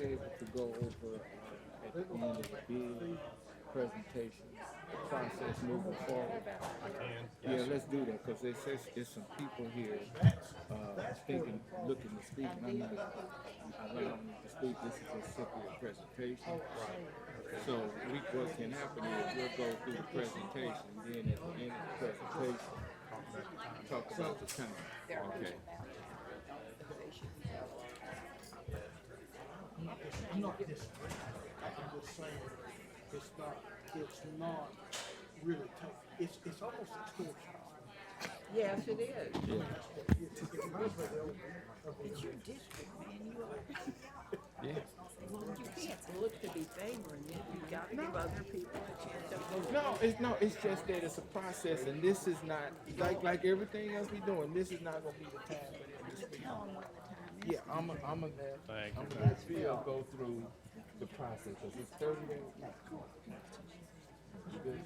able to go over at the end of the bid presentation, the process moving forward? I can. Yeah, Yes, sir. let's do that because there's some people here thinking, looking to speak, and I'm not allowing them to speak. This is just simply a presentation. Right. Okay. So what can happen is we'll go through the presentation, then at the end of the presentation, talk about the time. Okay. I'm not disagreeing. I'm just saying it's not really it's almost extortion. Yes, it is. Yeah. It's your district, man. You are. Yeah. Well, you can't look to be favoring it. You got to give other people a chance to vote. No, it's just that it's a process, and this is not like everything else we doing. This is not gonna be the time for them to speak. Tell them what the time is. Yeah, I'm gonna Thank you. let Phil go through the process because it's 30 days. You good?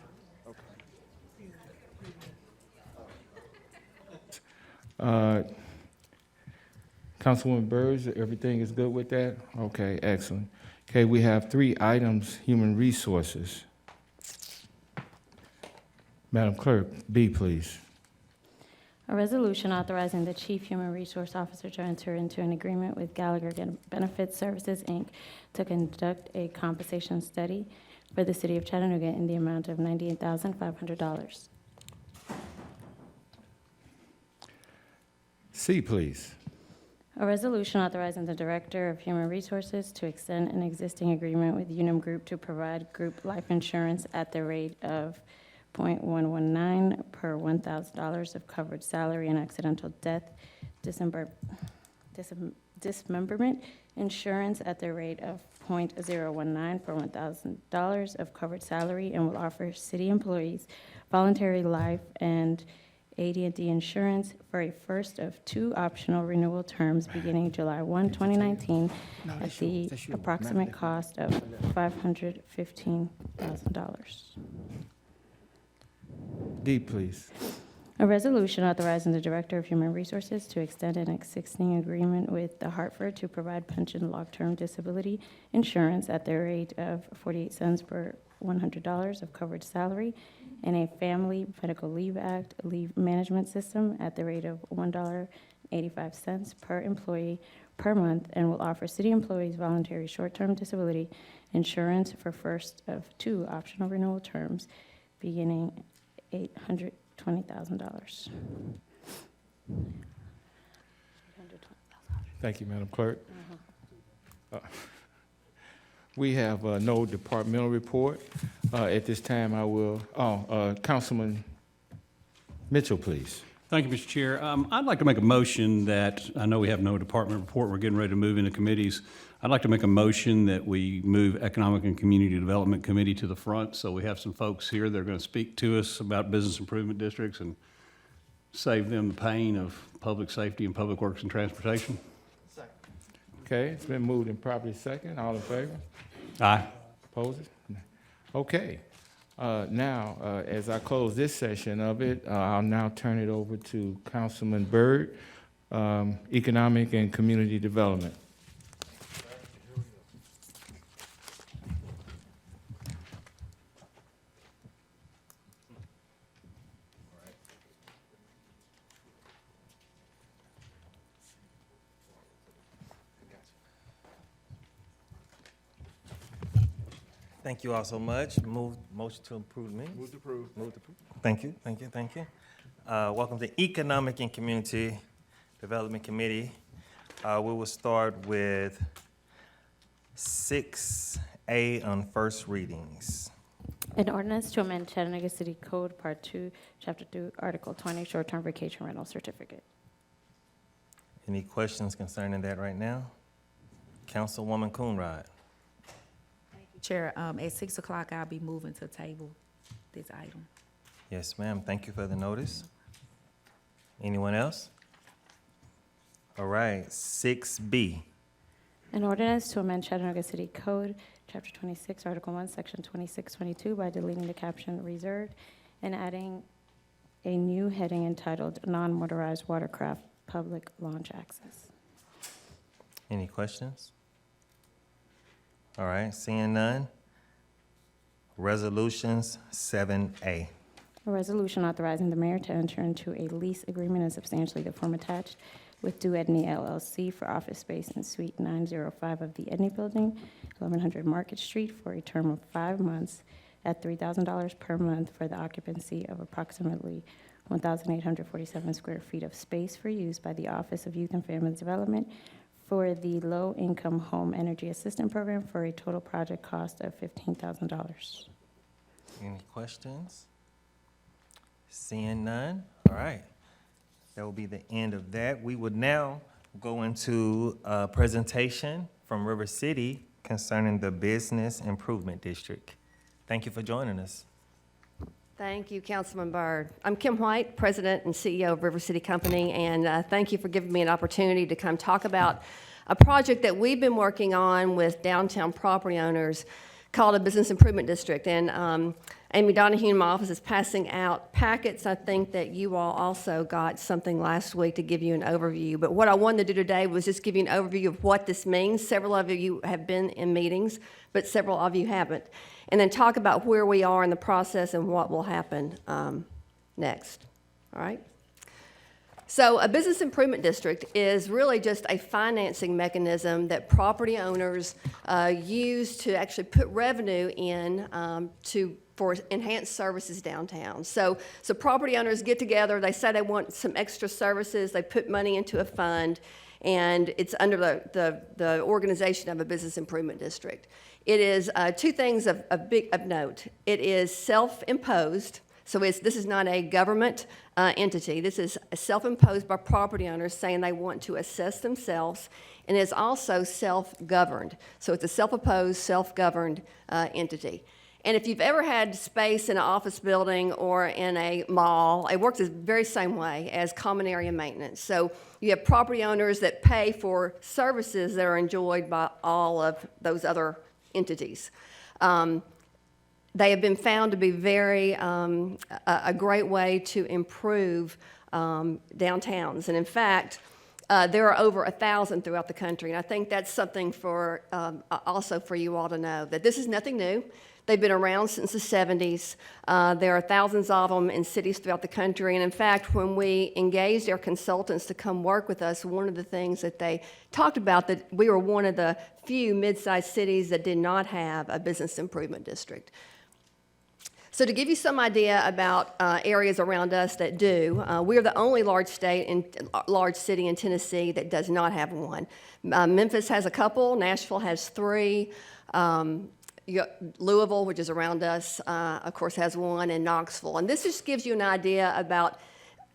Okay. Councilwoman Burrs, everything is good with that? Okay, excellent. Okay, we have 3 items, human resources. Madam Clerk, B, please. A resolution authorizing the Chief Human Resource Officer to enter into an agreement with Gallagher Benefits Services, Inc. to conduct a compensation study for the City of Chattanooga in the amount of $98,500. C, please. A resolution authorizing the Director of Human Resources to extend an existing agreement with Unum Group to provide group life insurance at the rate of .119 per $1,000 of covered salary and accidental death, dismemberment insurance at the rate of .019 per $1,000 of covered salary, and will offer city employees voluntary life and AD&D insurance for a first of 2 optional renewal terms beginning July 1, 2019, at the approximate cost of $515,000. D, please. A resolution authorizing the Director of Human Resources to extend an existing agreement with the Hartford to provide pension long-term disability insurance at the rate of 48 cents per $100 of covered salary, and a Family Medical Leave Act leave management system at the rate of $1.85 per employee per month, and will offer city employees voluntary short-term disability insurance for first of 2 optional renewal terms beginning $820,000. Thank you, Madam Clerk. We have no departmental report. At this time, I will, Councilman Mitchell, please. Thank you, Mr. Chair. I'd like to make a motion that, I know we have no department report, we're getting ready to move into committees. I'd like to make a motion that we move Economic and Community Development Committee to the front, so we have some folks here that are going to speak to us about business improvement districts and save them the pain of public safety and public works and transportation. Okay, it's been moved and properly second. All in favor? Aye. Opposed? Okay. Now, as I close this session of it, I'll now turn it over to Councilman Byrd, Economic and Community Development. Thank you all so much. Motion to approve me. Move to approve. Move to approve. Thank you. Welcome to Economic and Community Development Committee. We will start with 6A on first readings. An ordinance to amend Chattanooga City Code, Part 2, Chapter 2, Article 20, short-term vacation rental certificate. Any questions concerning that right now? Councilwoman Coonrod. Chair, at 6 o'clock, I'll be moving to table this item. Yes, ma'am. Thank you for the notice. Anyone else? All right, 6B. An ordinance to amend Chattanooga City Code, Chapter 26, Article 1, Section 2622, by deleting the caption "reserved" and adding a new heading entitled "Non-Motorized Watercraft Public Launch Access." Any questions? All right, seeing none. Resolutions 7A. A resolution authorizing the mayor to enter into a lease agreement in substantially the form attached with Duedney LLC for office space in Suite 905 of the Edney Building, 1100 Market Street, for a term of 5 months at $3,000 per month for the occupancy of approximately 1,847 square feet of space for use by the Office of Youth and Family Development for the Low Income Home Energy Assistance Program for a total project cost of $15,000. Any questions? Seeing none, all right. That will be the end of that. We would now go into a presentation from River City concerning the Business Improvement District. Thank you for joining us. Thank you, Councilman Byrd. I'm Kim White, President and CEO of River City Company, and thank you for giving me an opportunity to come talk about a project that we've been working on with downtown property owners called a Business Improvement District. And Amy Donahue in my office is passing out packets. I think that you all also got something last week to give you an overview. But what I wanted to do today was just give you an overview of what this means. Several of you have been in meetings, but several of you haven't. And then talk about where we are in the process and what will happen next. All right? So a business improvement district is really just a financing mechanism that property owners use to actually put revenue in for enhanced services downtown. So property owners get together, they say they want some extra services, they put money into a fund, and it's under the organization of a business improvement district. It is two things of note. It is self-imposed, so this is not a government entity. This is self-imposed by property owners saying they want to assess themselves, and it's also self-governed. So it's a self-imposed, self-governed entity. And if you've ever had space in an office building or in a mall, it works the very same way as common area maintenance. So you have property owners that pay for services that are enjoyed by all of those other entities. They have been found to be a great way to improve downtowns. And in fact, there are over 1,000 throughout the country. And I think that's something for also for you all to know, that this is nothing new. They've been around since the 70s. There are thousands of them in cities throughout the country. And in fact, when we engaged our consultants to come work with us, one of the things that they talked about, that we were one of the few mid-sized cities that did not have a business improvement district. So to give you some idea about areas around us that do, we're the only large city in Tennessee that does not have one. Memphis has a couple, Nashville has 3. Louisville, which is around us, of course, has one, and Knoxville. And this just gives you an idea about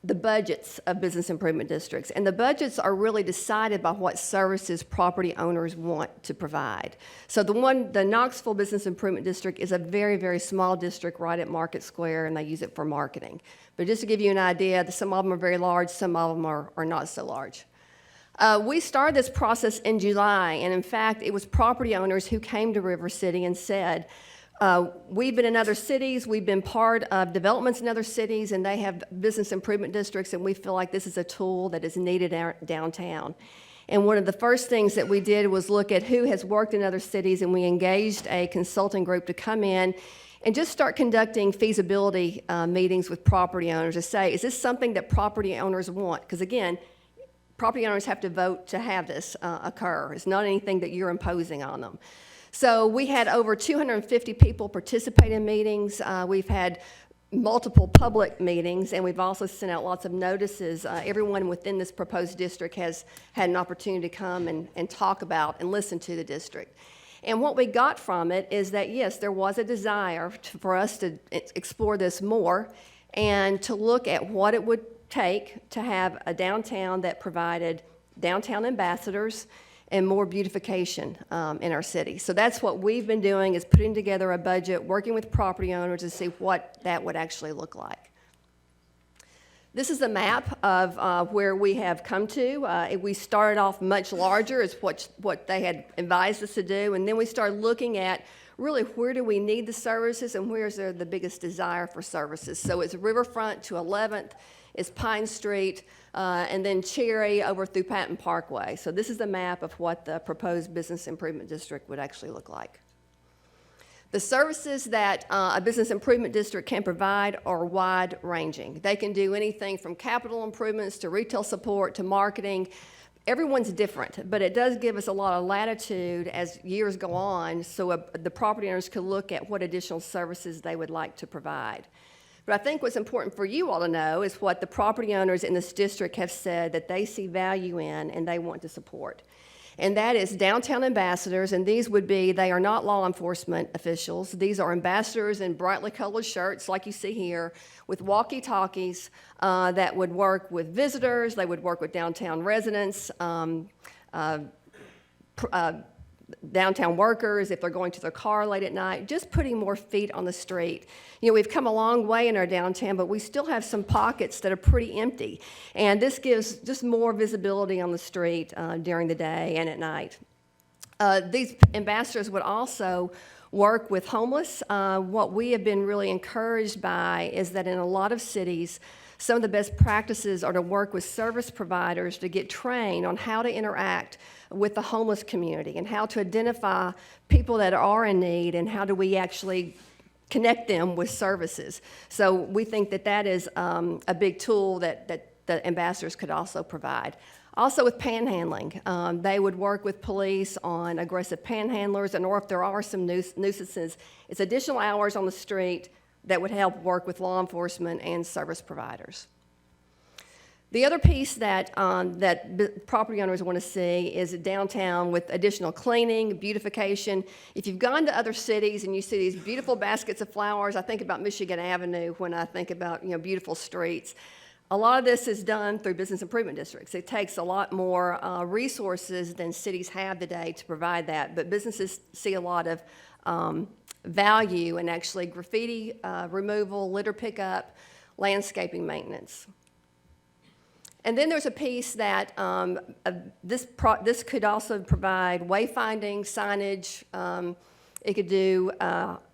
the budgets of business improvement districts. And the budgets are really decided by what services property owners want to provide. So the Knoxville Business Improvement District is a very, very small district right at Market Square, and they use it for marketing. But just to give you an idea, some of them are very large, some of them are not so large. We started this process in July, and in fact, it was property owners who came to River City and said, we've been in other cities, we've been part of developments in other cities, and they have business improvement districts, and we feel like this is a tool that is needed downtown. And one of the first things that we did was look at who has worked in other cities, and we engaged a consulting group to come in and just start conducting feasibility meetings with property owners to say, is this something that property owners want? Because again, property owners have to vote to have this occur. It's not anything that you're imposing on them. So we had over 250 people participate in meetings. We've had multiple public meetings, and we've also sent out lots of notices. Everyone within this proposed district has had an opportunity to come and talk about and listen to the district. And what we got from it is that, yes, there was a desire for us to explore this more and to look at what it would take to have a downtown that provided downtown ambassadors and more beautification in our city. So that's what we've been doing, is putting together a budget, working with property owners to see what that would actually look like. This is a map of where we have come to. We started off much larger, is what they had advised us to do, and then we started looking at really where do we need the services and where's there the biggest desire for services. So it's Riverfront to 11th, it's Pine Street, and then Cherry over through Patton Parkway. So this is the map of what the proposed business improvement district would actually look like. The services that a business improvement district can provide are wide-ranging. They can do anything from capital improvements to retail support to marketing. Everyone's different, but it does give us a lot of latitude as years go on, so the property owners can look at what additional services they would like to provide. But I think what's important for you all to know is what the property owners in this district have said that they see value in and they want to support. And that is downtown ambassadors, and these would be, they are not law enforcement officials. These are ambassadors in brightly colored shirts like you see here with walkie-talkies that would work with visitors, they would work with downtown residents, downtown workers, if they're going to their car late at night, just putting more feet on the street. You know, we've come a long way in our downtown, but we still have some pockets that are pretty empty. And this gives just more visibility on the street during the day and at night. These ambassadors would also work with homeless. What we have been really encouraged by is that in a lot of cities, some of the best practices are to work with service providers to get trained on how to interact with the homeless community and how to identify people that are in need and how do we actually connect them with services. So we think that that is a big tool that the ambassadors could also provide. Also with panhandling, they would work with police on aggressive panhandlers, and or if there are some nuisances, it's additional hours on the street that would help work with law enforcement and service providers. The other piece that property owners want to see is downtown with additional cleaning, beautification. If you've gone to other cities and you see these beautiful baskets of flowers, I think about Michigan Avenue when I think about, you know, beautiful streets. A lot of this is done through business improvement districts. It takes a lot more resources than cities have today to provide that, but businesses see a lot of value in actually graffiti removal, litter pickup, landscaping maintenance. And then there's a piece that this could also provide wayfinding, signage. It could do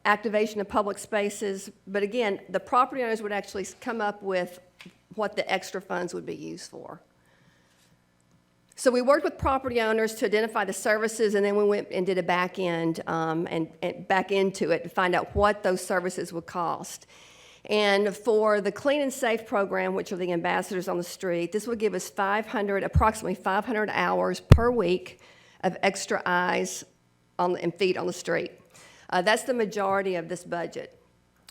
activation of public spaces. But again, the property owners would actually come up with what the extra funds would be used for. So we worked with property owners to identify the services, and then we went and did a back end and back into it to find out what those services would cost. And for the Clean and Safe program, which are the ambassadors on the street, this would give us approximately 500 hours per week of extra eyes and feet on the street. That's the majority of this budget.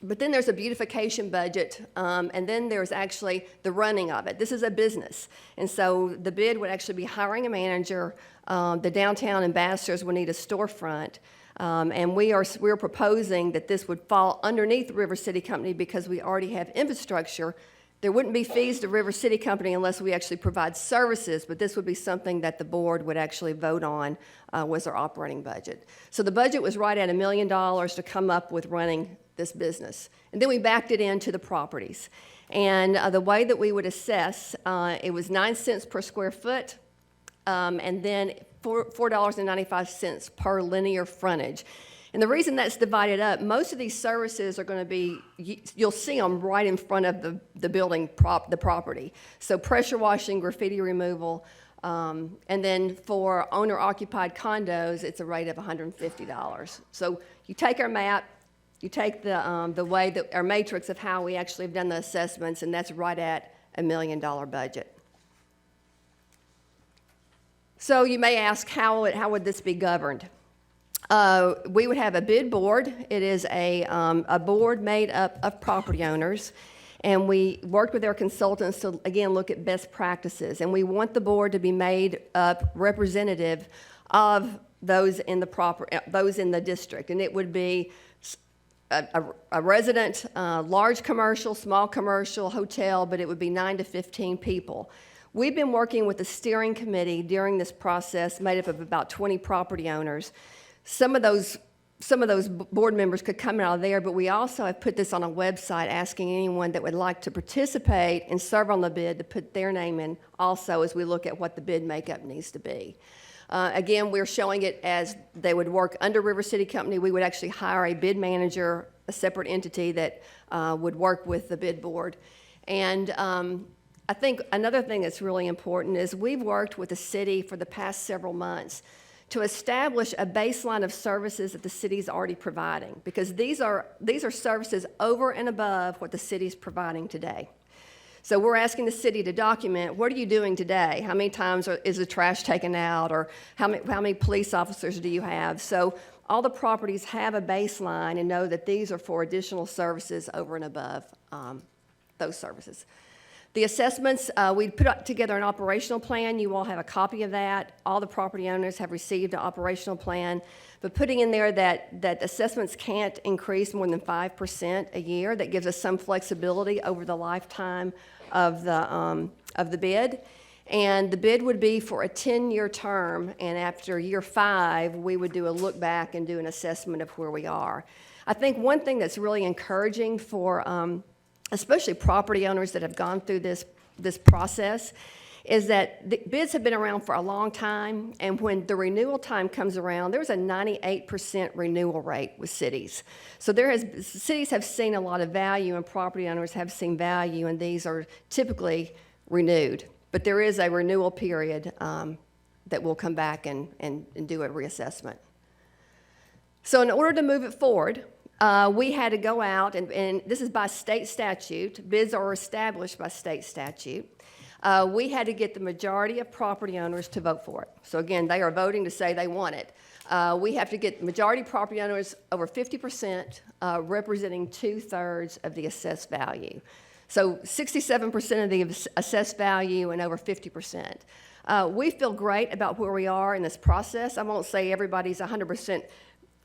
But then there's a beautification budget, and then there's actually the running of it. This is a business, and so the bid would actually be hiring a manager. The downtown ambassadors would need a storefront. And we're proposing that this would fall underneath the River City Company because we already have infrastructure. There wouldn't be fees to River City Company unless we actually provide services, but this would be something that the board would actually vote on was our operating budget. So the budget was right at $1 million to come up with running this business. And then we backed it into the properties. And the way that we would assess, it was 9 cents per square foot, and then $4.95 per linear frontage. And the reason that's divided up, most of these services are going to be, you'll see them right in front of the building, the property. So pressure washing, graffiti removal, and then for owner-occupied condos, it's a rate of $150. So you take our map, you take the way that our matrix of how we actually have done the assessments, and that's right at $1 million budget. So you may ask, how would this be governed? We would have a bid board. It is a board made up of property owners, and we worked with their consultants to, again, look at best practices. And we want the board to be made up representative of those in the district. And it would be a resident, large commercial, small commercial, hotel, but it would be 9 to 15 people. We've been working with the steering committee during this process, made up of about 20 property owners. Some of those board members could come out of there, but we also have put this on a website asking anyone that would like to participate and serve on the bid to put their name in also as we look at what the bid makeup needs to be. Again, we're showing it as they would work under River City Company. We would actually hire a bid manager, a separate entity that would work with the bid board. And I think another thing that's really important is we've worked with the city for the past several months to establish a baseline of services that the city's already providing, because these are services over and above what the city's providing today. So we're asking the city to document, what are you doing today? How many times is the trash taken out, or how many police officers do you have? So all the properties have a baseline and know that these are for additional services over and above those services. The assessments, we put together an operational plan. You all have a copy of that. All the property owners have received an operational plan. But putting in there that assessments can't increase more than 5% a year, that gives us some flexibility over the lifetime of the bid. And the bid would be for a 10-year term, and after year 5, we would do a look back and do an assessment of where we are. I think one thing that's really encouraging for especially property owners that have gone through this process, is that the bids have been around for a long time, and when the renewal time comes around, there's a 98% renewal rate with cities. So cities have seen a lot of value, and property owners have seen value, and these are typically renewed. But there is a renewal period that will come back and do a reassessment. So in order to move it forward, we had to go out, and this is by state statute. Bids are established by state statute. We had to get the majority of property owners to vote for it. So again, they are voting to say they want it. We have to get the majority of property owners over 50%, representing 2/3 of the assessed value. So 67% of the assessed value and over 50%. We feel great about where we are in this process. I won't say everybody's 100%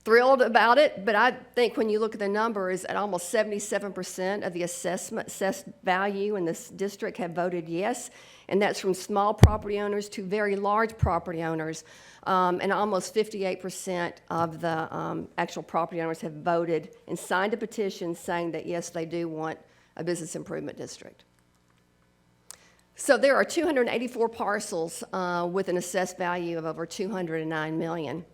thrilled about it, but I think when you look at the numbers, at almost 77% of the assessed value in this district have voted yes, and that's from small property owners to very large property owners, and almost 58% of the actual property owners have voted and signed a petition saying that yes, they do want a business improvement district. So there are 284 parcels with an assessed value of over $209 million.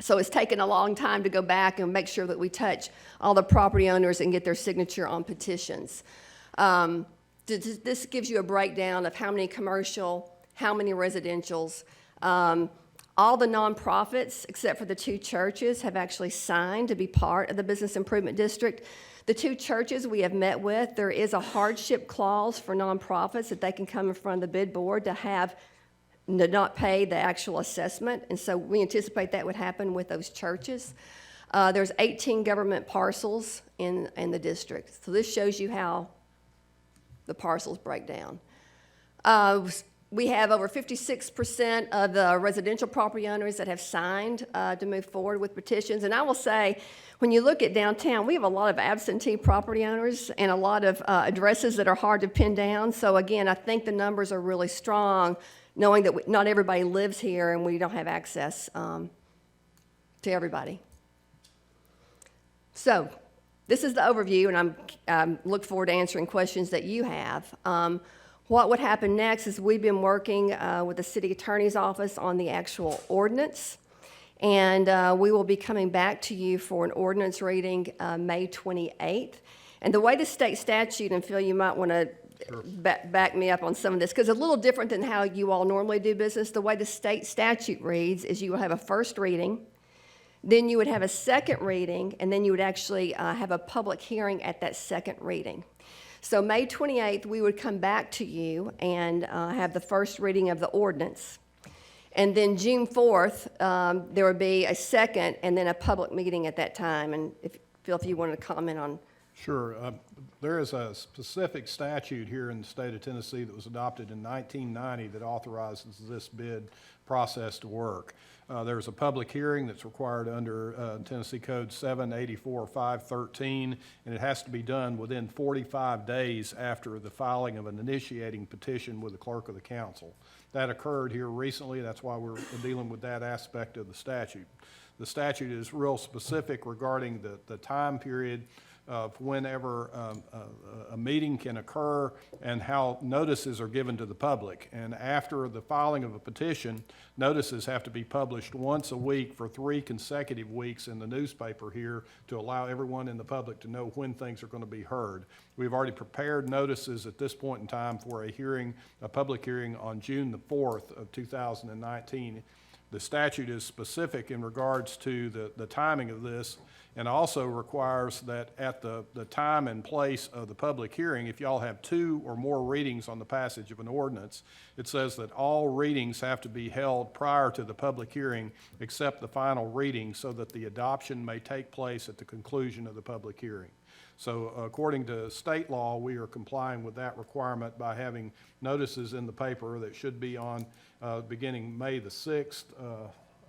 So it's taken a long time to go back and make sure that we touch all the property owners and get their signature on petitions. This gives you a breakdown of how many commercial, how many residentials. All the nonprofits, except for the 2 churches, have actually signed to be part of the Business Improvement District. The 2 churches we have met with, there is a hardship clause for nonprofits that they can come in front of the bid board to not pay the actual assessment, and so we anticipate that would happen with those churches. There's 18 government parcels in the district, so this shows you how the parcels break down. We have over 56% of the residential property owners that have signed to move forward with petitions, and I will say, when you look at downtown, we have a lot of absentee property owners and a lot of addresses that are hard to pin down, so again, I think the numbers are really strong, knowing that not everybody lives here and we don't have access to everybody. So this is the overview, and I look forward to answering questions that you have. What would happen next is we've been working with the city attorney's office on the actual ordinance, and we will be coming back to you for an ordinance reading May 28th. And the way the state statute, and Phil, you might want to back me up on some of this, because it's a little different than how you all normally do business. The way the state statute reads is you will have a first reading, then you would have a second reading, and then you would actually have a public hearing at that second reading. So May 28th, we would come back to you and have the first reading of the ordinance. And then June 4th, there would be a second and then a public meeting at that time. And Phil, if you wanted to comment on. Sure. There is a specific statute here in the state of Tennessee that was adopted in 1990 that authorizes this bid process to work. There's a public hearing that's required under Tennessee Code 784-513, and it has to be done within 45 days after the filing of an initiating petition with the clerk of the council. That occurred here recently. That's why we're dealing with that aspect of the statute. The statute is real specific regarding the time period of whenever a meeting can occur and how notices are given to the public. And after the filing of a petition, notices have to be published once a week for 3 consecutive weeks in the newspaper here to allow everyone in the public to know when things are going to be heard. We've already prepared notices at this point in time for a hearing, a public hearing on June the 4th of 2019. The statute is specific in regards to the timing of this, and also requires that at the time and place of the public hearing, if y'all have 2 or more readings on the passage of an ordinance, it says that all readings have to be held prior to the public hearing except the final reading, so that the adoption may take place at the conclusion of the public hearing. So according to state law, we are complying with that requirement by having notices in the paper that should be on beginning May the 6th,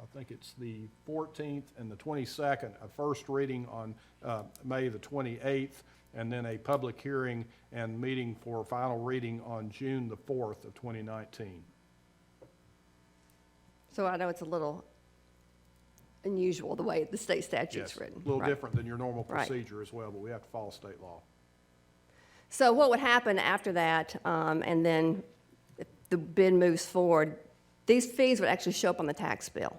I think it's the 14th and the 22nd, a first reading on May the 28th, and then a public hearing and meeting for final reading on June the 4th of 2019. So I know it's a little unusual the way the state statute's Yes, written. a little Right. different than your normal Right. procedure as well, but we have to follow state law. So what would happen after that, and then if the bid moves forward, these fees would actually show up on the tax bill.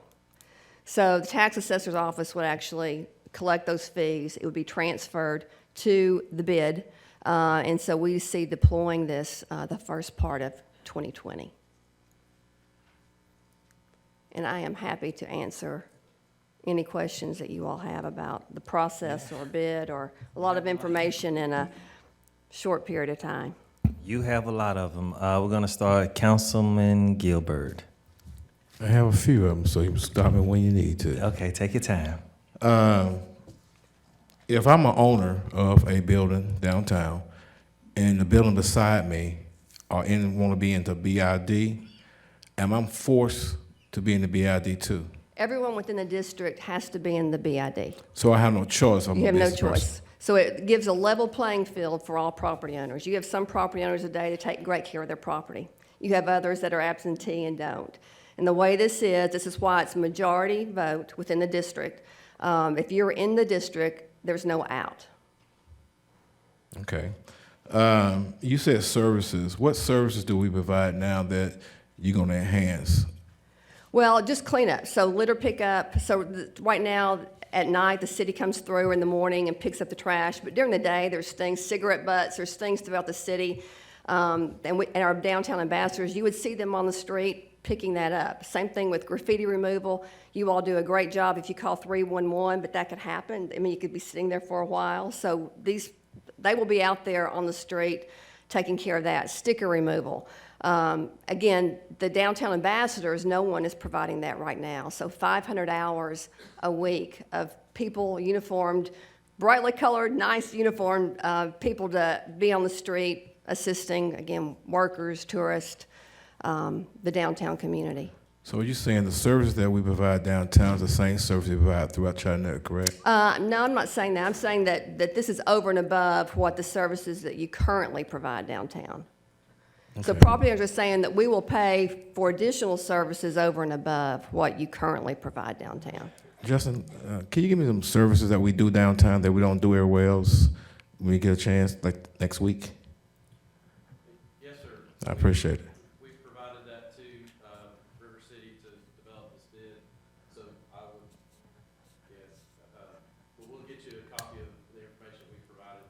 So the tax assessor's office would actually collect those fees. It would be transferred to the bid. And so we see deploying this the first part of 2020. And I am happy to answer any questions that you all have about the process or bid or a lot of information in a short period of time. You have a lot of them. We're going to start Councilman Gilbert. I have a few of them, so you can stop me when you need to. Okay, take your time. If I'm an owner of a building downtown, and the building beside me want to be into BID, am I forced to be in the BID too? Everyone within the district has to be in the BID. So I have no choice. I'm You a have no business person. choice. So it gives a level playing field for all property owners. You have some property owners today that take great care of their property. You have others that are absentee and don't. And the way this is why it's majority vote within the district. If you're in the district, there's no out. Okay. You said services. What services do we provide now that you're going to enhance? Well, just cleanup, so litter pickup. So right now, at night, the city comes through in the morning and picks up the trash. But during the day, there's things, cigarette butts, there's things throughout the city. And our downtown ambassadors, you would see them on the street picking that up. Same thing with graffiti removal. You all do a great job if you call 311, but that could happen. I mean, you could be sitting there for a while. So they will be out there on the street taking care of that. Sticker removal. Again, the downtown ambassadors, no one is providing that right now. So 500 hours a week of people uniformed, brightly colored, nice uniformed people to be on the street assisting, again, workers, tourists, the downtown community. So you're saying the services that we provide downtown is the same service we provide throughout Chattanooga, correct? No, I'm not saying that. I'm saying that this is over and above what the services that you currently provide downtown. So Okay. property owners are saying that we will pay for additional services over and above what you currently provide downtown. Justin, can you give me some services that we do downtown that we don't do everywhere else when we get a chance, like next week? Yes, sir. I appreciate it. We've provided that to River City to develop this bid, so I would, yes, but we'll get you a copy of the information we provided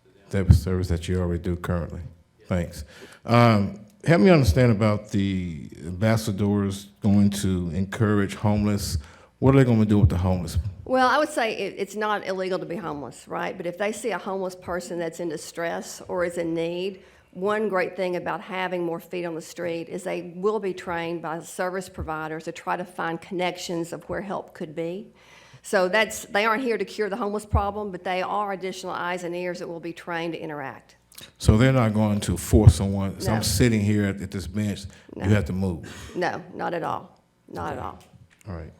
to them. Type of service that you already do currently. Thanks. Help me understand about the ambassadors going to encourage homeless. What are they going to do with the homeless? Well, I would say it's not illegal to be homeless, right? But if they see a homeless person that's in distress or is in need, one great thing about having more feet on the street is they will be trained by service providers to try to find connections of where help could be. So they aren't here to cure the homeless problem, but they are additional eyes and ears that will be trained to interact. So they're not going to force someone. So No. I'm sitting here at this bench. No. You have to move. No, not at all. Not at all. All right.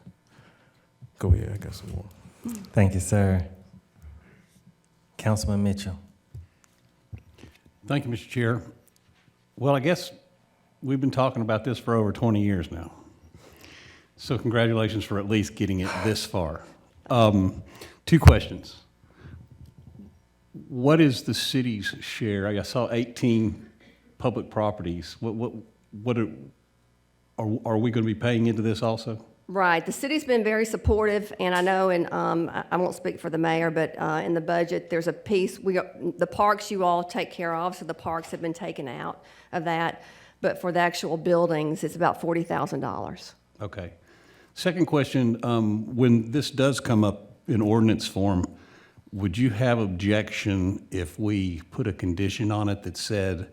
Go ahead. I got some more. Thank you, sir. Councilman Mitchell. Thank you, Mr. Chair. Well, I guess we've been talking about this for over 20 years now. So congratulations for at least getting it this far. 2 questions. what is the city's share? I saw 18 public properties. What are we going to be paying into this also? Right, the city's been very supportive, and I know, and I won't speak for the mayor, but in the budget, there's a piece, the parks you all take care of, so the parks have been taken out of that, but for the actual buildings, it's about $40,000. Okay. Second question, when this does come up in ordinance form, would you have objection if we put a condition on it that said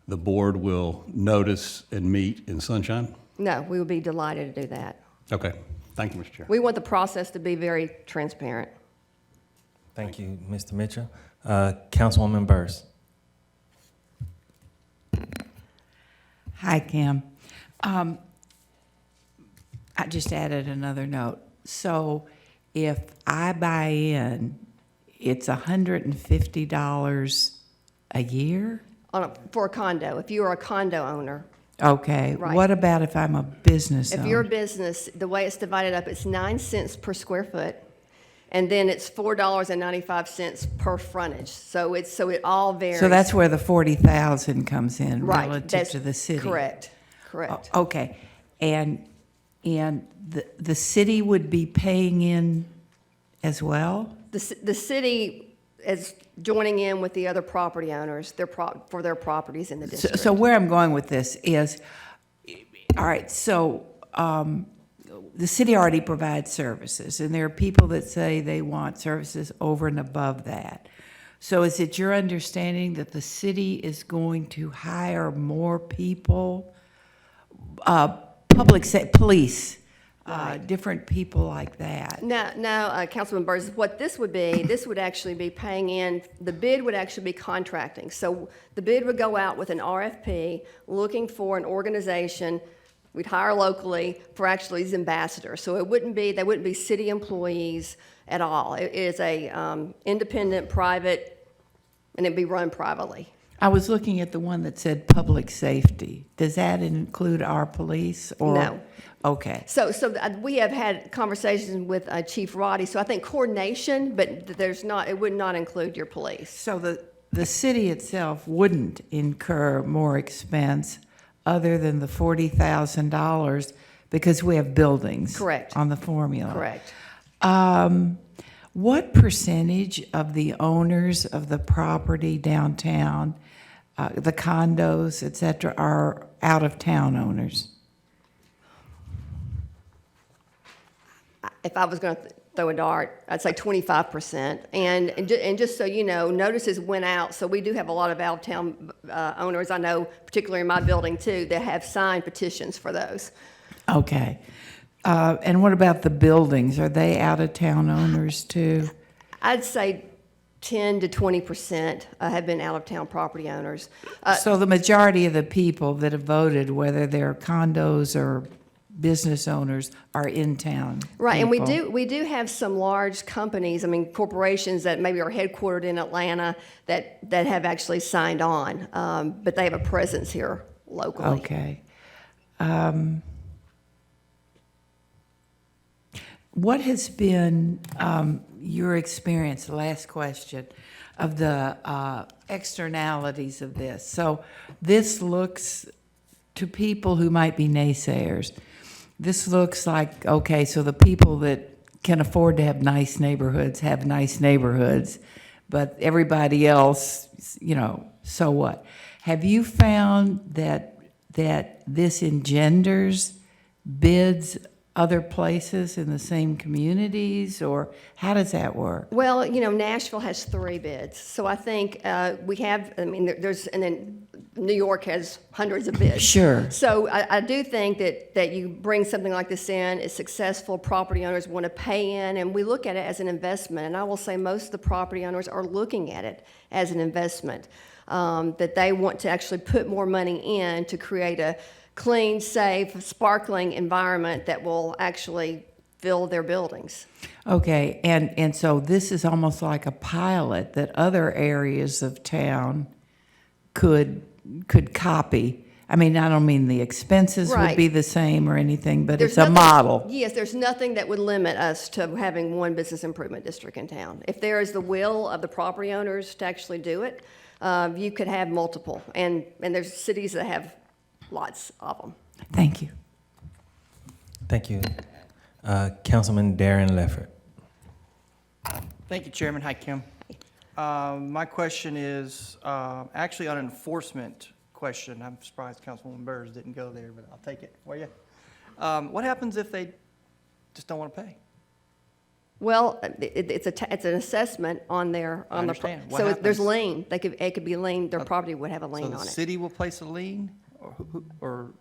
the board will notice and meet in Sunshine? No, we would be delighted to do that. Okay. Thank you, Mr. Chair. We want the process to be very transparent. Thank you, Mr. Mitchell. Councilwoman Burrs. Hi, Kim. I just added another note. So if I buy in, it's $150 a year? For a condo, if you are a condo owner. Okay. Right. What about if I'm a business owner? If you're a business, the way it's divided up, it's 9 cents per square foot, and then it's $4.95 per frontage. So it all varies. So that's where the 40,000 comes in Right, relative that's to the city? Correct. Okay. And the city would be paying in as well? The city is joining in with the other property owners, for their properties in the district. So where I'm going with this is, all right, so the city already provides services, and there are people that say they want services over and above that. So is it your understanding that the city is going to hire more people, police, different people like that? No, Councilman Burrs, what this would actually be paying in, the bid would actually be contracting. So the bid would go out with an RFP, looking for an organization, we'd hire locally for actually these ambassadors. So they wouldn't be city employees at all. It is a independent, private, and it'd be run privately. I was looking at the one that said public safety. Does that include our police or? No. Okay. So we have had conversations with Chief Roddy, so I think coordination, but it would not include your police. So the city itself wouldn't incur more expense other than the $40,000 because we have buildings. Correct. On the formula. Correct. What percentage of the owners of the property downtown, the condos, et cetera, are out-of-town owners? If I was going to throw a dart, I'd say 25%. And just so you know, notices went out, so we do have a lot of out-of-town owners, I know, particularly in my building too, that have signed petitions for those. Okay. And what about the buildings? Are they out-of-town owners too? I'd say 10 to 20% have been out-of-town property owners. So the majority of the people that have voted, whether they're condos or business owners, are in town. Right, people. and we do have some large companies, corporations that maybe are headquartered in Atlanta that have actually signed on, but they have a presence here locally. Okay. What has been your experience, last question, of the externalities of this? So this looks, to people who might be naysayers, this looks like, okay, so the people that can afford to have nice neighborhoods, but everybody else, so what? Have you found that this engenders bids other places in the same communities, or how does that work? Well, Nashville has 3 bids, so I think we have, and then New York has hundreds of bids. Sure. So I do think that you bring something like this in, it's successful, property owners want to pay in, and we look at it as an investment. And I will say most of the property owners are looking at it as an investment, that they want to actually put more money in to create a clean, safe, sparkling environment that will actually fill their buildings. Okay, and so this is almost like a pilot that other areas of town could copy. I mean, I don't mean the expenses would Right. be the same or anything, but There's it's a nothing- model. Yes, there's nothing that would limit us to having one business improvement district in town. If there is the will of the property owners to actually do it, you could have multiple. And there's cities that have lots of them. Thank you. Thank you. Councilman Darren Leffert. Thank you, Chairman. Hi, Kim. My question is actually on an enforcement question. I'm surprised Councilwoman Burrs didn't go there, but I'll take it for you. What happens if they just don't want to pay? Well, it's an assessment on their, I on the. understand. What So there's happens? lien. It could be lien, their property would have a So lien the on it. city will place a lien, or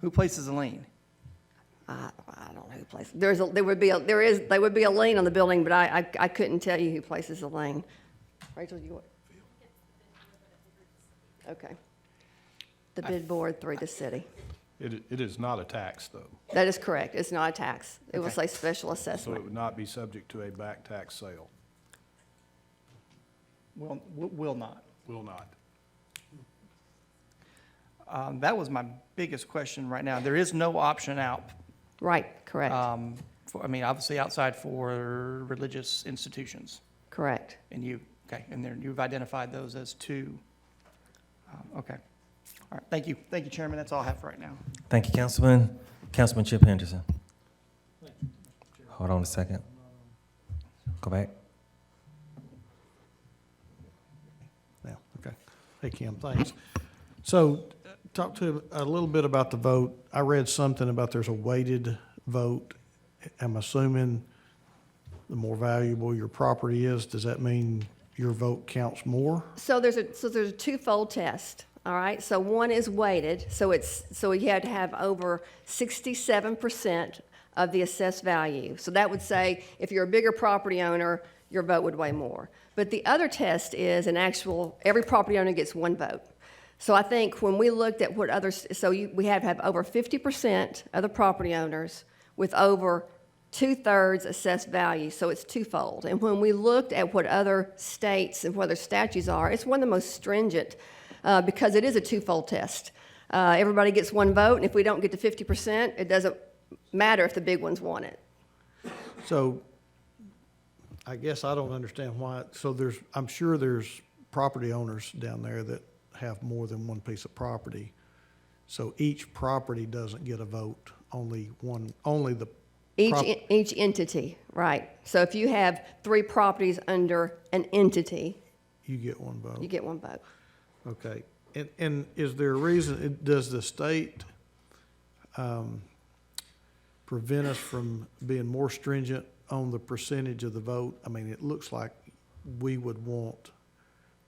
who places a lien? I don't know who places, there would be a lien on the building, but I couldn't tell you who places the lien. Rachel, you what? Okay. The bid board through the city. It is not a tax, though, That is correct. It's not a tax. It will Okay. say special so assessment. it would not be subject to a back tax sale. Will not. Will not. That was my biggest question right now. There is no option out. Right, correct, Obviously outside for religious institutions. correct. And you've identified those as two. Okay. All right, thank you. Thank you, Chairman. That's all I have for right now. Thank you, Councilman. Councilman Chip Henderson. Hold on a second. Go back. Yeah, okay. Hey, Kim, thanks. So, talk to a little bit about the vote. I read something about there's a weighted vote. I'm assuming the more valuable your property is, does that mean your vote counts more? So there's a twofold test, all right? So one is weighted, so you had to have over 67% of the assessed value. So that would say if you're a bigger property owner, your vote would weigh more. But the other test is every property owner gets one vote. So I think when we looked at what others, we have over 50% of the property owners with over 2/3 assessed value, so it's twofold. And when we looked at what other states and what other statutes are, it's one of the most stringent because it is a twofold test. Everybody gets one vote, and if we don't get to 50%, it doesn't matter if the big ones want it. So, I guess I don't understand why, I'm sure there's property owners down there that have more than one piece of property. So each property doesn't get a vote, only the. Each entity, right. So if you have 3 properties under an entity, You get one vote. you get one vote. Okay. And is there a reason, does the state prevent us from being more stringent on the percentage of the vote? I mean, it looks like we would want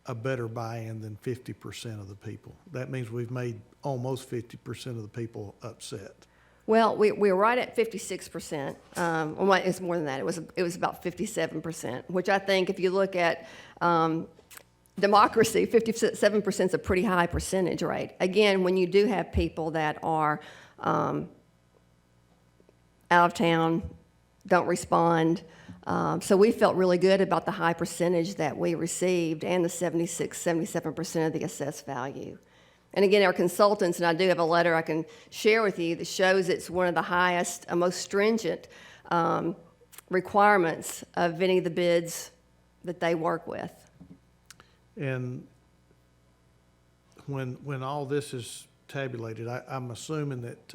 a better buy-in than 50% of the people. That means we've made almost 50% of the people upset. Well, we're right at 56%. Well, it's more than that. It was about 57%, which I think if you look at democracy, 57% is a pretty high percentage rate. Again, when you do have people that are out of town, don't respond. So we felt really good about the high percentage that we received and the 77% of the assessed value. And again, our consultants, and I do have a letter I can share with you that shows it's one of the highest, most stringent requirements of any of the bids that they work with. And when all this is tabulated, I'm assuming that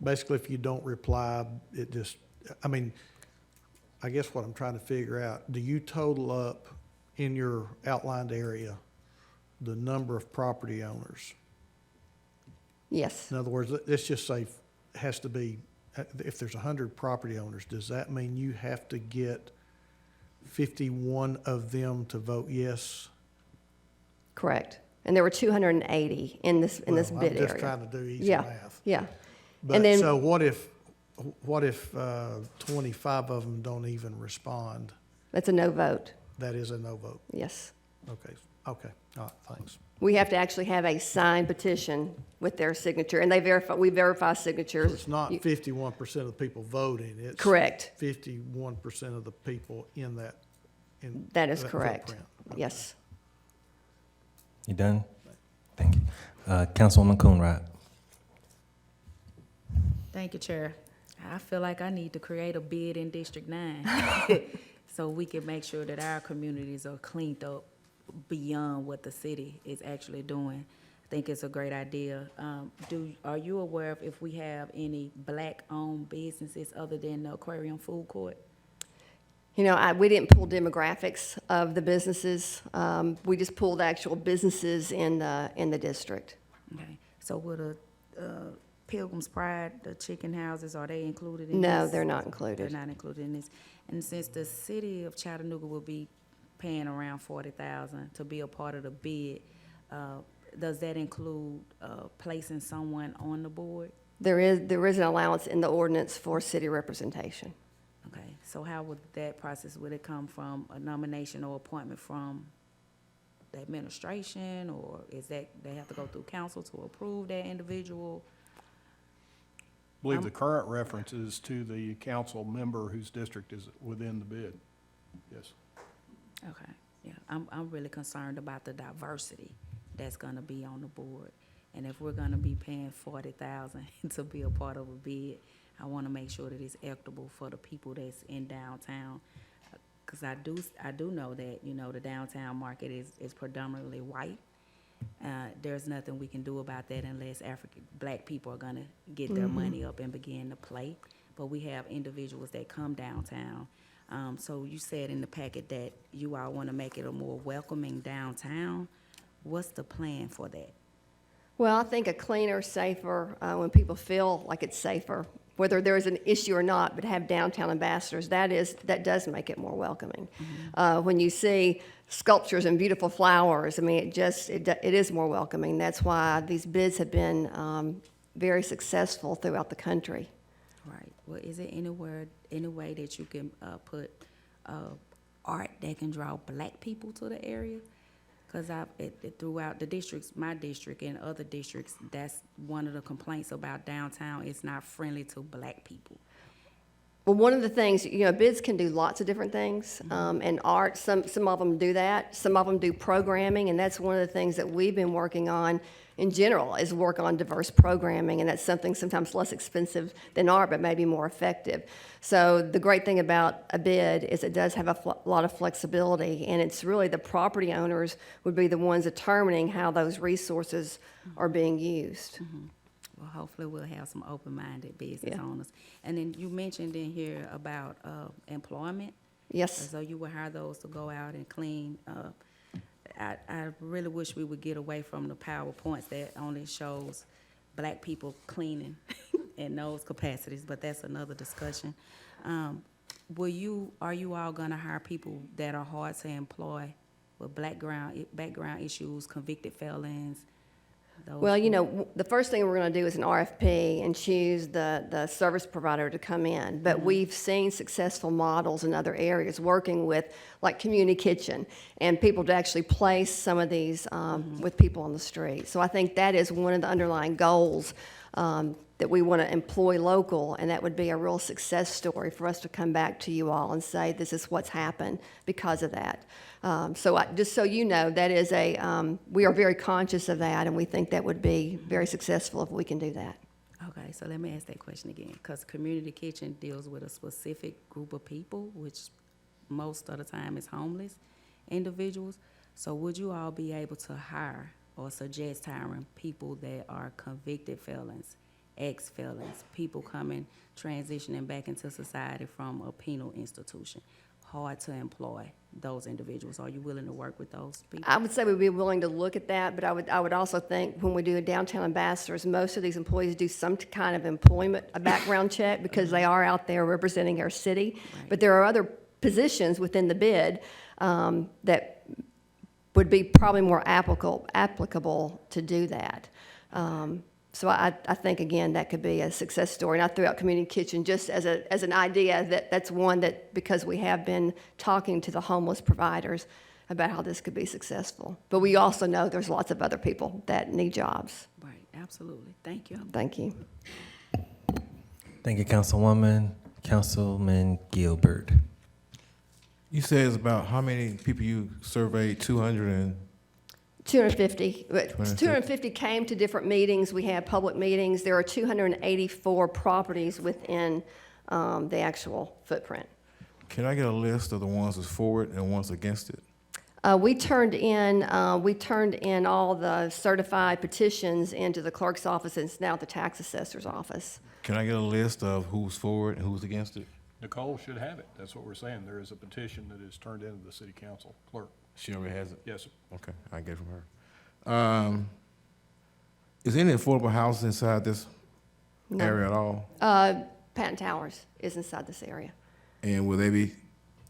basically if you don't reply, it just, I guess what I'm trying to figure out, do you total up in your outlined area the number of property owners? Yes. In other words, let's just say has to be, if there's 100 property owners, does that mean you have to get 51 of them to vote yes? Correct. And there were 280 in this bid area. I'm just trying to do easy math. Yeah. But And then- so what if 25 of them don't even respond? That's a no vote. That is a no vote. Yes. Okay, all right, thanks. We have to actually have a signed petition with their signature, and we verify signatures. So it's not 51% of the people voting, it's. Correct. 51% of the people in that, That is correct. footprint. Yes. You done? Thank you. Councilwoman Coonrod. Thank you, Chair. I feel like I need to create a bid in District 9 so we can make sure that our communities are cleaned up beyond what the city is actually doing. I think it's a great idea. Are you aware of if we have any black-owned businesses other than the Aquarium Food Court? You know, we didn't pull demographics of the businesses. We just pulled actual businesses in the district. Okay, so would a Pilgrim's Pride, the chicken houses, are they included in this? No, they're not included. They're not included in this. And since the city of Chattanooga will be paying around $40,000 to be a part of the bid, does that include placing someone on the board? There is an allowance in the ordinance for city representation. Okay, so how would that process, would it come from a nomination or appointment from the administration, or is that, they have to go through council to approve that individual? I believe the current reference is to the council member whose district is within the bid. Yes. Okay, yeah, I'm really concerned about the diversity that's gonna be on the board. And if we're gonna be paying $40,000 to be a part of a bid, I wanna make sure that it's equitable for the people that's in downtown. Cause I do know that, you know, the downtown market is predominantly white. There's nothing we can do about that unless black people are gonna get their money up and begin to play. But we have individuals that come downtown. So you said in the packet that you all wanna make it a more welcoming downtown. What's the plan for that? Well, I think a cleaner, safer, when people feel like it's safer, whether there's an issue or not, but have downtown ambassadors, that does make it more welcoming. When you see sculptures and beautiful flowers, I mean, it is more welcoming. That's why these bids have been very successful throughout the country. Right, well, is there any way that you can put art that can draw black people to the area? Because throughout the districts, my district and other districts, that's one of the complaints about downtown. It's not friendly to black people. Well, one of the things, you know, bids can do lots of different things, and art, some of them do that. Some of them do programming, and that's one of the things that we've been working on in general, is work on diverse programming, and that's something sometimes less expensive than art, but maybe more effective. So the great thing about a bid is it does have a lot of flexibility, and it's really the property owners would be the ones determining how those resources are being used. Well, hopefully we'll have some open-minded business owners. And then you mentioned in here about employment. Yes. So you would hire those to go out and clean. I really wish we would get away from the PowerPoints that only shows black people cleaning in those capacities, but that's another discussion. Are you all gonna hire people that are hard to employ with background issues, convicted felons? Well, you know, the first thing we're going to do is an RFP and choose the service provider to come in. But we've seen successful models in other areas working with, like, Community Kitchen, and people to actually place some of these with people on the street. So I think that is one of the underlying goals, that we want to employ local, and that would be a real success story for us to come back to you all and say, this is what's happened because of that. Just so you know, that is we are very conscious of that, and we think that would be very successful if we can do that. Okay, so let me ask that question again, because Community Kitchen deals with a specific group of people, which most of the time is homeless individuals. So would you all be able to hire or suggest hiring people that are convicted felons, ex-felons, people transitioning back into society from a penal institution, hard to employ those individuals? Are you willing to work with those people? I would say we'd be willing to look at that, but I would also think when we do a downtown ambassadors, most of these employees do some kind of employment, a background check, because they are out there representing our city. Right. But there are other positions within the bid that would be probably more applicable to do that. So I think, again, that could be a success story. And I threw out Community Kitchen just as an idea that's one that, because we have been talking to the homeless providers about how this could be successful. But we also know there's lots of other people that need jobs. Right, absolutely. Thank you. Thank you. Thank you, Councilwoman. Councilman Gilbert. You said it's about how many people you surveyed? 200 and 250. But 250 came to different meetings. We had public meetings. There are 284 properties within the actual footprint. Can I get a list of the ones that's for it and ones against it? We turned in all the certified petitions into the clerk's office, and it's now at the tax assessor's office. Can I get a list of who's for it and who's against it? Nicole should have it. That's what we're saying. There is a petition that is turned into the city council clerk. She already has it? Yes, sir. Okay, I get it from her. Is any affordable housing inside this No. area at all? Patton Towers is inside this area. And will they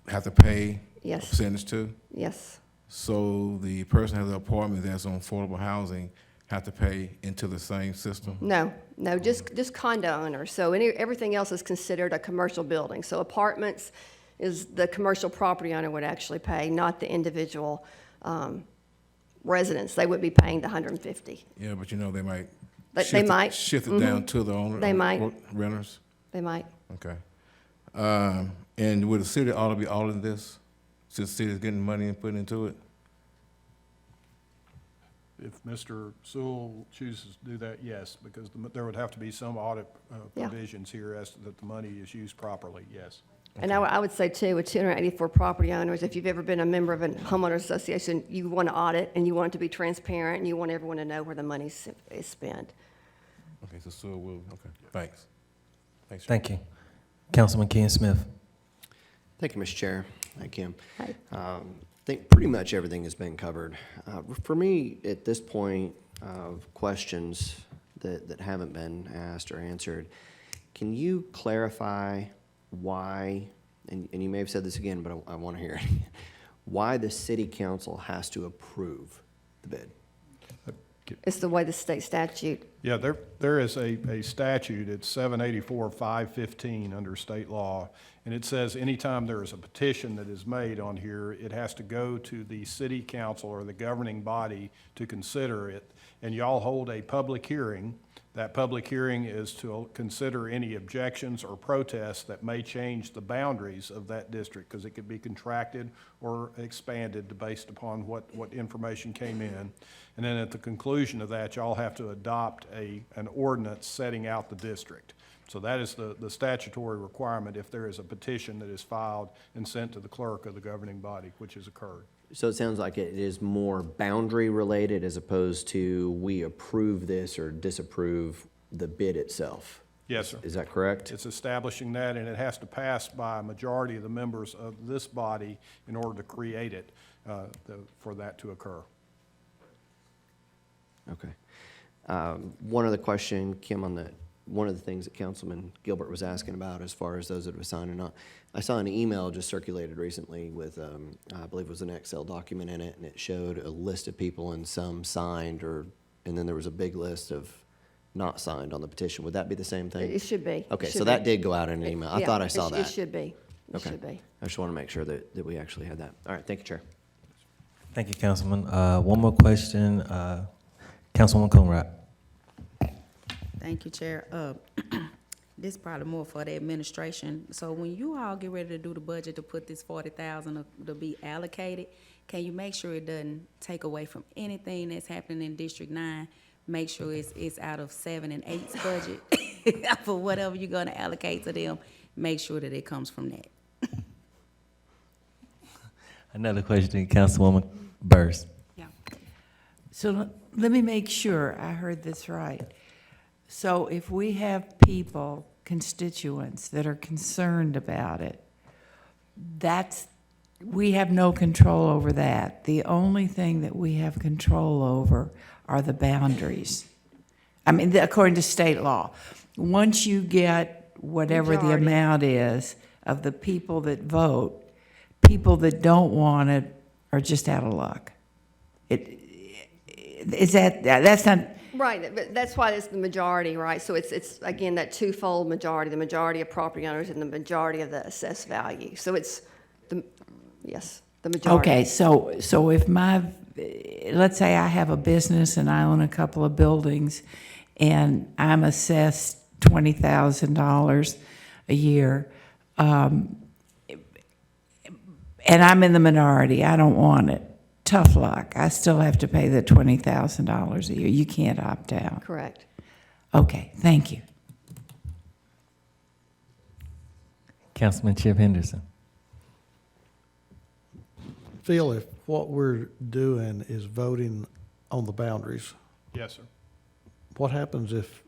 have to pay a Yes. percentage too? Yes. So the person who has an apartment that's on affordable housing have to pay into the same system? No, just condo owners. So everything else is considered a commercial building. So apartments is the commercial property owner would actually pay, not the individual residents. They would be paying the 150. Yeah, but you know, they might. They might. Shift it down to the owner. They might. Renters? They might. Okay. And would the city ought to be auditing this, since the city is getting money and putting into it? If Mr. Sewell chooses to do that, yes, because there would have to be some audit Yeah. provisions here as to that the money is used properly, yes. And I would say too, with 284 property owners, if you've ever been a member of a homeowners association, you want to audit and you want it to be transparent and you want everyone to know where the money is spent. Okay, so we'll, okay, thanks. Thanks. Thank you. Councilman Ken Smith. Thank you, Mr. Chair. Hi, Kim. Hi. I think pretty much everything has been covered. For me, at this point, questions that haven't been asked or answered, can you clarify why, and you may have said this again, but I want to hear it, why the city council has to approve the bid? It's the way the state statute. Yeah, there is a statute, it's 784-515 under state law, and it says anytime there is a petition that is made on here, it has to go to the city council or the governing body to consider it, and y'all hold a public hearing. That public hearing is to consider any objections or protests that may change the boundaries of that district, because it could be contracted or expanded based upon what information came in. And then at the conclusion of that, y'all have to adopt an ordinance setting out the district. So that is the statutory requirement if there is a petition that is filed and sent to the clerk of the governing body, which has occurred. So it sounds like it is more boundary related as opposed to we approve this or disapprove the bid itself. Yes, sir. Is that correct? It's establishing that, and it has to pass by a majority of the members of this body in order to create it, for that to occur. Okay. One other question, Kim, on one of the things that Councilman Gilbert was asking about as far as those that have signed or not. I saw an email just circulated recently with, I believe it was an Excel document in it, and it showed a list of people and some signed and then there was a big list of not signed on the petition. Would that be the same thing? It should be. Okay, It so should that be. did go out in an email. I Yeah, thought I saw It that. should be. It Okay. should be. I just want to make sure that we actually had that. All right, thank you, Chair. Thank you, Councilman. One more question, Councilwoman Coonrod. Thank you, Chair. This is probably more for the administration. So when you all get ready to do the budget to put this 40,000 to be allocated, can you make sure it doesn't take away from anything that's happening in District 9? Make sure it's out of 7 and 8's budget for whatever you're gonna allocate to them. Make sure that it comes from that. Another question, Councilwoman Burrs. Yeah. So let me make sure I heard this right. So if we have people, constituents, that are concerned about it, we have no control over that. The only thing that we have control over are the boundaries. I mean, according to state law. Once you get whatever the Majority. amount is of the people that vote, people that don't want it are just out of luck. That's not, Right, but that's why it's the majority, right? So it's again, that twofold majority, the majority of property owners and the majority of the assessed value. So it's the majority. okay, so if let's say I have a business and I own a couple of buildings and I'm assessed $20,000 a year, and I'm in the minority, I don't want it. tough luck. I still have to pay the $20,000 a year. You can't opt out. Correct. Okay, thank you. Councilman Chip Henderson. Phil, if what we're doing is voting on the boundaries, Yes, sir. what happens if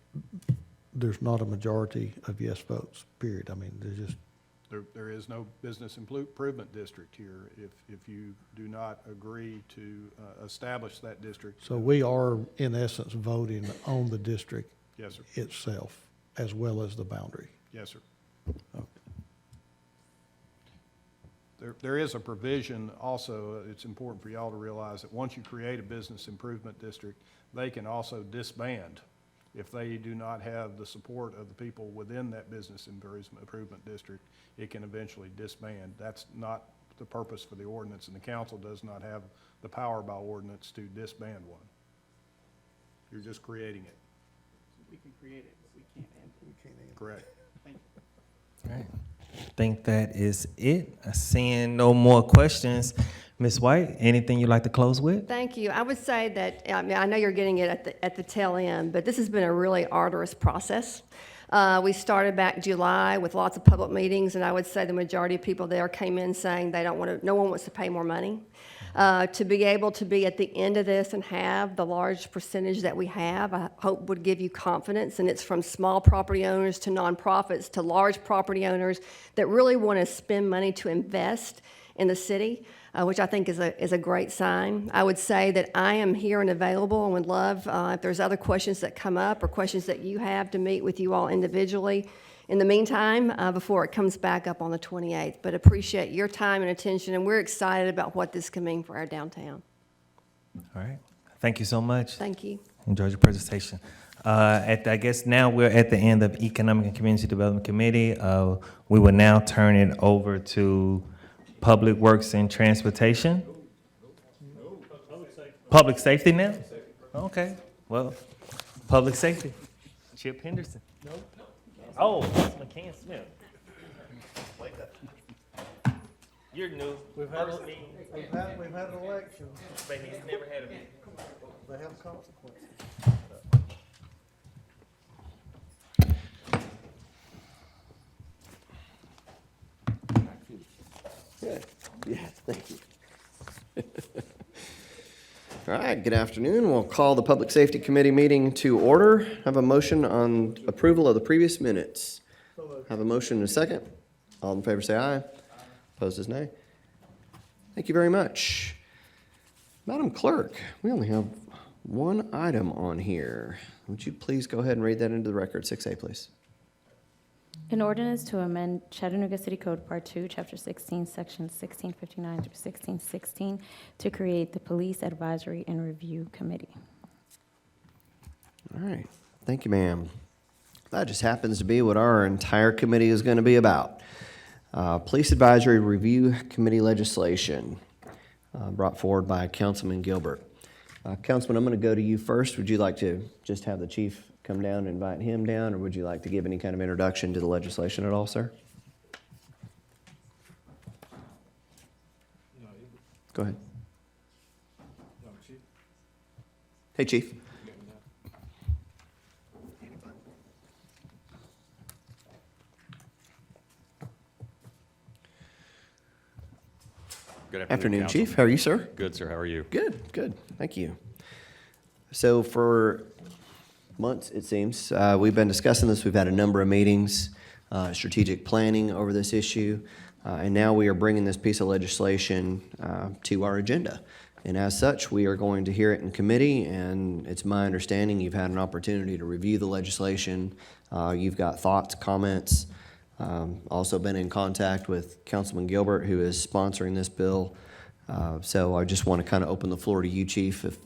there's not a majority of yes votes, period? I mean, there's just, There is no business improvement district here if you do not agree to establish that district. so we are in essence voting on the district Yes, sir. itself as well as the boundary. Yes, sir. Okay. There is a provision also, it's important for y'all to realize that once you create a business improvement district, they can also disband if they do not have the support of the people within that business improvement district. It can eventually disband. That's not the purpose for the ordinance, and the council does not have the power by ordinance to disband one. You're just creating it. We can create it, but we can't end it. Correct. All right. I think that is it. Seeing no more questions, Ms. White, anything you'd like to close with? Thank you. I would say that, I mean, I know you're getting it at the tail end, but this has been a really arduous process. We started back July with lots of public meetings, and I would say the majority of people there came in saying they don't want to, no one wants to pay more money. To be able to be at the end of this and have the large percentage that we have, I hope would give you confidence. And it's from small property owners to nonprofits to large property owners that really want to spend money to invest in the city, which I think is a great sign. I would say that I am here and available and would love, if there's other questions that come up or questions that you have, to meet with you all individually in the meantime, before it comes back up on the 28th. But appreciate your time and attention, and we're excited about what this can mean for our downtown. All right. Thank you so much. Thank you. Enjoyed your presentation. I guess now we're at the end of Economic and Community Development Committee. We will now turn it over to Public Works and Transportation. Public Safety now? Okay, well, Public Safety. Chip Henderson. Oh, Councilman Ken Smith. You're new. First meeting, We've had an election. but he's never had a meeting. They have consequences. Good. Yes, thank you. All right, good afternoon. We'll call the Public Safety Committee meeting to order. Have a motion on approval of the previous minutes. Have a motion and a second. All in favor say aye. Opposed is nay. Thank you very much. Madam Clerk, we only have one item on here. Would you please go ahead and read that into the record? 6A, please. An ordinance to amend Chattanooga City Code Part 2, Chapter 16, Sections 1659 through 1616 to create the Police Advisory and Review Committee. All right. Thank you, ma'am. That just happens to be what our entire committee is going to be about. Police Advisory Review Committee legislation brought forward by Councilman Gilbert. Councilman, I'm going to go to you first. Would you like to just have the chief come down and invite him down, or would you like to give any kind of introduction to the legislation at all, sir? Go ahead. Hey, Chief. Good Afternoon, Council. Chief. How are you, sir? Good, sir. How are you? Good, good. Thank you. So for months, it seems, we've been discussing this. We've had a number of meetings, strategic planning over this issue, and now we are bringing this piece of legislation to our agenda. And as such, we are going to hear it in committee, and it's my understanding you've had an opportunity to review the legislation. You've got thoughts, comments. Also been in contact with Councilman Gilbert, who is sponsoring this bill. So I just want to kind of open the floor to you, Chief, if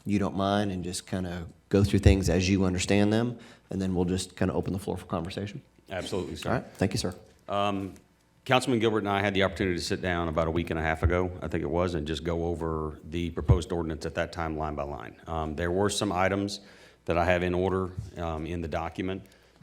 you don't mind, and just kind of go through things as you understand them, and then we'll just kind of open the floor for conversation. Absolutely, sir. All right, thank you, sir. Councilman Gilbert and I had the opportunity to sit down about a week and a half ago, I think it was, and just go over the proposed ordinance at that time, line by line. There were some items that I have in order in the document,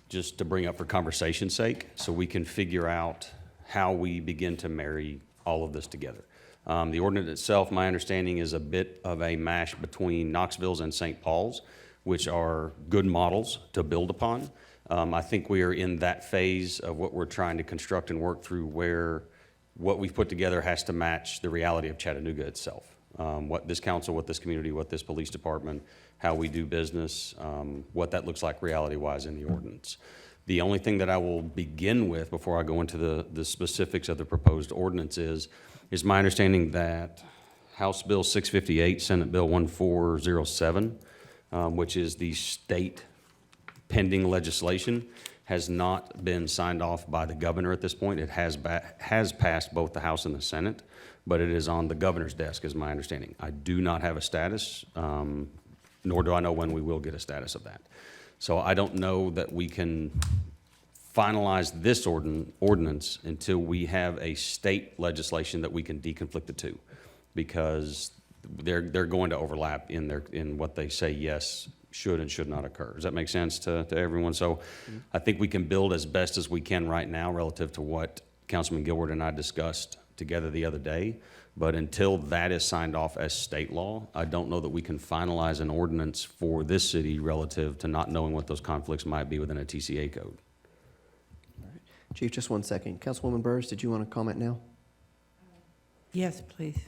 just to bring up for conversation's sake, so we can figure out how we begin to marry all of this together. The ordinance itself, my understanding, is a bit of a mash between Knoxville's and St. Paul's, which are good models to build upon. I think we are in that phase of what we're trying to construct and work through where what we've put together has to match the reality of Chattanooga itself. What this council, what this community, what this police department, how we do business, what that looks like reality-wise in the ordinance. The only thing that I will begin with before I go into the specifics of the proposed ordinance is my understanding that House Bill 658, Senate Bill 1407, which is the state pending legislation, has not been signed off by the governor at this point. It has passed both the House and the Senate, but it is on the governor's desk, is my understanding. I do not have a status, nor do I know when we will get a status of that. So I don't know that we can finalize this ordinance until we have a state legislation that we can deconflict the two, because they're going to overlap in what they say yes should and should not occur. Does that make sense to everyone? So I think we can build as best as we can right now relative to what Councilman Gilbert and I discussed together the other day. But until that is signed off as state law, I don't know that we can finalize an ordinance for this city relative to not knowing what those conflicts might be within a TCA code. Chief, just one second. Councilwoman Burrs, did you want to comment now? Yes, please.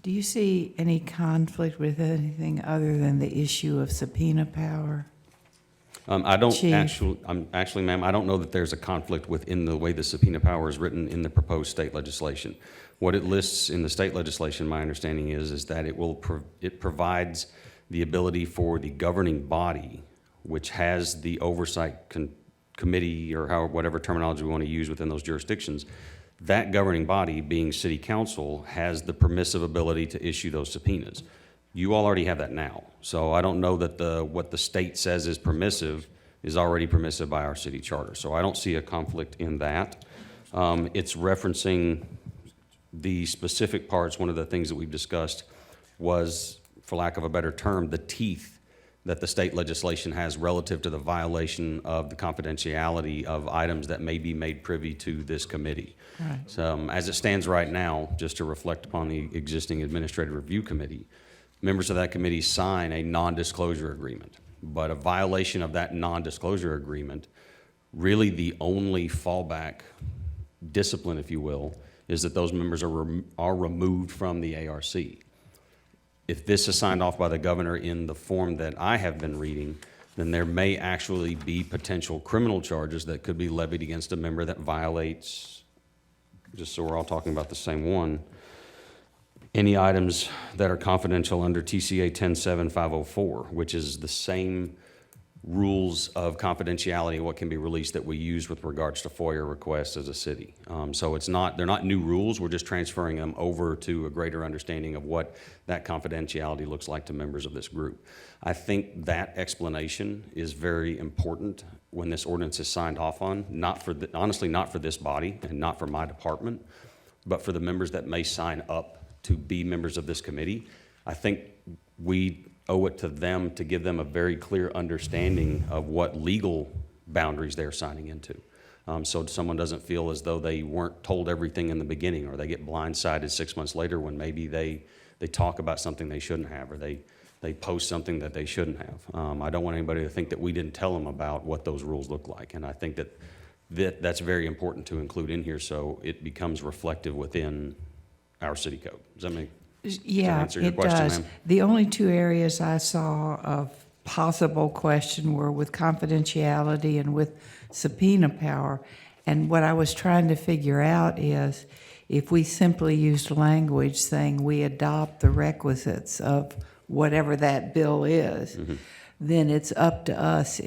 Do you see any conflict with anything other than the issue of subpoena power? I don't Chief. actually, ma'am, I don't know that there's a conflict within the way the subpoena power is written in the proposed state legislation. What it lists in the state legislation, my understanding is that it provides the ability for the governing body, which has the oversight committee or whatever terminology we want to use within those jurisdictions. That governing body, being city council, has the permissive ability to issue those subpoenas. You all already have that now. So I don't know that what the state says is permissive is already permissive by our city charter. So I don't see a conflict in that. It's referencing the specific parts. One of the things that we've discussed was, for lack of a better term, the teeth that the state legislation has relative to the violation of the confidentiality of items that may be made privy to this committee. Right. So as it stands right now, just to reflect upon the existing Administrative Review Committee, members of that committee sign a non-disclosure agreement. But a violation of that non-disclosure agreement, really the only fallback discipline, if you will, is that those members are removed from the ARC. If this is signed off by the governor in the form that I have been reading, then there may actually be potential criminal charges that could be levied against a member that violates, just so we're all talking about the same one, any items that are confidential under TCA 107-504, which is the same rules of confidentiality, what can be released that we use with regards to FOIA requests as a city. So they're not new rules, we're just transferring them over to a greater understanding of what that confidentiality looks like to members of this group. I think that explanation is very important when this ordinance is signed off on, honestly, not for this body and not for my department, but for the members that may sign up to be members of this committee. I think we owe it to them to give them a very clear understanding of what legal boundaries they're signing into. So someone doesn't feel as though they weren't told everything in the beginning, or they get blindsided 6 months later when maybe they talk about something they shouldn't have, or they post something that they shouldn't have. I don't want anybody to think that we didn't tell them about what those rules look like. And I think that's very important to include in here so it becomes reflective within our city code. Does that make Yeah, answer your it question, does. ma'am? The only two areas I saw of possible question were with confidentiality and with subpoena power. And what I was trying to figure out is if we simply used language saying we adopt the requisites of whatever that bill is, then it's up to us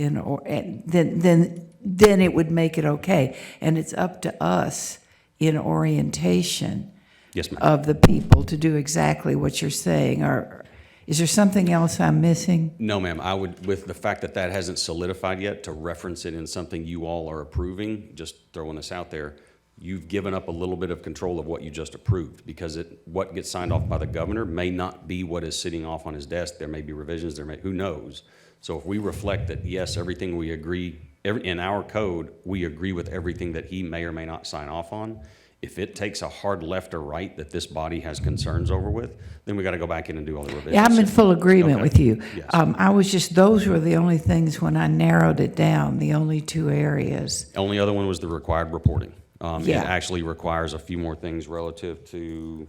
then it would make it okay. And it's up to us in orientation Yes, ma'am. of the people to do exactly what you're saying, or is there something else I'm missing? No, ma'am. I would, with the fact that that hasn't solidified yet, to reference it in something you all are approving, just throwing this out there, you've given up a little bit of control of what you just approved, because what gets signed off by the governor may not be what is sitting off on his desk. There may be revisions, who knows? So if we reflect that, yes, everything we agree, in our code, we agree with everything that he may or may not sign off on, If it takes a hard left or right that this body has concerns over with, then we got to go back in and do all the revisions. Yeah, I'm in full agreement Okay. with you. Yes. I was just, those were the only things when I narrowed it down, the only two areas. Only other one was the required reporting. It Yeah. actually requires a few more things relative to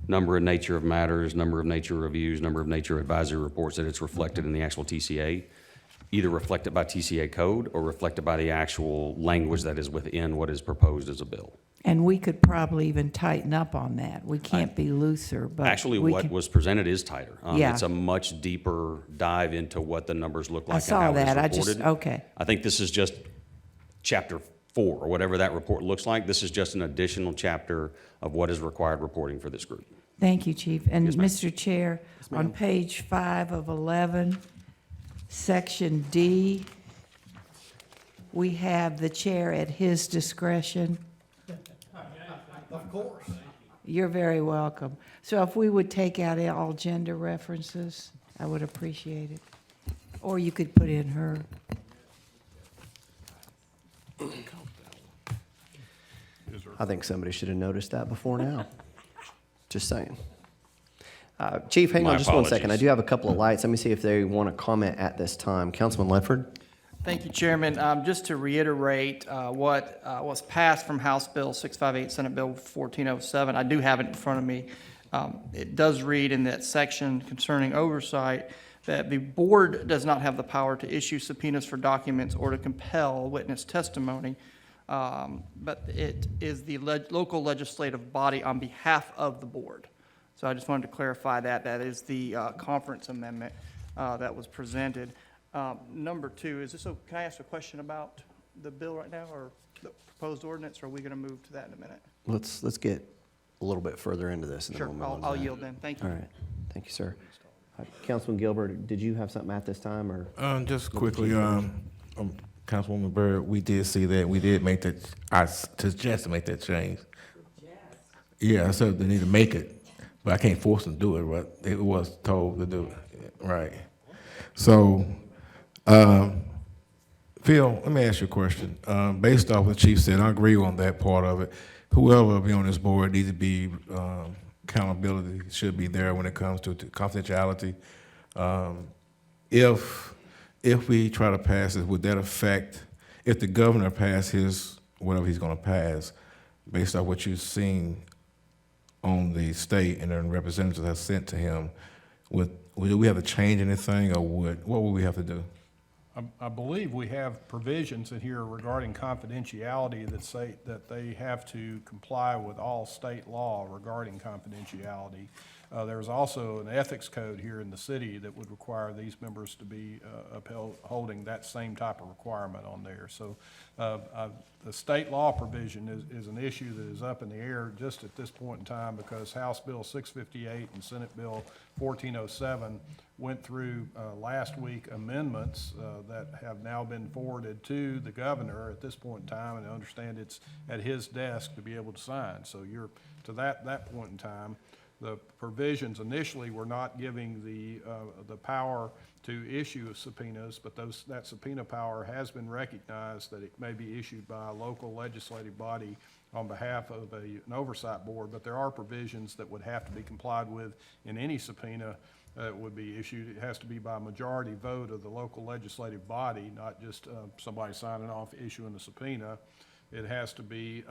number and nature of matters, number of nature reviews, number of nature advisory reports, that it's reflected in the actual TCA, either reflected by TCA code or reflected by the actual language that is within what is proposed as a bill. And we could probably even tighten up on that. We can't be looser, but Actually, we what can- was presented is tighter. Yeah. It's a much deeper dive into what the numbers look like and saw how it is that. I just- reported. okay. I think this is just chapter 4, or whatever that report looks like. This is just an additional chapter of what is required reporting for this group. Thank you, Chief. And Yes, ma'am. Mr. Chair, on page 5 of 11, section D, we have the chair at his discretion. Of course. You're very welcome. So if we would take out all gender references, I would appreciate it. Or you could put in her. I think somebody should have noticed that before now. Just saying. Chief, hang My on just one second. I apologies. do have a couple of lights. Let me see if they want to comment at this time. Councilman Ledford? Thank you, Chairman. Just to reiterate what was passed from House Bill 658, Senate Bill 1407, I do have it in front of me. It does read in that section concerning oversight that the board does not have the power to issue subpoenas for documents or to compel witness testimony, but it is the local legislative body on behalf of the board. So I just wanted to clarify that. That is the conference amendment that was presented. Number 2, is this, can I ask a question about the bill right now, or the proposed ordinance, or are we going to move to that in a minute? Let's get a little bit further into this. And then Sure, we'll move on to I'll that. yield then. Thank you. All right. Thank you, sir. Councilman Gilbert, did you have something at this time, or? Just quickly, Councilwoman Byrd, we did see that, we did make that, I suggest to make that change. Yeah, I said they need to make it, but I can't force them to do it, but it was told to do it, right. So, Phil, let me ask you a question. Based off what the chief said, I agree on that part of it. Whoever be on this board needs to be, accountability should be there when it comes to confidentiality. If we try to pass it, would that affect, if the governor passed his, whatever he's gonna pass, based off what you've seen on the state and the representatives that sent to him, would we have to change anything, or what would we have to do? I believe we have provisions in here regarding confidentiality that say that they have to comply with all state law regarding confidentiality. There's also an ethics code here in the city that would require these members to be holding that same type of requirement on there. So the state law provision is an issue that is up in the air just at this point in time, because House Bill 658 and Senate Bill 1407 went through last week amendments that have now been forwarded to the governor at this point in time, and I understand it's at his desk to be able to sign. So you're to that point in time. The provisions initially were not giving the power to issue subpoenas, but that subpoena power has been recognized that it may be issued by a local legislative body on behalf of an oversight board. But there are provisions that would have to be complied with in any subpoena that would be issued. It has to be by a majority vote of the local legislative body, not just somebody signing off issuing the subpoena. It has to be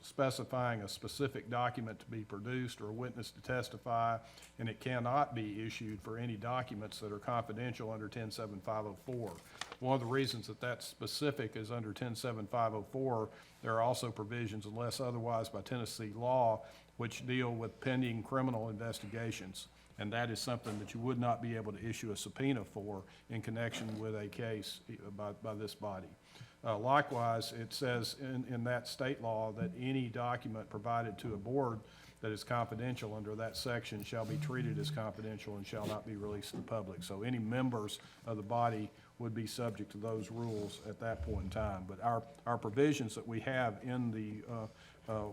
specifying a specific document to be produced or a witness to testify, and it cannot be issued for any documents that are confidential under 10.7504. One of the reasons that that's specific is under 10.7504, there are also provisions, unless otherwise by Tennessee law, which deal with pending criminal investigations. And that is something that you would not be able to issue a subpoena for in connection with a case by this body. Likewise, it says in that state law that any document provided to a board that is confidential under that section shall be treated as confidential and shall not be released to the public. So any members of the body would be subject to those rules at that point in time. But our provisions that we have in the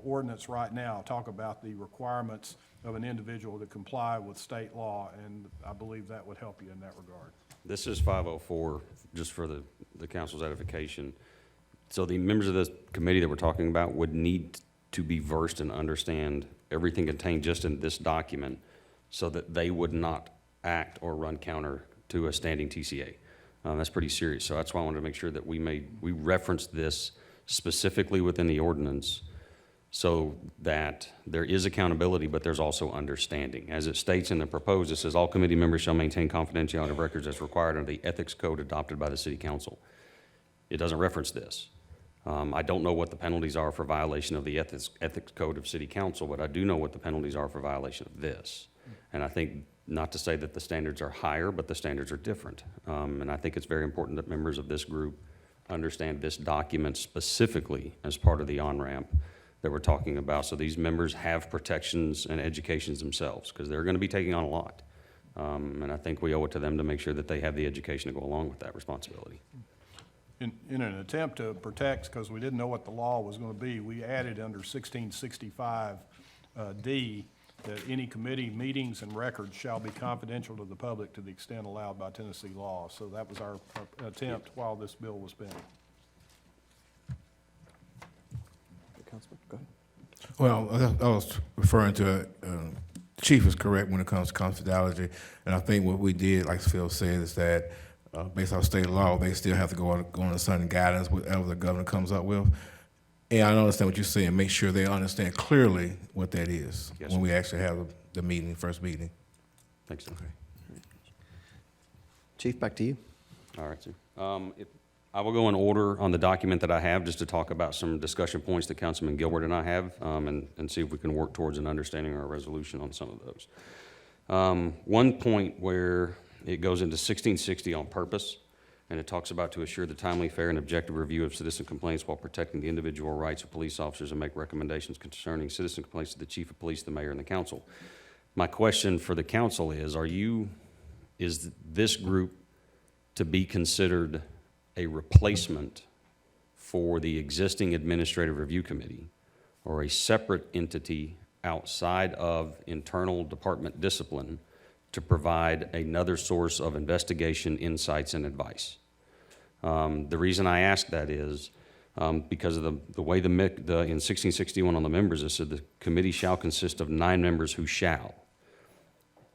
ordinance right now talk about the requirements of an individual to comply with state law, and I believe that would help you in that regard. This is 504, just for the council's edification. So the members of this committee that we're talking about would need to be versed and understand everything contained just in this document so that they would not act or run counter to a standing TCA. That's pretty serious. So that's why I wanted to make sure that we referenced this specifically within the ordinance so that there is accountability, but there's also understanding. As it states in the proposed, it says all committee members shall maintain confidentiality of records as required under the ethics code adopted by the city council. It doesn't reference this. I don't know what the penalties are for violation of the ethics code of city council, but I do know what the penalties are for violation of this. And I think, not to say that the standards are higher, but the standards are different. And I think it's very important that members of this group understand this document specifically as part of the on-ramp that we're talking about. So these members have protections and educations themselves, because they're going to be taking on a lot. And I think we owe it to them to make sure that they have the education to go along with that responsibility. In an attempt to protect, because we didn't know what the law was going to be, we added under 1665 D that any committee meetings and records shall be confidential to the public to the extent allowed by Tennessee law. So that was our attempt while this bill was pending. Councilman, go ahead. Well, I was referring to, Chief is correct when it comes to confidentiality, and I think what we did, like Phil said, is that based on state law, they still have to go on a certain guidance, whatever the governor comes up with. And I understand what you're saying, make sure they understand clearly what that is Yes, when we actually have the meeting, first meeting. Thanks, sir. Chief, back to you. All right, sir. I will go in order on the document that I have, just to talk about some discussion points that Councilman Gilbert and I have, and see if we can work towards an understanding or a resolution on some of those. One point where it goes into 1660 on purpose, and it talks about to assure the timely, fair, and objective review of citizen complaints while protecting the individual rights of police officers and make recommendations concerning citizen complaints to the chief of police, the mayor, and the council. My question for the council is, is this group to be considered a replacement for the existing administrative review committee, or a separate entity outside of internal department discipline to provide another source of investigation, insights, and advice? The reason I ask that is because of the way in 1661 on the members, it said the committee shall consist of 9 members who shall.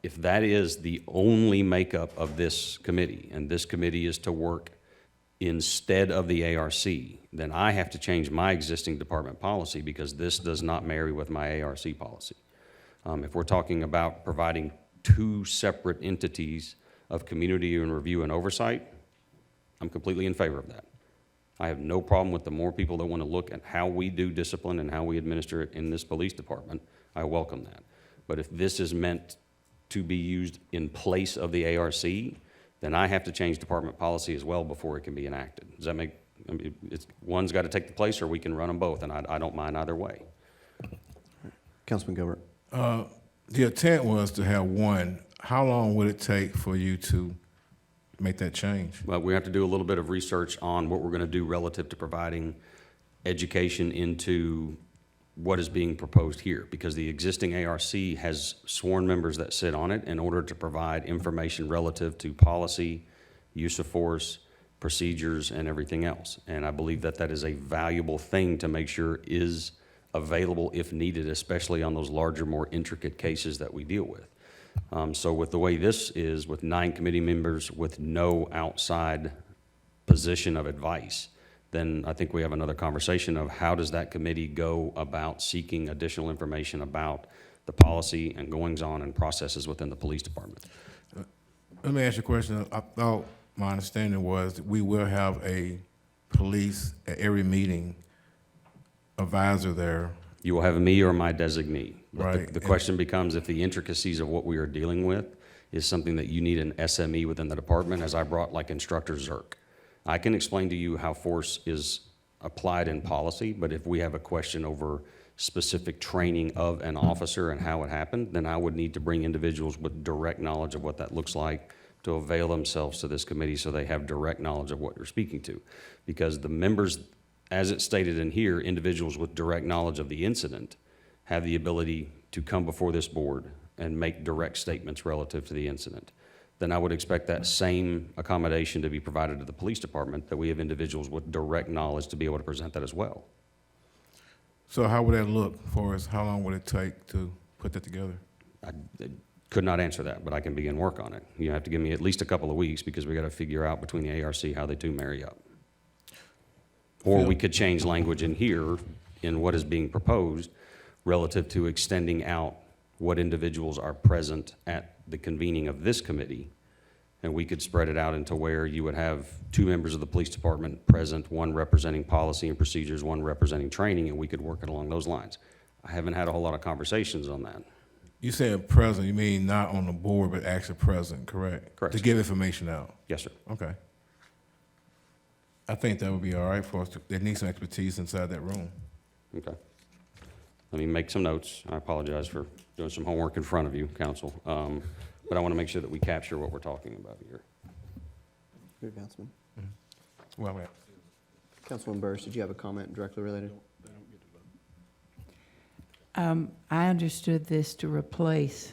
If that is the only makeup of this committee, and this committee is to work instead of the ARC, then I have to change my existing department policy, because this does not marry with my ARC policy. If we're talking about providing 2 separate entities of community and review and oversight, I'm completely in favor of that. I have no problem with the more people that want to look at how we do discipline and how we administer it in this police department. I welcome that. But if this is meant to be used in place of the ARC, then I have to change department policy as well before it can be enacted. Does that make, one's got to take the place, or we can run them both, and I don't mind either way. Councilman Gilbert. The intent was to have one. How long would it take for you to make that change? Well, we have to do a little bit of research on what we're going to do relative to providing education into what is being proposed here, because the existing ARC has sworn members that sit on it in order to provide information relative to policy, use of force, procedures, and everything else. And I believe that that is a valuable thing to make sure is available if needed, especially on those larger, more intricate cases that we deal with. So with the way this is, with 9 committee members with no outside position of advice, then I think we have another conversation of how does that committee go about seeking additional information about the policy and goings-on and processes within the police department. Let me ask you a question. I thought my understanding was that we will have a police at every meeting advisor there. You will have me or my designee. But Right. the question becomes, if the intricacies of what we are dealing with is something that you need an SME within the department, as I brought like Instructor Zerk. I can explain to you how force is applied in policy, but if we have a question over specific training of an officer and how it happened, then I would need to bring individuals with direct knowledge of what that looks like to avail themselves to this committee so they have direct knowledge of what you're speaking to. Because the members, as it's stated in here, individuals with direct knowledge of the incident have the ability to come before this board and make direct statements relative to the incident. Then I would expect that same accommodation to be provided to the police department, that we have individuals with direct knowledge to be able to present that as well. So how would that look for us? How long would it take to put that together? I could not answer that, but I can begin work on it. You have to give me at least a couple of weeks because we got to figure out between the ARC how they two marry up. Or we could change language in here in what is being proposed relative to extending out what individuals are present at the convening of this committee. And we could spread it out into where you would have 2 members of the police department present, 1 representing policy and procedures, 1 representing training, and we could work it along those lines. I haven't had a whole lot of conversations on that. You said present, you mean not on the board, but actually present, correct? Correct. To give information out? Yes, sir. Okay. I think that would be all right for us. They need some expertise inside that room. Okay. Let me make some notes. I apologize for doing some homework in front of you, council. But I want to make sure that we capture what we're talking about here. Here, Councilman. Well, ma'am. Councilman Burris, did you have a comment directly related? I understood this to replace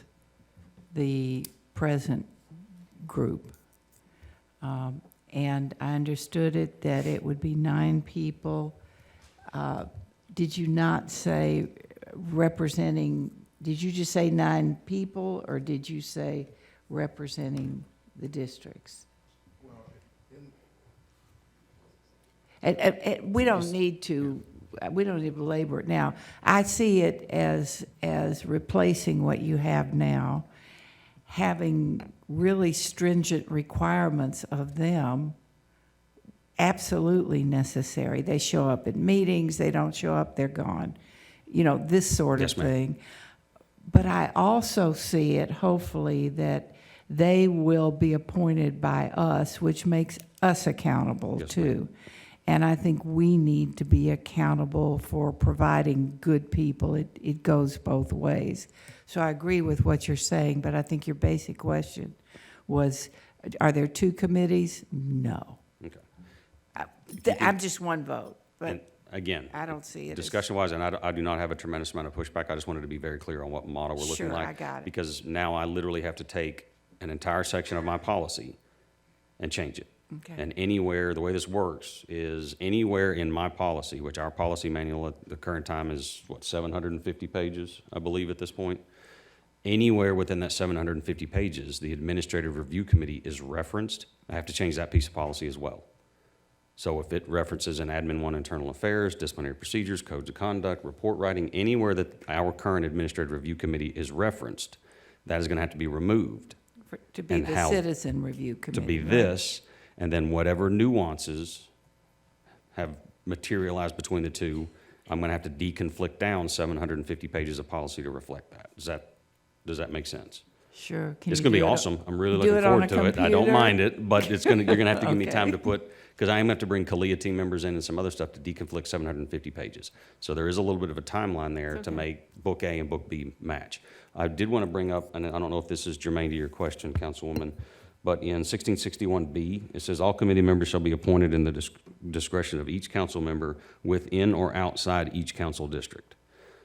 the present group. And I understood it that it would be 9 people. Did you not say representing, did you just say 9 people, or did you say representing the districts? We don't need to belabor it now. I see it as replacing what you have now, having really stringent requirements of them, absolutely necessary. They show up at meetings, they don't show up, they're gone. You know, this sort of Yes, ma'am. thing. But I also see it, hopefully, that they will be appointed by us, which makes us accountable Yes, too. And I think we need to be accountable for providing good people. It goes both ways. So I agree with what you're saying, but I think your basic question was, are there 2 committees? No. Okay. I'm just one vote, And but again, I don't see it as. discussion-wise, and I do not have a tremendous amount of pushback. I just wanted to be very clear on what model we're looking Sure, like. I got it. Because now I literally have to take an entire section of my policy and change it. Okay. And anywhere, the way this works is anywhere in my policy, which our policy manual at the current time is, 750 pages, I believe at this point. Anywhere within that 750 pages, the Administrative Review Committee is referenced. I have to change that piece of policy as well. So if it references an Admin 1 Internal Affairs, disciplinary procedures, codes of conduct, report writing, anywhere that our current Administrative Review Committee is referenced, that is going to have to be removed. To be And the how- Citizen Review Committee. To be right? this, and then whatever nuances have materialized between the two, I'm going to have to deconflict down 750 pages of policy to reflect that. Does that make sense? Sure. Can It's you going to be do it- awesome. I'm really do looking it on forward a to it. I don't computer? mind it, but you're going to have to give me time to Okay. put, because I am going to have to bring CALIA team members in and some other stuff to deconflict 750 pages. So there is a little bit of a timeline there to make Book A and Book B match. I did want to bring up, and I don't know if this is germane to your question, Councilwoman, but in 1661B, it says, "All committee members shall be appointed in the discretion of each council member within or outside each council district."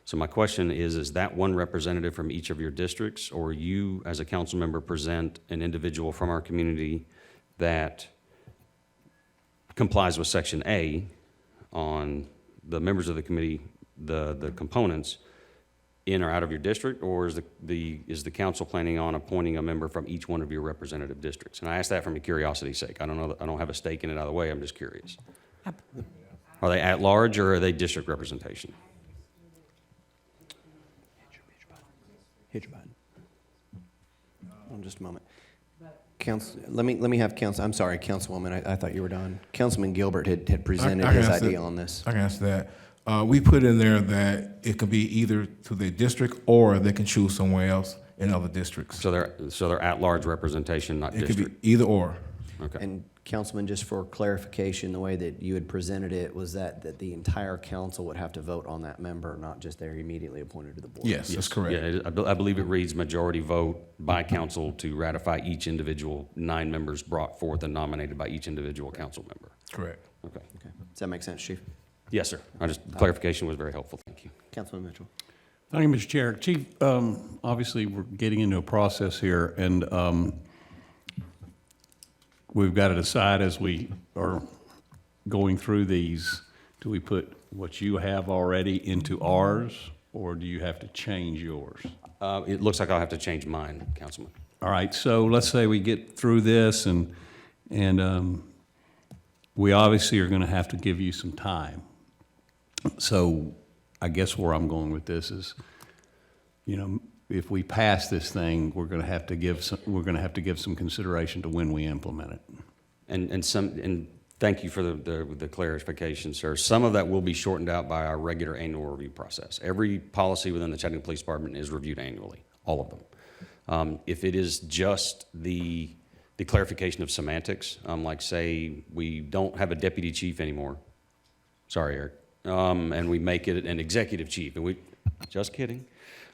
So my question is that one representative from each of your districts, or you, as a council member, present an individual from our community that complies with Section A on the members of the committee, the components, in or out of your district, or is the council planning on appointing a member from each one of your representative districts? And I ask that from a curiosity's sake. I don't know, I don't have a stake in it either way, I'm just curious. Are they at large, or are they district representation? Hit your button. Just a moment. Let me have Council, I'm sorry, Councilwoman, I thought you were done. Councilman Gilbert had presented I can his answer- idea on this. I can answer that. We put in there that it can be either to their district or they can choose somewhere else in other districts. So they're at-large representation, not It could district? be either or. Okay. And Councilman, just for clarification, the way that you had presented it was that the entire council would have to vote on that member, not just they're immediately appointed to the board. Yes, that's correct. Yeah, I believe it reads majority vote by council to ratify each individual 9 members brought forth and nominated by each individual council member. Correct. Okay. Okay. Does that make sense, Chief? Yes, sir. Clarification was very helpful. Thank you. Councilman Mitchell? Thank you, Mr. Chair. Chief, obviously, we're getting into a process here, and we've got to decide as we are going through these, do we put what you have already into ours, or do you have to change yours? It looks like I'll have to change mine, Councilman. All right, so let's say we get through this and we obviously are gonna have to give you some time. So I guess where I'm going with this is, you know, if we pass this thing, we're gonna have to give some consideration to when we implement it. And thank you for the clarification, sir. Some of that will be shortened out by our regular annual review process. Every policy within the Chattanooga Police Department is reviewed annually, all of them. If it is just the clarification of semantics, like say, we don't have a deputy chief anymore. Sorry, Eric. And we make it an executive chief, and just kidding.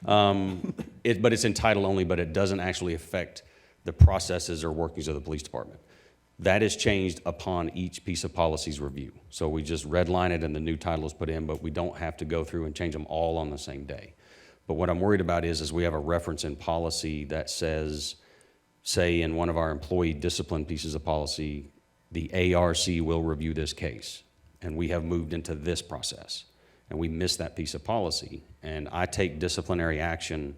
But it's in title only, but it doesn't actually affect the processes or workings of the police department. That is changed upon each piece of policy's review. So we just redline it and the new title is put in, but we don't have to go through and change them all on the same day. But what I'm worried about is we have a reference in policy that says, say in one of our employee discipline pieces of policy, the ARC will review this case. And we have moved into this process. And we miss that piece of policy. And I take disciplinary action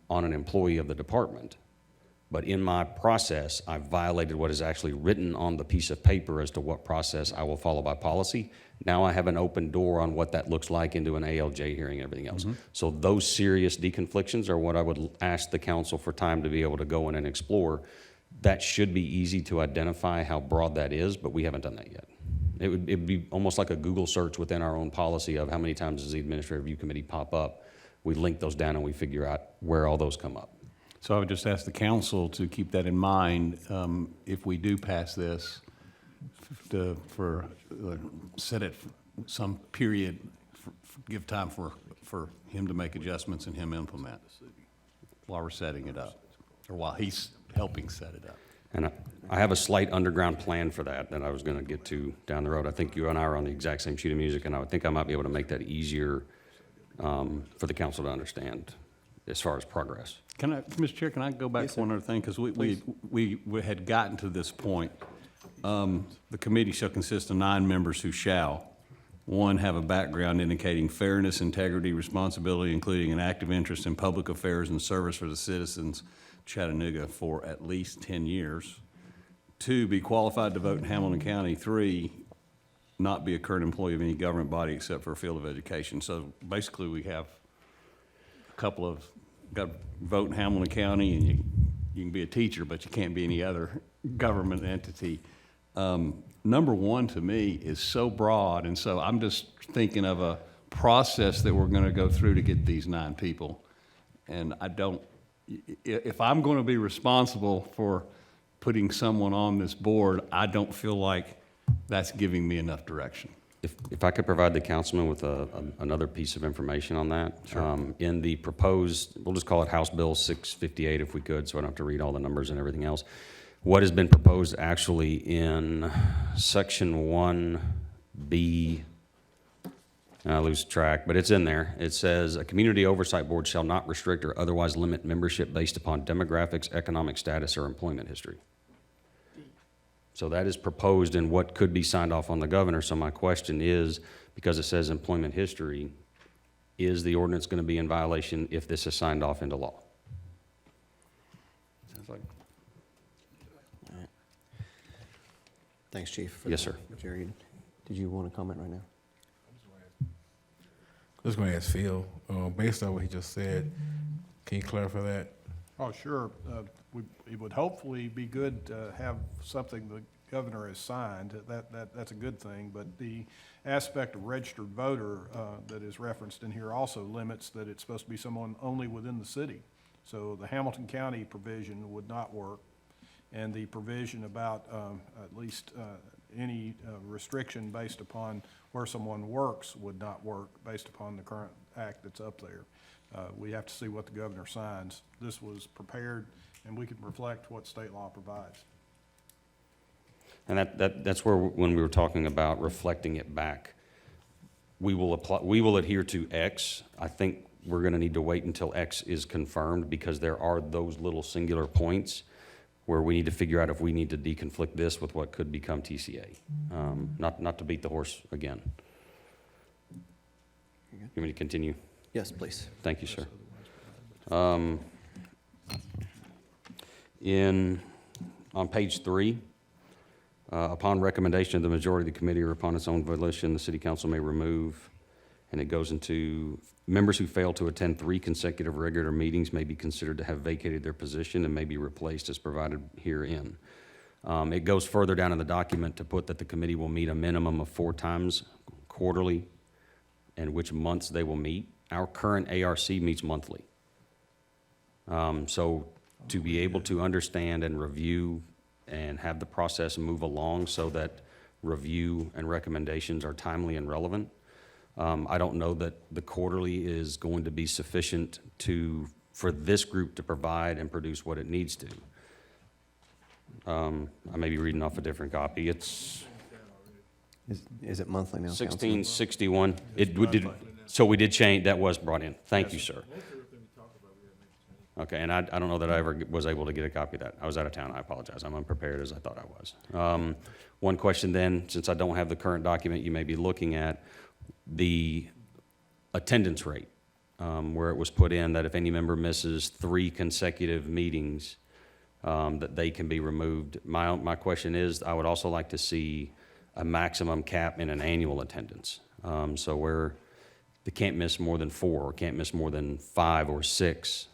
on an employee of the department. But in my process, I've violated what is actually written on the piece of paper as to what process I will follow by policy. Now I have an open door on what that looks like into an ALJ hearing and everything else. So those serious deconflictions are what I would ask the council for time to be able to go in and explore. That should be easy to identify how broad that is, but we haven't done that yet. It'd be almost like a Google search within our own policy of how many times does the Administrative Review Committee pop up. We link those down and we figure out where all those come up. So I would just ask the council to keep that in mind, if we do pass this, set it some period, give time for him to make adjustments and him implement while we're setting it up, or while he's helping set it up. And I have a slight underground plan for that I was going to get to down the road. I think you and I are on the exact same sheet of music, and I would think I might be able to make that easier for the council to understand as far as progress. Mr. Chair, can I go back to one other thing? Because we had gotten to this point. The committee shall consist of 9 members who shall, 1, have a background indicating fairness, integrity, responsibility, including an active interest in public affairs and service for the citizens of Chattanooga for at least 10 years. 2, be qualified to vote in Hamilton County. 3, not be a current employee of any government body except for a field of education. So basically, we have a couple of, got to vote in Hamilton County, and you can be a teacher, but you can't be any other government entity. Number 1 to me is so broad, and so I'm just thinking of a process that we're going to go through to get these 9 people. And if I'm going to be responsible for putting someone on this board, I don't feel like that's giving me enough direction. If I could provide the councilman with another piece of information on that. Sure. In the proposed, we'll just call it House Bill 658 if we could, so I don't have to read all the numbers and everything else. What has been proposed actually in Section 1B, I lose track, but it's in there. It says, a community oversight board shall not restrict or otherwise limit membership based upon demographics, economic status, or employment history. So that is proposed in what could be signed off on the governor. So my question is, because it says employment history, is the ordinance going to be in violation if this is signed off into law? Sounds like. All right. Thanks, Chief. Yes, sir. Jerry, did you want to comment right now? I was going to ask Phil, based on what he just said, can you clarify that? Oh, sure. It would hopefully be good to have something the governor has signed. That's a good thing. But the aspect of registered voter that is referenced in here also limits that it's supposed to be someone only within the city. So the Hamilton County provision would not work. And the provision about at least any restriction based upon where someone works would not work based upon the current act that's up there. We have to see what the governor signs. This was prepared, and we can reflect what state law provides. And that's where, when we were talking about reflecting it back, we will adhere to X. I think we're going to need to wait until X is confirmed, because there are those little singular points where we need to figure out if we need to deconflict this with what could become TCA. Not to beat the horse again. You want me to continue? Yes, please. Thank you, sir. On page 3, upon recommendation of the majority of the committee or upon its own volition, the city council may remove, and it goes into, members who fail to attend 3 consecutive regular meetings may be considered to have vacated their position and may be replaced as provided herein. It goes further down in the document to put that the committee will meet a minimum of 4 times quarterly, and which months they will meet. Our current ARC meets monthly. So to be able to understand and review and have the process move along so that review and recommendations are timely and relevant, I don't know that the quarterly is going to be sufficient for this group to provide and produce what it needs to. I may be reading off a different copy. It's Is it monthly now, Councilman? 1661. So we did change, that was brought in. Thank you, sir. Okay, and I don't know that I ever was able to get a copy of that. I was out of town, I apologize. I'm unprepared as I thought I was. One question then, since I don't have the current document you may be looking at, the attendance rate, where it was put in that if any member misses 3 consecutive meetings, that they can be removed. My question is, I would also like to see a maximum cap in an annual attendance. So where they can't miss more than 4, or can't miss more than 5 or 6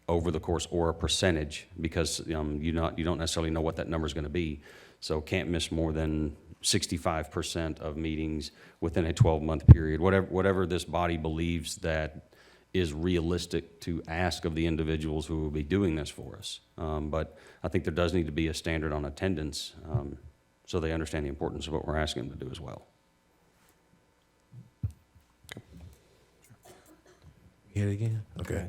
over the course, or a percentage, because you don't necessarily know what that number is going to be. So can't miss more than 65% of meetings within a 12-month period. Whatever this body believes that is realistic to ask of the individuals who will be doing this for us. But I think there does need to be a standard on attendance, so they understand the importance of what we're asking them to do as well. Hear it again? Okay.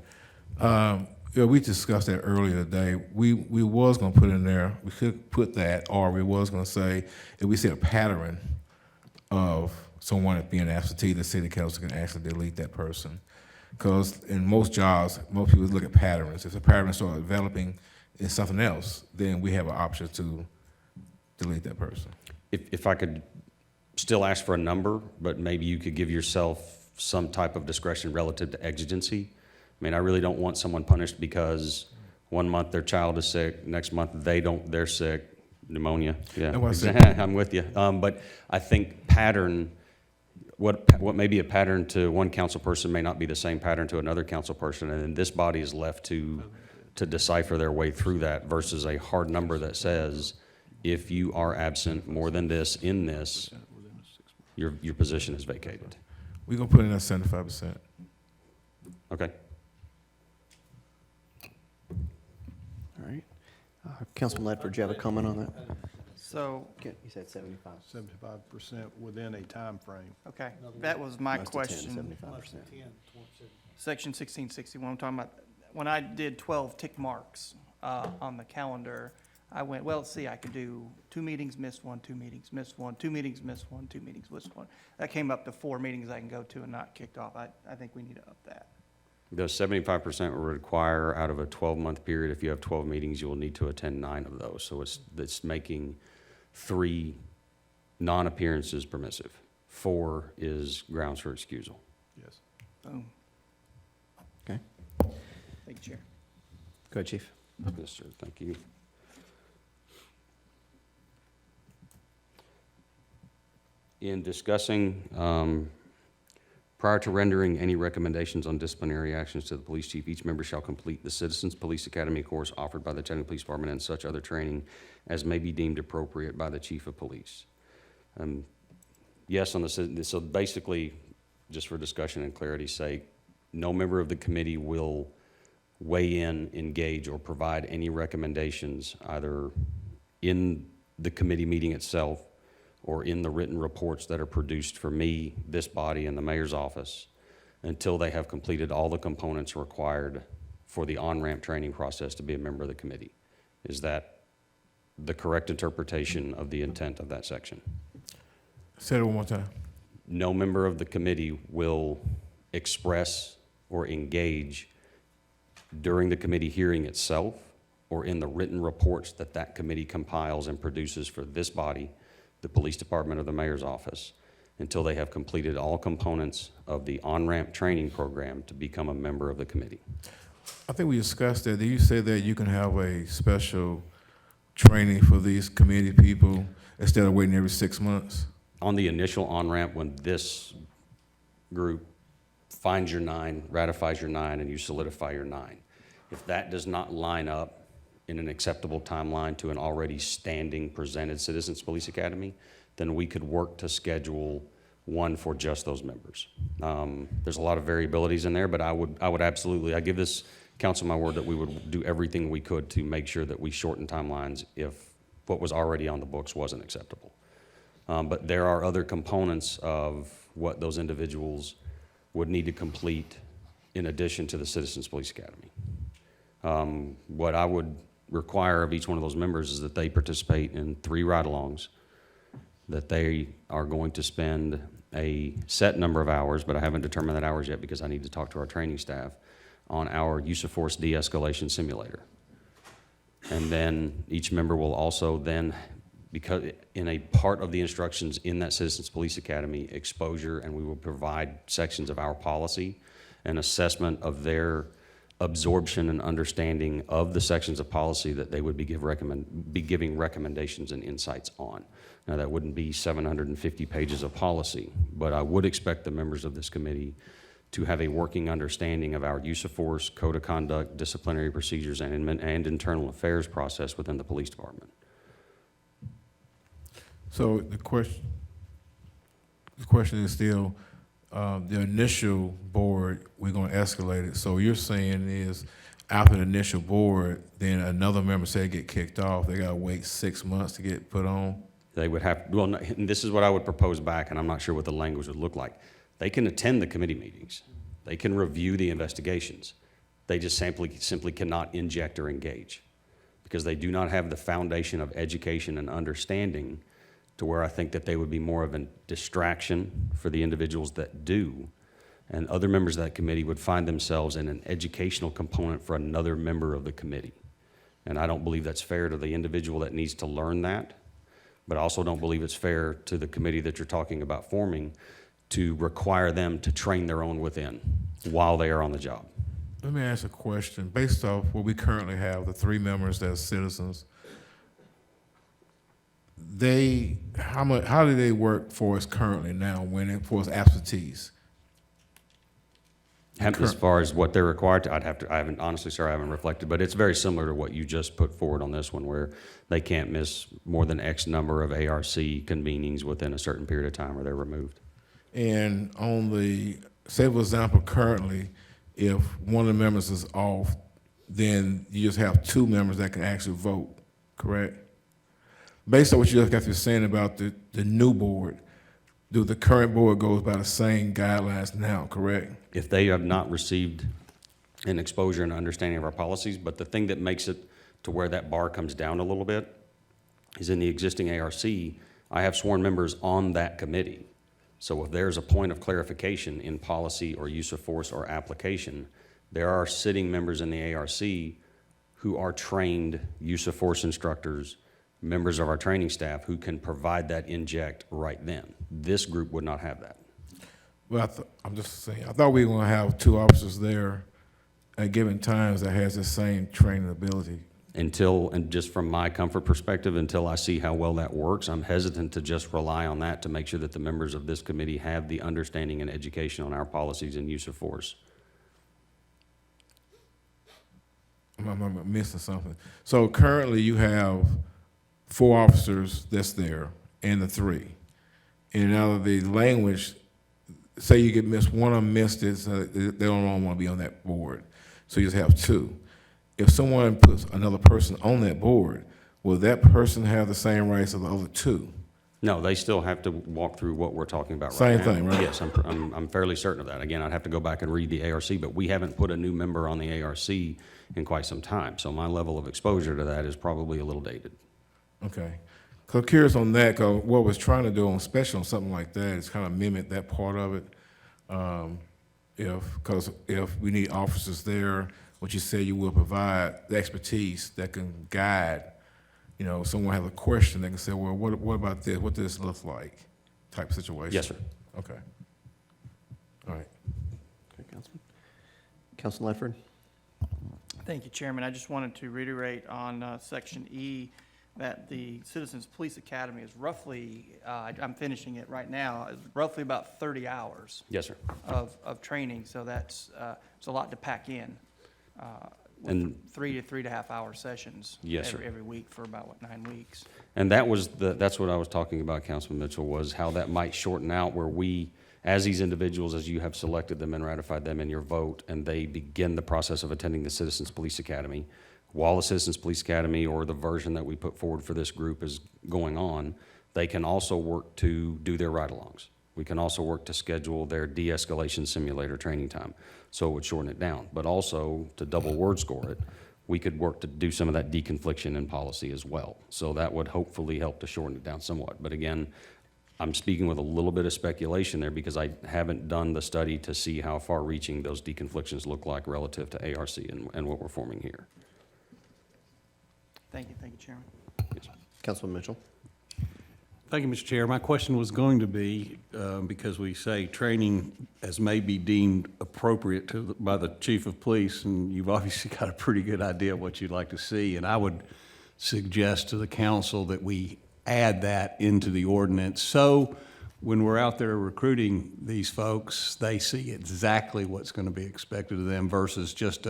Yeah, we discussed that earlier today. We was gonna put in there, we could put that, or we was gonna say, if we see a pattern of someone being absentee, the city council can actually delete that person. Because in most jobs, most people look at patterns. If the pattern starts developing in something else, then we have an option to delete that person. If I could still ask for a number, but maybe you could give yourself some type of discretion relative to exigency. I mean, I really don't want someone punished because one month their child is sick, next month they're sick, pneumonia. Yeah, I'm with you. But I think pattern, what may be a pattern to one council person may not be the same pattern to another council person, and then this body is left to decipher their way through that versus a hard number that says, if you are absent more than this in this, your position is vacated. We're gonna put in at 75%. Okay. All right. Councilman Ledford, do you have a comment on that? So, You said 75. 75% within a time frame. okay, that was my Most of 10, question. 75%. Section 1661, I'm talking about, when I did 12 tick marks on the calendar, I went, well, see, I could do 2 meetings, missed 1, 2 meetings, missed 1, 2 meetings, missed 1, 2 meetings, missed 1. That came up to 4 meetings I can go to and not kicked off. I think we need to up that. The 75% will require out of a 12-month period, if you have 12 meetings, you will need to attend 9 of those. So it's making 3 non-appearances permissive. 4 is grounds for excusal. Yes. Boom. Okay. Thank you, Chair. Go ahead, Chief. Yes, sir, thank you. In discussing, prior to rendering any recommendations on disciplinary actions to the police chief, each member shall complete the Citizens Police Academy course offered by the Chattanooga Police Department and such other training as may be deemed appropriate by the chief of police. Yes, so basically, just for discussion and clarity's sake, no member of the committee will weigh in, engage, or provide any recommendations either in the committee meeting itself or in the written reports that are produced for me, this body, and the mayor's office until they have completed all the components required for the on-ramp training process to be a member of the committee. Is that the correct interpretation of the intent of that section? Say it one more time. No member of the committee will express or engage during the committee hearing itself or in the written reports that that committee compiles and produces for this body, the police department, or the mayor's office, until they have completed all components of the on-ramp training program to become a member of the committee. I think we discussed that. Did you say that you can have a special training for these committee people instead of waiting every 6 months? On the initial on-ramp, when this group finds your 9, ratifies your 9, and you solidify your 9, if that does not line up in an acceptable timeline to an already standing presented Citizens Police Academy, then we could work to schedule one for just those members. There's a lot of variabilities in there, but I would absolutely, I give this council my word that we would do everything we could to make sure that we shorten timelines if what was already on the books wasn't acceptable. But there are other components of what those individuals would need to complete in addition to the Citizens Police Academy. What I would require of each one of those members is that they participate in 3 ride-alongs, that they are going to spend a set number of hours, but I haven't determined that hours yet because I need to talk to our training staff, on our use of force de-escalation simulator. And then each member will also then, because in a part of the instructions in that Citizens Police Academy, exposure, and we will provide sections of our policy and assessment of their absorption and understanding of the sections of policy that they would be giving recommendations and insights on. Now, that wouldn't be 750 pages of policy, but I would expect the members of this committee to have a working understanding of our use of force, code of conduct, disciplinary procedures, and internal affairs process within the police department. So the question is still, the initial board, we're gonna escalate it. So you're saying is, after the initial board, then another member say get kicked off, they gotta wait 6 months to get put on? They would have, well, no, and this is what I would propose back, and I'm not sure what the language would look like. They can attend the committee meetings. They can review the investigations. They just simply cannot inject or engage because they do not have the foundation of education and understanding to where I think that they would be more of a distraction for the individuals that do. And other members of that committee would find themselves in an educational component for another member of the committee. And I don't believe that's fair to the individual that needs to learn that, but I also don't believe it's fair to the committee that you're talking about forming to require them to train their own within while they are on the job. Let me ask a question. Based off what we currently have, the 3 members that are citizens, how do they work for us currently now for us absentees? As far as what they're required to, I haven't, honestly, sir, I haven't reflected, but it's very similar to what you just put forward on this one, where they can't miss more than X number of ARC convenings within a certain period of time or they're removed. And on the, say for example, currently, if one of the members is off, then you just have 2 members that can actually vote, correct? Based on what you just got through saying about the new board, do the current board goes by the same guidelines now, correct? If they have not received an exposure and understanding of our policies, but the thing that makes it to where that bar comes down a little bit is in the existing ARC, I have sworn members on that committee. So if there's a point of clarification in policy or use of force or application, there are sitting members in the ARC who are trained use of force instructors, members of our training staff who can provide that inject right then. This group would not have that. Well, I'm just saying, I thought we were gonna have 2 officers there at given times that has the same training ability. And just from my comfort perspective, until I see how well that works, I'm hesitant to just rely on that to make sure that the members of this committee have the understanding and education on our policies and use of force. I'm missing something. So currently you have 4 officers that's there and the 3. And out of the language, say you get missed, one of them missed it, so they don't want to be on that board. So you just have 2. If someone puts another person on that board, will that person have the same rights as the other 2? No, they still have to walk through what we're talking about right now. Same thing, right? Yes, I'm fairly certain of that. Again, I'd have to go back and read the ARC, but we haven't put a new member on the ARC in quite some time. So my level of exposure to that is probably a little dated. Okay. So I'm curious on that, because what we're trying to do, especially on something like that, is kind of mimic that part of it. Because if we need officers there, what you say you will provide the expertise that can guide, someone has a question, they can say, well, what about this? What does this look like? type situation? Yes, sir. Okay. All right. Okay, Councilman. Councilman Ledford? Thank you, Chairman. I just wanted to reiterate on Section E that the Citizens Police Academy is roughly, I'm finishing it right now, is roughly about 30 hours Yes, sir. of training, so that's, it's a lot to pack in. And- 3 to 3.5 hour sessions. Yes, sir. Every week for about, what, 9 weeks? And that's what I was talking about, Councilman Mitchell, was how that might shorten out where we, as these individuals, as you have selected them and ratified them in your vote, and they begin the process of attending the Citizens Police Academy, while the Citizens Police Academy or the version that we put forward for this group is going on, they can also work to do their ride-alongs. We can also work to schedule their de-escalation simulator training time, so it would shorten it down. But also, to double word score it, we could work to do some of that deconfliction in policy as well. So that would hopefully help to shorten it down somewhat. But again, I'm speaking with a little bit of speculation there because I haven't done the study to see how far-reaching those deconflictions look like relative to ARC and what we're forming here. Thank you, Chairman. Councilman Mitchell? Thank you, Mr. Chair. My question was going to be, because we say training as may be deemed appropriate by the chief of police, and you've obviously got a pretty good idea of what you'd like to see, and I would suggest to the council that we add that into the ordinance, so when we're out there recruiting these folks, they see exactly what's going to be expected of them versus just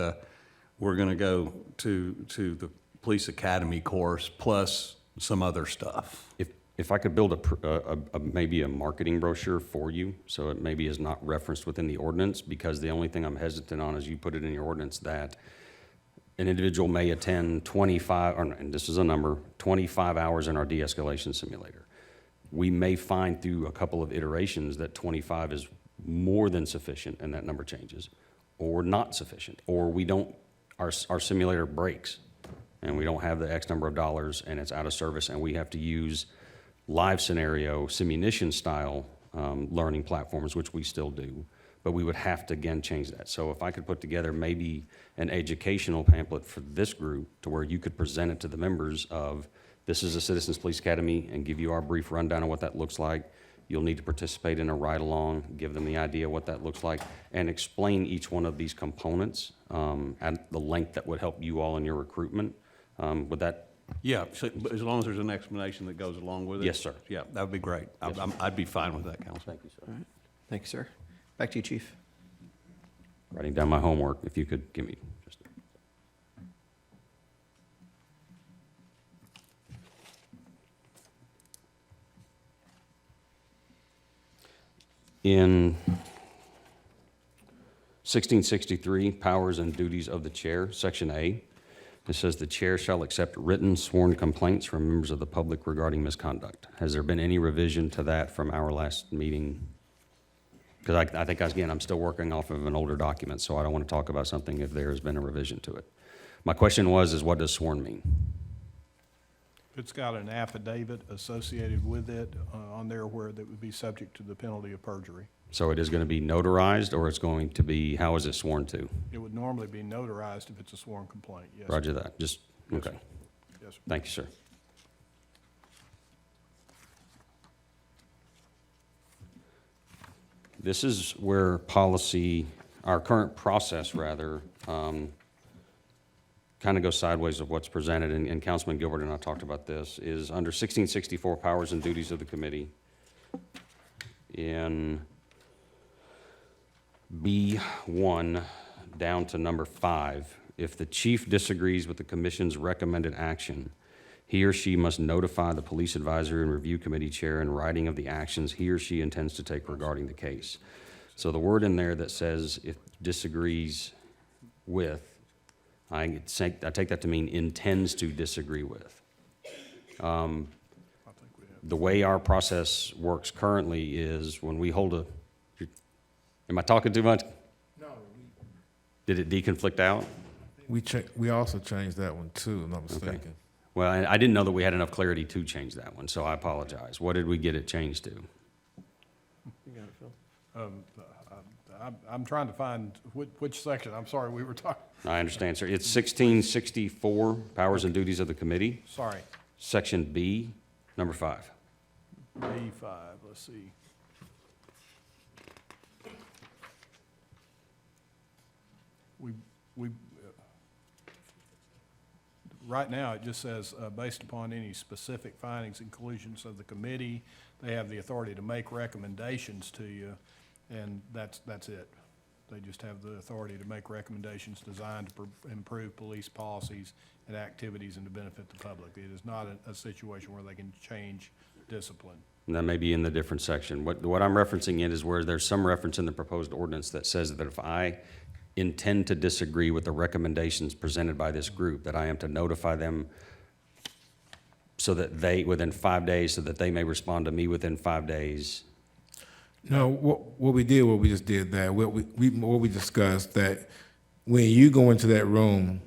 we're going to go to the police academy course plus some other stuff. If I could build maybe a marketing brochure for you, so it maybe is not referenced within the ordinance, because the only thing I'm hesitant on is you put it in your ordinance that an individual may attend 25, and this is a number, 25 hours in our de-escalation simulator. We may find through a couple of iterations that 25 is more than sufficient and that number changes, or not sufficient, or we don't, our simulator breaks and we don't have the X number of dollars and it's out of service and we have to use live scenario, simunition style learning platforms, which we still do, but we would have to again change that. So if I could put together maybe an educational pamphlet for this group to where you could present it to the members of, this is a Citizens Police Academy, and give you our brief rundown of what that looks like. You'll need to participate in a ride-along, give them the idea what that looks like, and explain each one of these components at the length that would help you all in your recruitment. Would that? Yeah, so, but as long as there's an explanation that goes along with it? Yes, sir. Yeah, that would be great. I'd be fine with that, Council. Thank you, sir. All right. Thank you, sir. Back to you, Chief. Writing down my homework, if you could give me just. In 1663, Powers and Duties of the Chair, Section A, it says the chair shall accept written sworn complaints from members of the public regarding misconduct. Has there been any revision to that from our last meeting? Because I think, again, I'm still working off of an older document, so I don't want to talk about something if there has been a revision to it. My question is what does sworn mean? It's got an affidavit associated with it on there where that would be subject to the penalty of perjury. So it is going to be notarized, or it's going to be, how is it sworn to? It would normally be notarized if it's a sworn complaint, yes. Roger that, just, Yes, okay. sir. Yes, sir. Thank you, sir. This is where policy, our current process rather, kind of goes sideways of what's presented, and Councilman Gilbert and I talked about this, is under 1664 Powers and Duties of the Committee. In B1 down to number 5, if the chief disagrees with the commission's recommended action, he or she must notify the Police Advisory and Review Committee chair in writing of the actions he or she intends to take regarding the case. So the word in there that says if disagrees with, I take that to mean intends to disagree with. The way our process works currently is when we hold a, am I talking too much? No. Did it deconflict out? We also changed that one too, if I'm not mistaken. Well, I didn't know that we had enough clarity to change that one, so I apologize. What did we get it changed to? You got it, Phil. I'm trying to find which section. I'm sorry, we were talking. I understand, sir. It's 1664, Powers and Duties of the Committee, Sorry. Section B, number 5. B5, let's see. We, right now, it just says, based upon any specific findings and conclusions of the committee, they have the authority to make recommendations to you, and that's it. They just have the authority to make recommendations designed to improve police policies and activities and to benefit the public. It is not a situation where they can change discipline. And that may be in the different section. What I'm referencing in is where there's some reference in the proposed ordinance that says that if I intend to disagree with the recommendations presented by this group, that I am to notify them so that they, within 5 days, so that they may respond to me within 5 days. No, what we did, we just did that. What we discussed, that when you go into that room,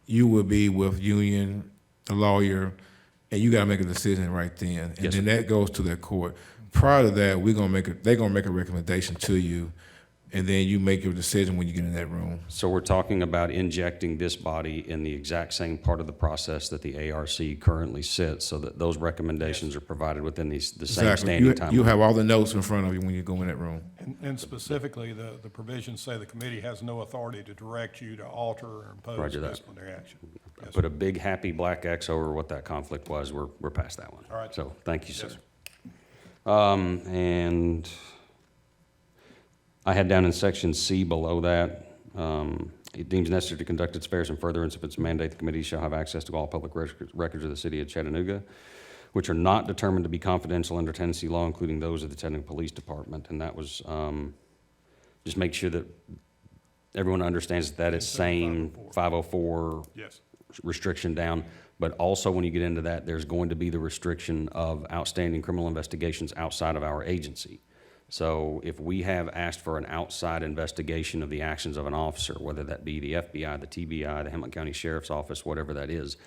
you will be with union, the lawyer, and you gotta make a decision right then. And Yes, then sir. that goes to that court. Prior to that, they're gonna make a recommendation to you, and then you make your decision when you get in that room. So we're talking about injecting this body in the exact same part of the process that the ARC currently sits, so that those recommendations are provided within the same Exactly. standing time. You have all the notes in front of you when you go in that room. And specifically, the provisions say the committee has no authority to direct you to alter or impose Roger that. disciplinary action. Yes, Put a big happy black X over what that conflict was. We're past that one. All right. So, thank you, Yes, sir. sir. And I had down in section C below that, it deems necessary to conduct its affairs in furtherance of its mandate, the committee shall have access to all public records of the city of Chattanooga, which are not determined to be confidential under Tennessee law, including those of the Chattanooga Police Department. And that was, just make sure that everyone understands that it's same 504 Yes. restriction down, but also when you get into that, there's going to be the restriction of outstanding criminal investigations outside of our agency. So if we have asked for an outside investigation of the actions of an officer, whether that be the FBI, the TBI, the Hamilton County Sheriff's Office, whatever that is,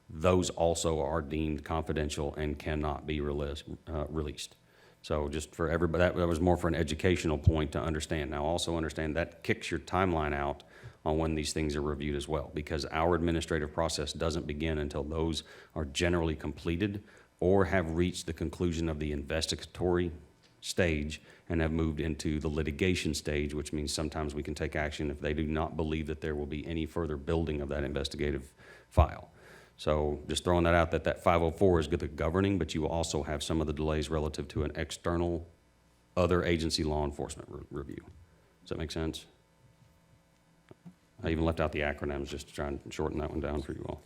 those also are deemed confidential and cannot be released. So just for everybody, that was more for an educational point to understand. Now also understand that kicks your timeline out on when these things are reviewed as well, because our administrative process doesn't begin until those are generally completed or have reached the conclusion of the investigatory stage and have moved into the litigation stage, which means sometimes we can take action if they do not believe that there will be any further building of that investigative file. So just throwing that out, that 504 is good at governing, but you will also have some of the delays relative to an external other agency law enforcement review. Does that make sense? I even left out the acronyms just to try and shorten that one down for you all.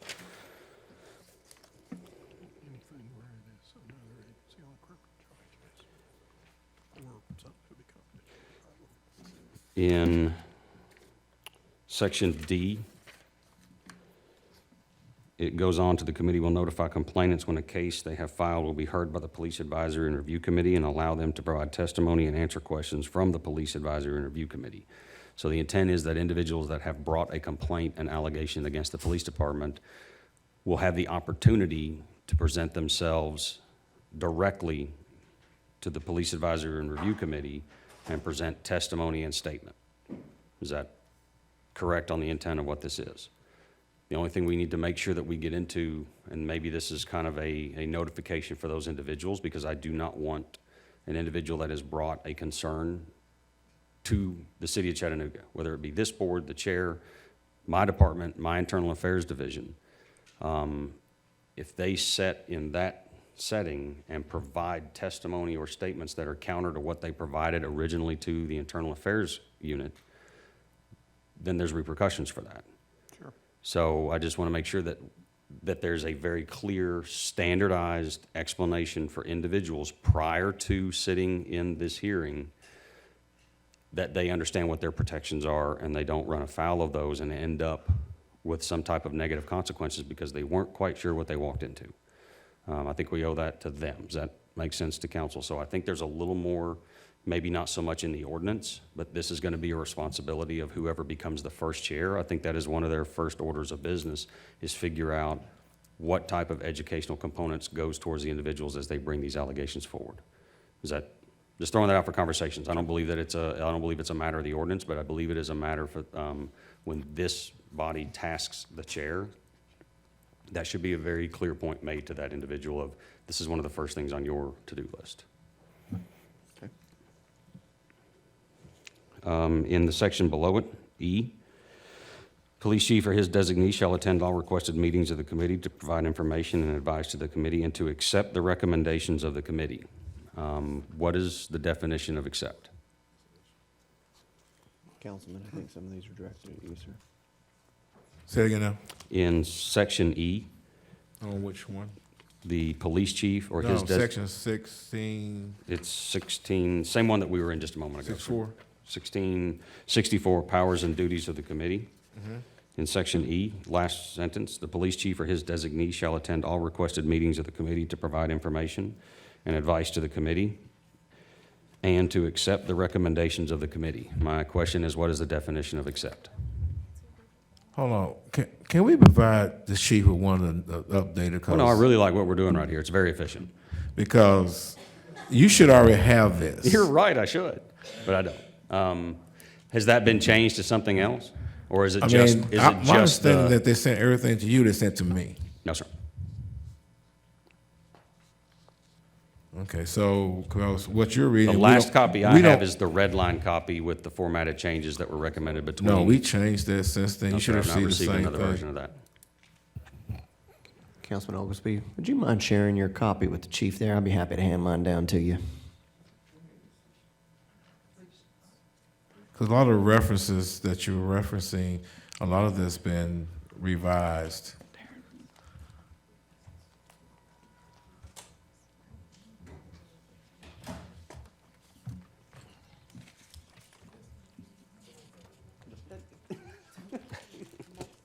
Anything where it is another agency on criminal charges or something to be confidential. In section D, it goes on to the committee will notify complainants when a case they have filed will be heard by the Police Advisory and Review Committee and allow them to provide testimony and answer questions from the Police Advisory and Review Committee. So the intent is that individuals that have brought a complaint and allegation against the police department will have the opportunity to present themselves directly to the Police Advisory and Review Committee and present testimony and statement. Is that correct on the intent of what this is? The only thing we need to make sure that we get into, and maybe this is kind of a notification for those individuals, because I do not want an individual that has brought a concern to the city of Chattanooga, whether it be this board, the chair, my department, my internal affairs division. If they sit in that setting and provide testimony or statements that are counter to what they provided originally to the internal affairs unit, then there's repercussions for that. Sure. So I just want to make sure that there's a very clear, standardized explanation for individuals prior to sitting in this hearing, that they understand what their protections are and they don't run afoul of those and end up with some type of negative consequences because they weren't quite sure what they walked into. I think we owe that to them. Does that make sense to council? So I think there's a little more, maybe not so much in the ordinance, but this is going to be a responsibility of whoever becomes the first chair. I think that is one of their first orders of business, is figure out what type of educational components goes towards the individuals as they bring these allegations forward. Is that, just throwing that out for conversations. I don't believe it's a matter of the ordinance, but I believe it is a matter for, when this body tasks the chair That should be a very clear point made to that individual of, this is one of the first things on your to-do list. In the section below it, E, police chief or his designee shall attend all requested meetings of the committee to provide information and advice to the committee and to accept the recommendations of the committee. What is the definition of accept? Councilman, I think some of these are directed at you, sir. Say it again now. In section E, On which one? the police chief or No, his section 16, it's 16, same one that we were in just a moment ago. 64. 1664, powers and duties of the committee. Mm-hmm. In section E, last sentence, the police chief or his designee shall attend all requested meetings of the committee to provide information and advice to the committee and to accept the recommendations of the committee. My question is, what is the definition of accept? Hold on. Can we provide the chief with one of the updated? Well, no, I really like what we're doing right here. It's very efficient. Because you should already have this. You're right, I should, but I don't. Has that been changed to something else? Or is it I just, mean, is my it just understanding the? that they sent everything to you, they sent to me. No, sir. Okay, so, 'cause what you're reading. The we last don't- copy I we have don't- is the red line copy with the formatted changes that were recommended between. No, we changed that since then. No, You should sir, have I've not received the received same another version thing. of that. Councilman Oglesby, would you mind sharing your copy with the chief there? I'd be happy to hand mine down to you. Because a lot of the references that you're referencing, a lot of this been revised.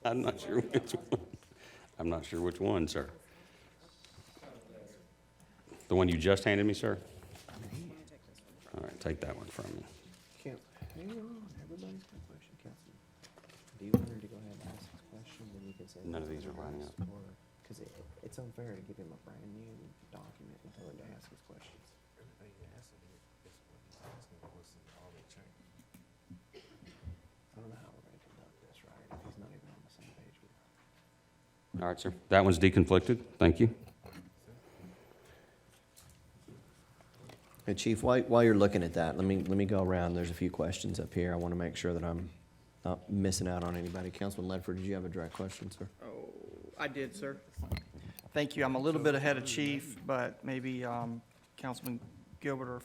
I'm not sure which one. I'm not sure which one, sir. The one you just handed me, sir? All right, take that one from me. Hang on, everybody's got a question, Councilman. Do you want him to go ahead and ask his question, then you can say. None of these are lining up. Because it's unfair to give him a brand new document and tell him to ask his questions. I don't know how we're going to conduct this, right, if he's not even on the same page with us. All right, sir. That one's deconflicted. Thank you. Hey, Chief, while you're looking at that, let me go around. There's a few questions up here. I want to make sure that I'm not missing out on anybody. Councilman Ledford, did you have a direct question, sir? Oh, I did, sir. Thank you. I'm a little bit ahead of Chief, but maybe Councilman Gilbert or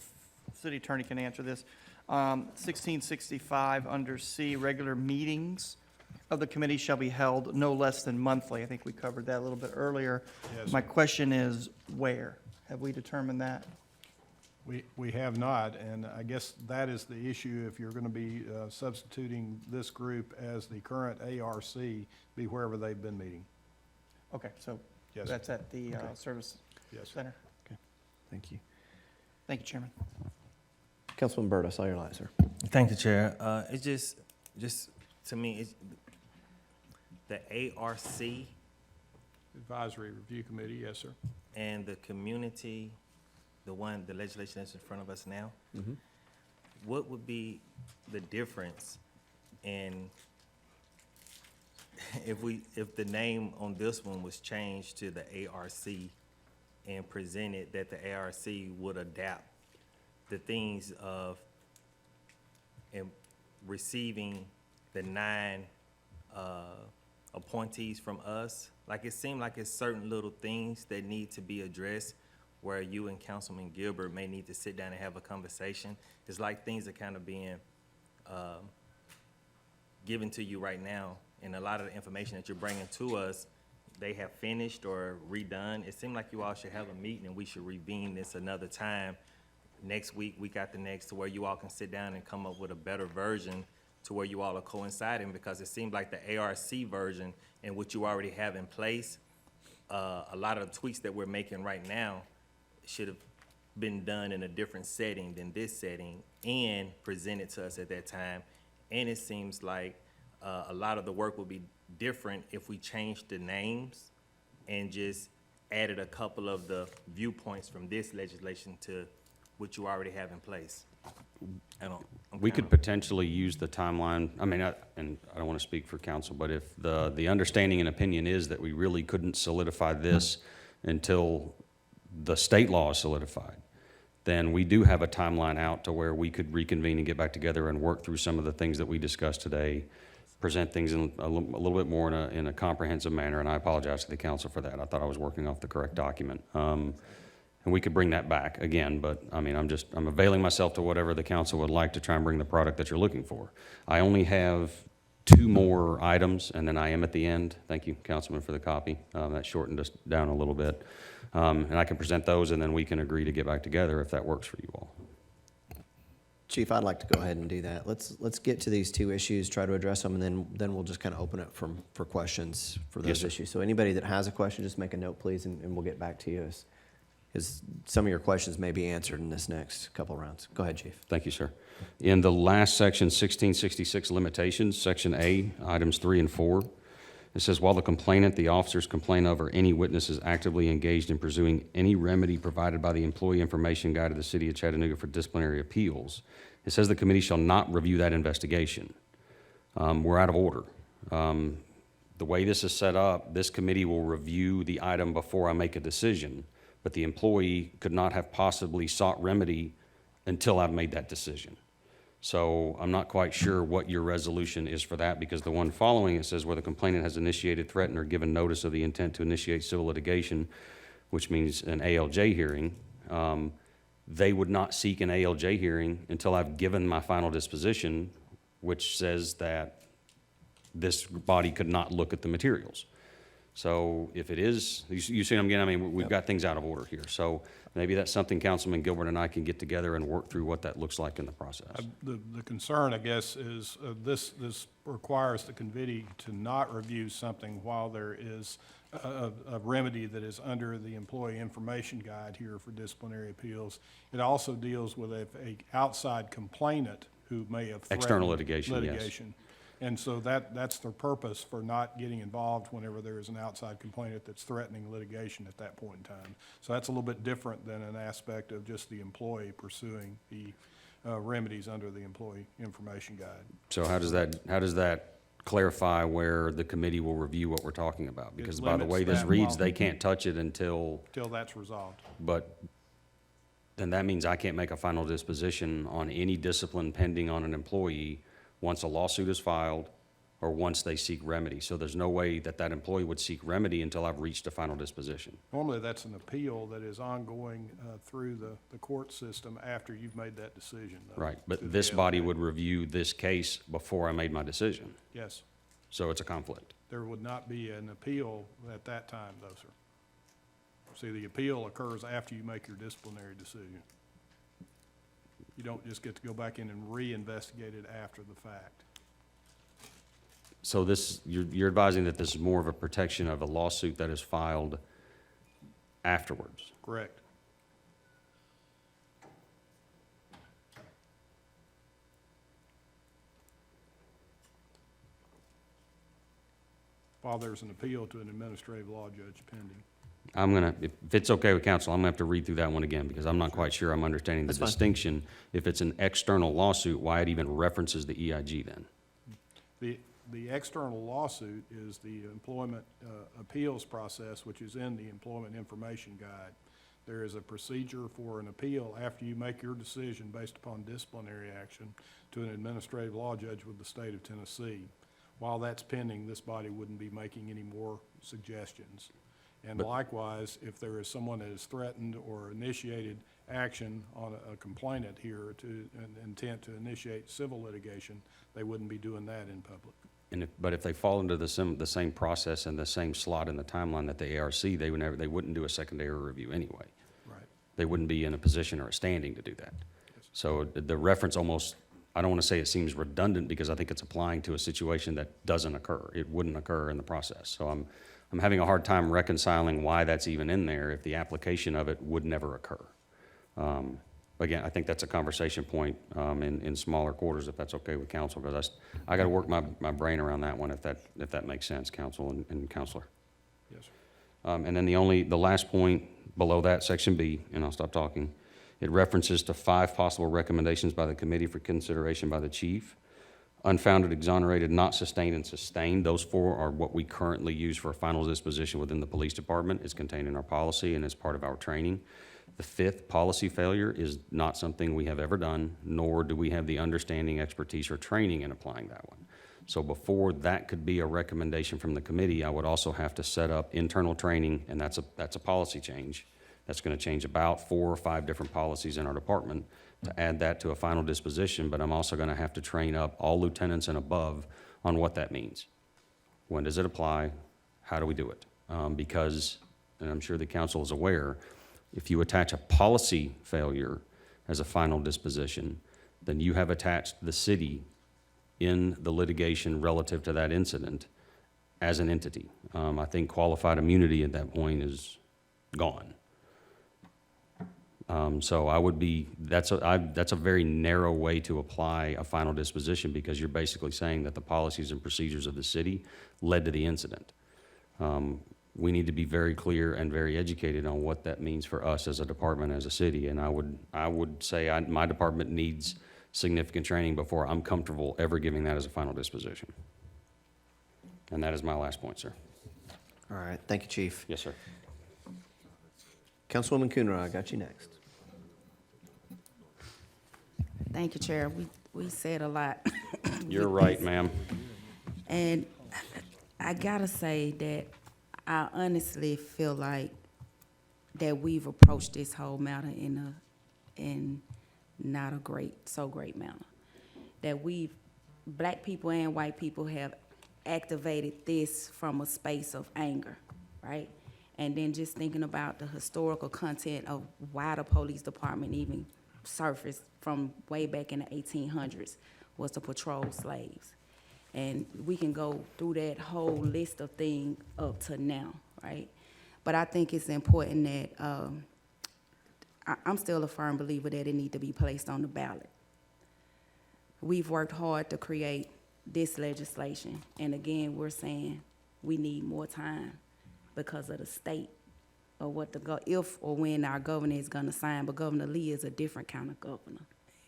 City Attorney can answer this. 1665, under C, regular meetings of the committee shall be held no less than monthly. I think we covered that a little bit earlier. Yes, My sir. question is, where? Have we determined that? We have not, and I guess that is the issue if you're going to be substituting this group as the current ARC, be wherever they've been meeting. Okay, so Yes, that's at the Service Yes. Center. Thank you. Thank you, Chairman. Councilman Byrd, I saw your light, sir. Thank you, Chair. It's just to me, it's the ARC Advisory Review Committee, yes, sir. and the community, the legislation that's in front of us now. Mhm. What would be the difference in if the name on this one was changed to the ARC and presented that the ARC would adapt the things of receiving the 9 appointees from us? Like, it seemed like it's certain little things that need to be addressed where you and Councilman Gilbert may need to sit down and have a conversation. It's like things are kind of being given to you right now, and a lot of the information that you're bringing to us, they have finished or redone. It seemed like you all should have a meeting and we should reconvene this another time, next week, week after next, to where you all can sit down and come up with a better version to where you all are coinciding, because it seemed like the ARC version and what you already have in place, a lot of the tweaks that we're making right now should have been done in a different setting than this setting and presented to us at that time. And it seems like a lot of the work will be different if we changed the names and just added a couple of the viewpoints from this legislation to what you already have in place. I don't. We could potentially use the timeline, I mean, and I don't want to speak for council, but if the understanding and opinion is that we really couldn't solidify this until the state law is solidified, then we do have a timeline out to where we could reconvene and get back together and work through some of the things that we discussed today, present things in a little bit more in a comprehensive manner, and I apologize to the council for that. I thought I was working off the correct document. And we could bring that back again, but I mean, I'm availing myself to whatever the council would like to try and bring the product that you're looking for. I only have 2 more items, and then I am at the end. Thank you, Councilman, for the copy. That shortened us down a little bit. And I can present those, and then we can agree to get back together if that works for you all. Chief, I'd like to go ahead and do that. Let's get to these 2 issues, try to address them, and then we'll just kind of open it for questions for those Yes, sir. issues. So anybody that has a question, just make a note, please, and we'll get back to you, because some of your questions may be answered in this next couple rounds. Go ahead, Chief. Thank you, sir. In the last section, 1666 limitations, section A, items 3 and 4, it says, while the complainant, the officers complain of, or any witness is actively engaged in pursuing any remedy provided by the Employee Information Guide of the City of Chattanooga for disciplinary appeals, it says the committee shall not review that investigation. We're out of order. The way this is set up, this committee will review the item before I make a decision, but the employee could not have possibly sought remedy until I've made that decision. So I'm not quite sure what your resolution is for that, because the one following, it says where the complainant has initiated, threatened, or given notice of the intent to initiate civil litigation, which means an ALJ hearing, they would not seek an ALJ hearing until I've given my final disposition, which says that this body could not look at the materials. So if it is, you see what I'm getting? I mean, we've got things out of order here. So maybe that's something Councilman Gilbert and I can get together and work through what that looks like in the process. The concern, I guess, is this requires the committee to not review something while there is a remedy that is under the Employee Information Guide here for disciplinary appeals. It also deals with a outside complainant who may have threatened External litigation, yes. And so that's the purpose for not getting involved whenever there is an outside complainant that's threatening litigation at that point in time. So that's a little bit different than an aspect of just the employee pursuing the remedies under the Employee Information Guide. So how does that clarify where the committee will review what we're talking about? Because by the way limits this that reads, while- they can't touch it until, Till that's resolved. but then that means I can't make a final disposition on any discipline pending on an employee once a lawsuit is filed or once they seek remedy. So there's no way that that employee would seek remedy until I've reached a final disposition. Normally, that's an appeal that is ongoing through the court system after you've made that decision. though, Right, to but the this body ALJ. would review this case before I made my decision. Yes, So it's a conflict. there would not be an appeal at that time, though, sir. See, the appeal occurs after you make your disciplinary decision. You don't just get to go back in and re-investigate it after the fact. So this, you're advising that this is more of a protection of a lawsuit that is filed afterwards? Correct. While there's an appeal to an administrative law judge pending. I'm gonna, if it's okay with council, I'm gonna have to read through that one again, because I'm not quite sure I'm understanding the That's fine. distinction. If it's an external lawsuit, why it even references the EIG then? The external lawsuit is the employment appeals process, which is in the Employment Information Guide. There is a procedure for an appeal after you make your decision based upon disciplinary action to an administrative law judge with the state of Tennessee. While that's pending, this body wouldn't be making any more suggestions. And likewise, if there is someone that has threatened or initiated action on a complainant here to an intent to initiate civil litigation, they wouldn't be doing that in public. And but if they fall into the same process and the same slot in the timeline that the ARC, they wouldn't do a secondary review anyway. Right. They wouldn't be in a position or a standing to do that. So the reference almost, I don't want to say it seems redundant, because I think it's applying to a situation that doesn't occur. It wouldn't occur in the process. So I'm having a hard time reconciling why that's even in there if the application of it would never occur. Again, I think that's a conversation point in smaller quarters, if that's okay with council, because I got to work my brain around that one, if that makes sense, council and counselor. Yes, sir. And then the last point below that, section B, and I'll stop talking, It references to 5 possible recommendations by the committee for consideration by the chief. Unfounded, exonerated, not sustained, and sustained. Those 4 are what we currently use for a final disposition within the police department. It's contained in our policy and is part of our training. The 5th, policy failure, is not something we have ever done, nor do we have the understanding, expertise, or training in applying that one. So before that could be a recommendation from the committee, I would also have to set up internal training, and that's a policy change. That's going to change about 4 or 5 different policies in our department to add that to a final disposition, but I'm also going to have to train up all lieutenants and above on what that means. When does it apply? How do we do it? Because, and I'm sure the council is aware, if you attach a policy failure as a final disposition, then you have attached the city in the litigation relative to that incident as an entity. I think qualified immunity at that point is gone. So I would be, that's a very narrow way to apply a final disposition, because you're basically saying that the policies and procedures of the city led to the incident. We need to be very clear and very educated on what that means for us as a department, as a city, and I would say my department needs significant training before I'm comfortable ever giving that as a final disposition. And that is my last point, sir. All right, thank you, Chief. Yes, sir. Councilwoman Coonrod, I got you next. Thank you, Chair. We said a lot. You're right, ma'am. And I gotta say that I honestly feel like that we've approached this whole matter in not a great manner. That black people and white people have activated this from a space of anger, right? And then just thinking about the historical content of why the police department even surfaced from way back in the 1800s was to patrol slaves. And we can go through that whole list of things up to now, right? But I think it's important that I'm still a firm believer that it needs to be placed on the ballot. We've worked hard to create this legislation, and again, we're saying we need more time because of the state of what if or when our governor is gonna sign. But Governor Lee is a different kind of governor.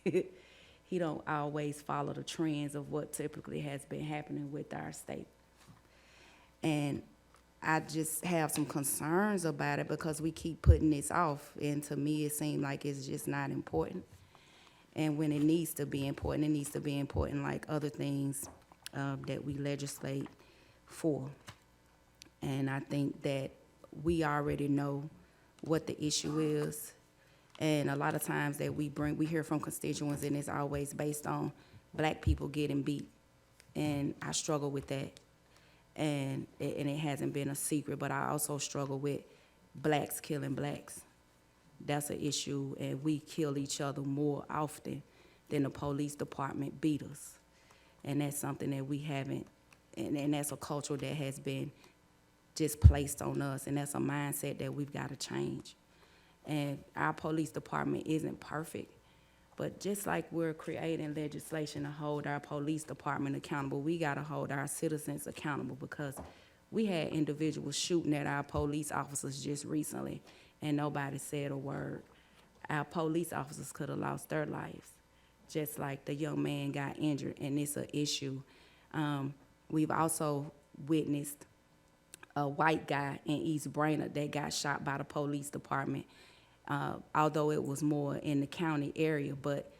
He don't always follow the trends of what typically has been happening with our state. And I just have some concerns about it because we keep putting this off, and to me, it seems like it's just not important. And when it needs to be important, it needs to be important like other things that we legislate for. And I think that we already know what the issue is. And a lot of times that we hear from constituents, and it's always based on black people getting beat. And I struggle with that. And it hasn't been a secret, but I also struggle with blacks killing blacks. That's an issue, and we kill each other more often than the police department beat us. And that's something that we haven't, and that's a culture that has been just placed on us, and that's a mindset that we've got to change. And our police department isn't perfect, but just like we're creating legislation to hold our police department accountable, we got to hold our citizens accountable, because we had individuals shooting at our police officers just recently, and nobody said a word. Our police officers could have lost their lives, just like the young man got injured, and it's an issue. We've also witnessed a white guy in East Brainerd that got shot by the police department, although it was more in the county area, but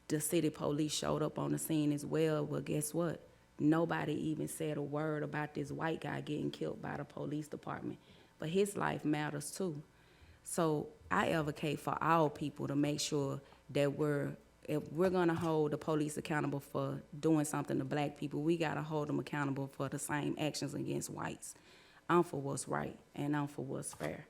the city police showed up on the scene as well. Well, guess what? Nobody even said a word about this white guy getting killed by the police department, but his life matters too. So I advocate for all people to make sure that if we're gonna hold the police accountable for doing something to black people, we gotta hold them accountable for the same actions against whites. I'm for what's right, and I'm for what's fair.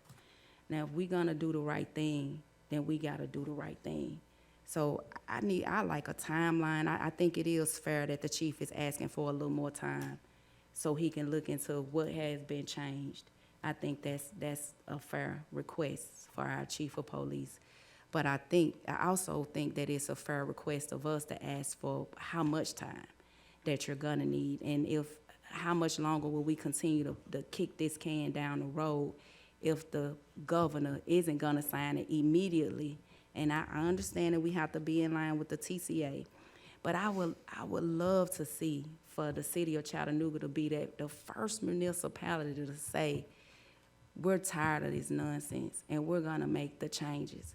Now, if we're gonna do the right thing, then we gotta do the right thing. So I like a timeline. I think it is fair that the chief is asking for a little more time so he can look into what has been changed. I think that's a fair request for our chief of police. But I also think that it's a fair request of us to ask for how much time that you're gonna need, and how much longer will we continue to kick this can down the road if the governor isn't gonna sign it immediately, And I understand that we have to be in line with the TCA. But I would love to see for the city of Chattanooga to be the first municipality to say, we're tired of this nonsense and we're gonna make the changes.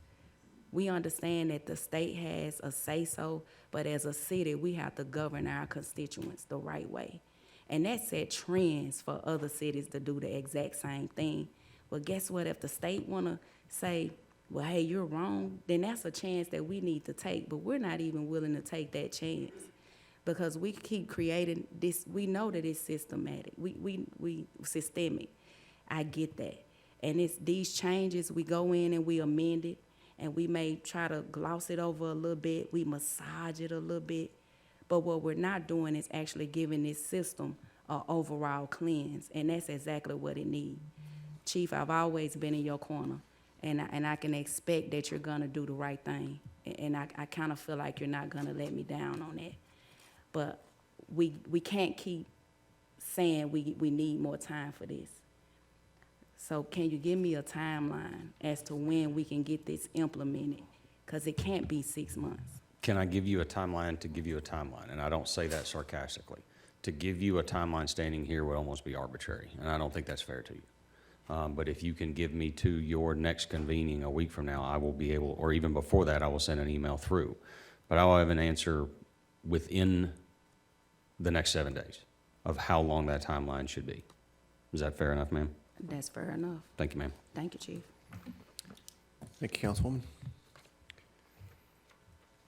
We understand that the state has a say-so, but as a city, we have to govern our constituents the right way. And that set trends for other cities to do the exact same thing. But guess what? If the state wanna say, well, hey, you're wrong, then that's a chance that we need to take. But we're not even willing to take that chance because we keep creating this. We know that it's systematic. We systemic. I get that. And it's these changes, we go in and we amend it, and we may try to gloss it over a little bit. We massage it a little bit. But what we're not doing is actually giving this system an overall cleanse, and that's exactly what it needs. Chief, I've always been in your corner, and I can expect that you're gonna do the right thing. And I kind of feel like you're not gonna let me down on that. But we can't keep saying we need more time for this. So can you give me a timeline as to when we can get this implemented? Because it can't be 6 months. Can I give you a timeline to give you a timeline? And I don't say that sarcastically. To give you a timeline standing here would almost be arbitrary, and I don't think that's fair to you. But if you can give me to your next convening a week from now, I will be able, or even before that, I will send an email through. But I will have an answer within the next 7 days of how long that timeline should be. Is that fair enough, ma'am? That's fair enough. Thank you, ma'am. Thank you, Chief. Thank you, Councilwoman.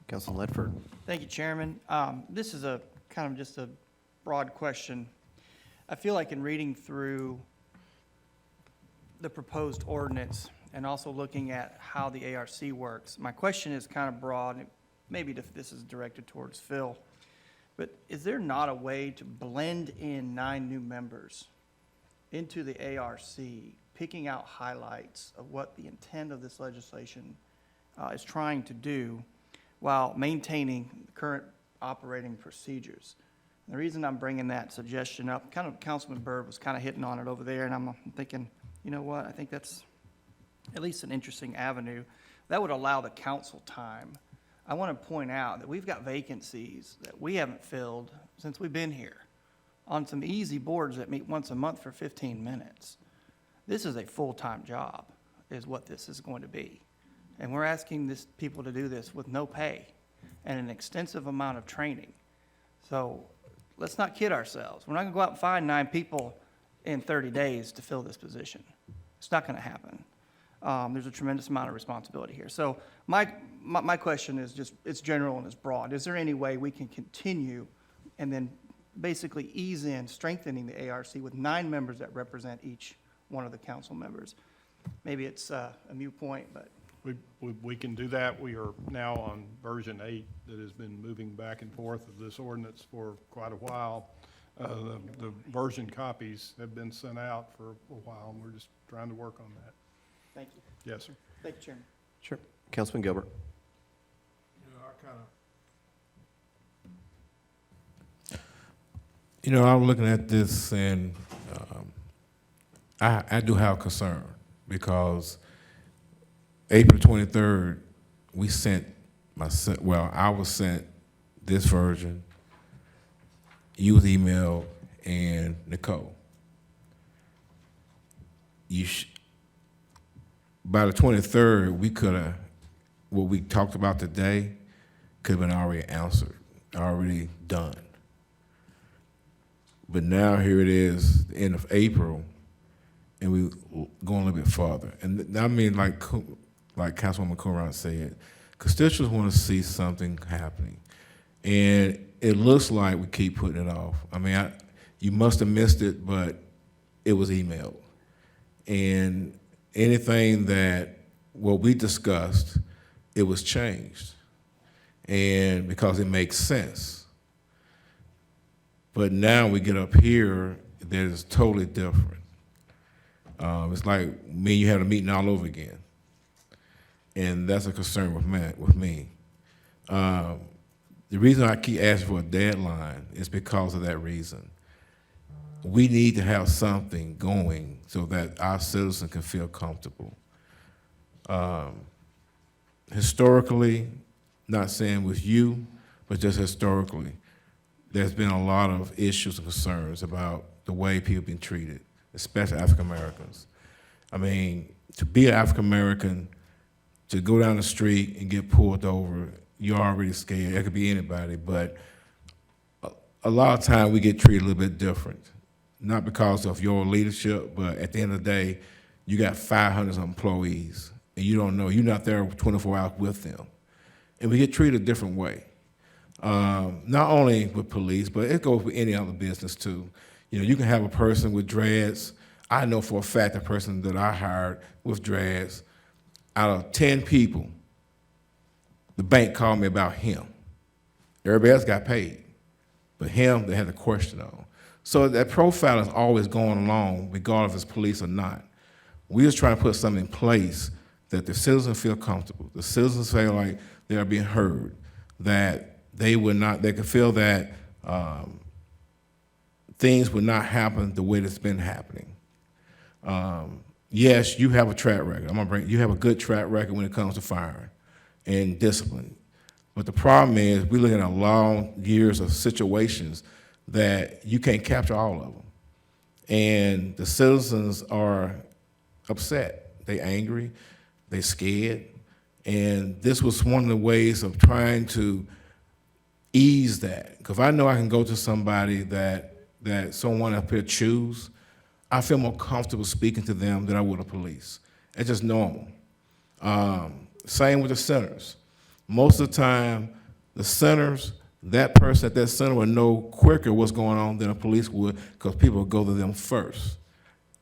Councilman Ledford. Thank you, Chairman. This is a kind of just a broad question. I feel like in reading through the proposed ordinance and also looking at how the ARC works, my question is kind of broad. And maybe this is directed towards Phil, but is there not a way to blend in 9 new members into the ARC, picking out highlights of what the intent of this legislation is trying to do, while maintaining current operating procedures? And the reason I'm bringing that suggestion up, kind of Councilman Byrd was kind of hitting on it over there, and I'm thinking, you know what, I think that's at least an interesting avenue. That would allow the council time. I want to point out that we've got vacancies that we haven't filled since we've been here on some easy boards that meet once a month for 15 minutes. This is a full-time job, is what this is going to be. And we're asking people to do this with no pay and an extensive amount of training. So let's not kid ourselves. We're not gonna go out and find 9 people in 30 days to fill this position. It's not gonna happen. There's a tremendous amount of responsibility here. So my question is just, it's general and it's broad. Is there any way we can continue and then basically ease in strengthening the ARC with 9 members that represent each one of the council members? Maybe it's a moot point, but. We can do that. We are now on version 8 that has been moving back and forth of this ordinance for quite a while. The version copies have been sent out for a while, and we're just trying to work on that. Thank you. Yes, sir. Thank you, Chairman. Sure. Councilman Gilbert. I'm looking at this and I do have concern because April 23rd, I was sent this version, you was emailed, and Nicole. By the 23rd, we could have, what we talked about today could have been already answered, already done. But now here it is, the end of April, and we going a little bit farther. And I mean, like Councilwoman Coran said, constituents want to see something happening. And it looks like we keep putting it off. I mean, you must have missed it, but it was emailed. And anything that, what we discussed, it was changed. And because it makes sense. But now we get up here, that is totally different. It's like me and you had a meeting all over again. And that's a concern with me. The reason I keep asking for a deadline is because of that reason. We need to have something going so that our citizens can feel comfortable. historically, not saying with you, but just historically, there's been a lot of issues and concerns about the way people have been treated, especially African Americans. I mean, to be an African American, to go down the street and get pulled over, you're already scared. It could be anybody, but a lot of time we get treated a little bit different. Not because of your leadership, but at the end of the day, you got 500 employees, and you don't know, you're not there 24 hours with them. And we get treated a different way. Not only with police, but it goes with any other business too. You know, you can have a person with dreads. I know for a fact the person that I hired with dreads, out of 10 people, the bank called me about him. Everybody else got paid, but him, they had a question on. So that profile is always going along, regardless if it's police or not. We're just trying to put something in place that the citizens feel comfortable. The citizens feel like they are being heard, that they could feel that things would not happen the way that's been happening. Yes, you have a track record. You have a good track record when it comes to firing and discipline. But the problem is we're looking at long years of situations that you can't capture all of them. And the citizens are upset. They angry, they scared. And this was one of the ways of trying to ease that. Because I know I can go to somebody that someone up here choose, I feel more comfortable speaking to them than I would a police. It's just normal. Same with the centers. Most of the time, the centers, that person at that center would know quicker what's going on than a police would, because people would go to them first.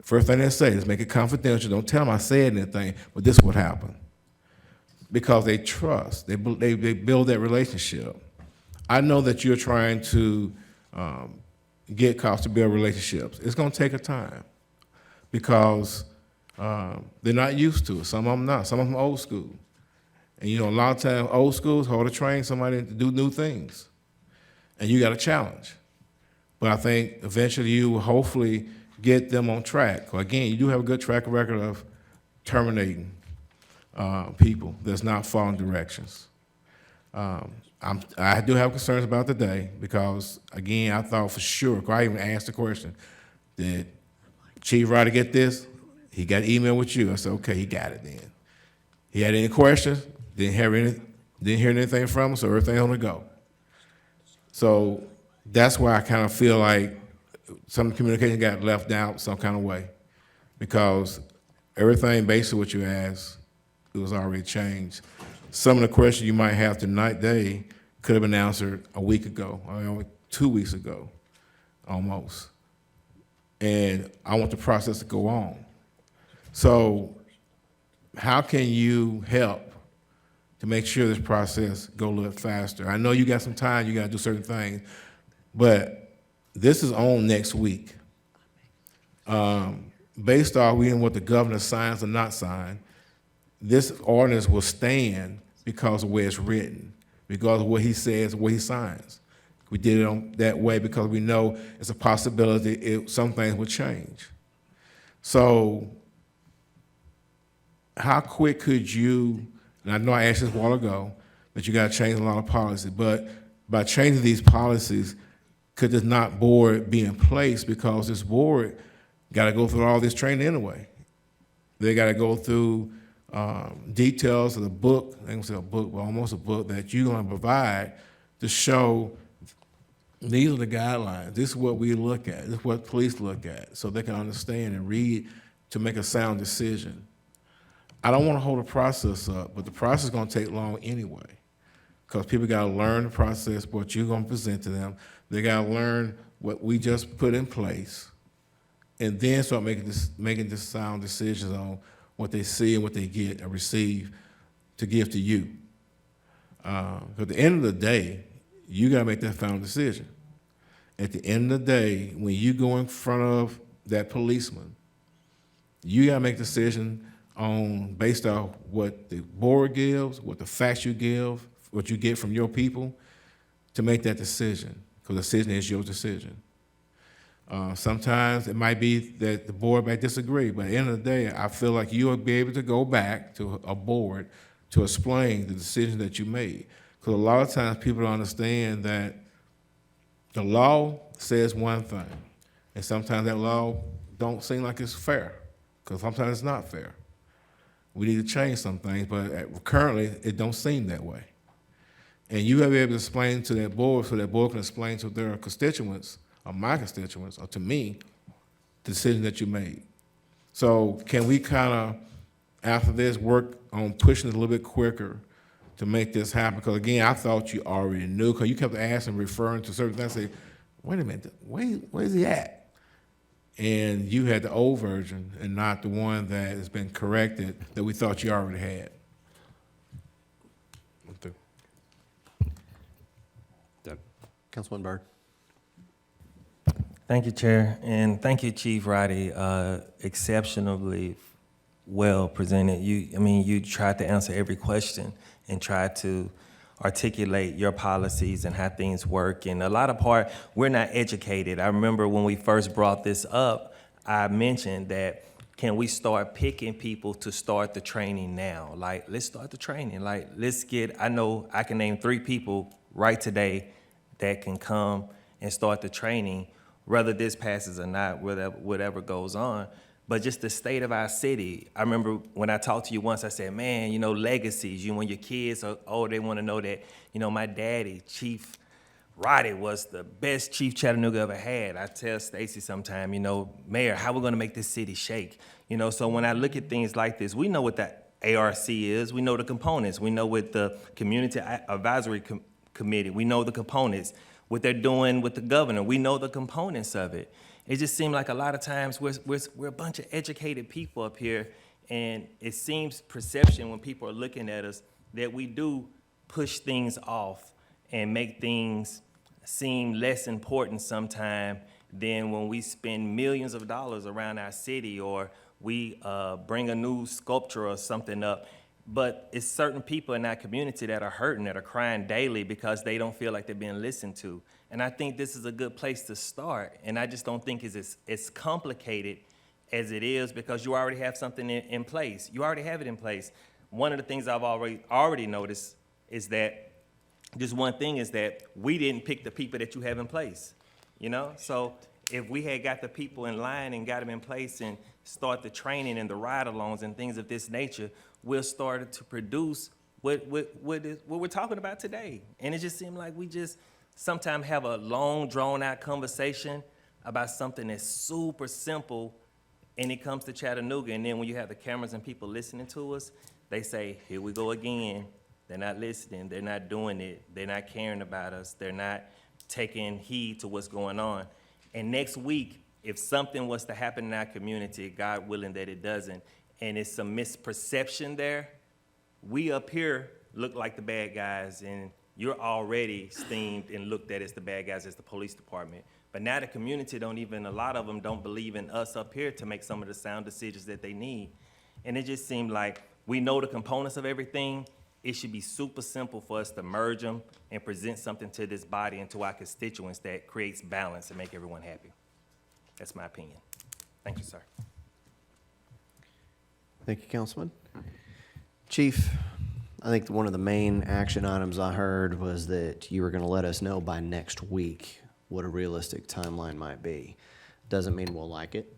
First thing they say is make it confidential. Don't tell them I said anything, but this would happen. Because they trust, they build that relationship. I know that you're trying to get cops to build relationships. It's going to take a time because they're not used to it. Some of them not. Some of them old school. And you know, a lot of times old school is hard to train somebody to do new things. And you got a challenge. But I think eventually you will hopefully get them on track. Again, you do have a good track record of terminating people that's not following directions. I do have concerns about today because, again, I thought for sure, I even asked the question, did Chief Ryder get this? He got email with you. I said, okay, he got it then. He had any questions? Didn't hear anything from him, so everything on the go. So that's why I kind of feel like some of the communication got left out some kind of way because everything basically what you asked, it was already changed. Some of the questions you might have tonight, they could have been answered a week ago, or 2 weeks ago, almost. And I want the process to go on. So how can you help to make sure this process go a little faster? I know you got some time, you got to do certain things, but this is on next week. Based on what the governor signs or not sign, this ordinance will stand because of where it's written, because of what he says, what he signs. We did it that way because we know it's a possibility some things will change. So how quick could you, and I know I asked this a while ago, that you got to change a lot of policies, but by changing these policies, could this not board be in place because this board got to go through all this training anyway? They got to go through details of the book, I ain't gonna say a book, but almost a book that you're gonna provide to show these are the guidelines, this is what we look at, this is what police look at, so they can understand and read to make a sound decision. I don't wanna hold the process up, but the process is gonna take long anyway, because people gotta learn the process, what you're gonna present to them, they gotta learn what we just put in place, and then start making this sound decisions on what they see and what they get and receive to give to you. At the end of the day, you gotta make that final decision. At the end of the day, when you go in front of that policeman, you gotta make a decision based on what the board gives, what the facts you give, what you get from your people, to make that decision, because the decision is your decision. Sometimes it might be that the board might disagree, but at the end of the day, I feel like you'll be able to go back to a board to explain the decision that you made. Because a lot of times people don't understand that the law says one thing, and sometimes that law don't seem like it's fair, because sometimes it's not fair. We need to change some things, but currently, it don't seem that way. And you have to be able to explain to that board, so that board can explain to their constituents, or my constituents, or to me, the decision that you made. So can we kind of, after this, work on pushing it a little bit quicker to make this happen? Because again, I thought you already knew, because you kept asking, referring to certain things, say, wait a minute, where's he at? And you had the old version and not the one that has been corrected that we thought you already had. Councilman Byrd. Thank you, Chair, and thank you, Chief Roddy. Exceptionally well presented. You tried to answer every question and tried to articulate your policies and how things work. And a lot of part, we're not educated. I remember when we first brought this up, I mentioned that can we start picking people to start the training now? Like, let's start the training. Like, I know I can name 3 people right today that can come and start the training, whether this passes or not, whatever goes on. But just the state of our city, I remember when I talked to you once, I said, man, legacies, when your kids are old, they want to know that, my daddy, Chief Roddy, was the best chief Chattanooga ever had. I tell Stacy sometime, Mayor, how we going to make this city shake? So when I look at things like this, we know what the ARC is. We know the components. We know what the Community Advisory Committee, we know the components. What they're doing with the governor, we know the components of it. It just seems like a lot of times we're a bunch of educated people up here, and it seems perception when people are looking at us that we do push things off and make things seem less important sometime than when we spend millions of dollars around our city, or we bring a new sculpture or something up. But it's certain people in our community that are hurting, that are crying daily because they don't feel like they're being listened to. And I think this is a good place to start. And I just don't think it's as complicated as it is, because you already have something in place. You already have it in place. One of the things I've already noticed is that, just one thing is that we didn't pick the people that you have in place, So if we had got the people in line and got them in place and start the training and the ride-alongs and things of this nature, we'll start to produce what we're talking about today. And it just seemed like we just sometimes have a long, drawn-out conversation about something that's super simple, and it comes to Chattanooga, and then when you have the cameras and people listening to us, they say, here we go again. They're not listening. They're not doing it. They're not caring about us. They're not taking heed to what's going on. And next week, if something was to happen in our community, God willing that it doesn't, and it's some misperception there, we up here look like the bad guys, and you're already steamed and looked at as the bad guys as the police department. But now the community a lot of them don't believe in us up here to make some of the sound decisions that they need. And it just seemed like we know the components of everything. It should be super simple for us to merge them and present something to this body and to our constituents that creates balance and make everyone happy. That's my opinion. Thank you, sir. Thank you, Councilman. Chief, I think one of the main action items I heard was that you were going to let us know by next week what a realistic timeline might be. Doesn't mean we'll like it.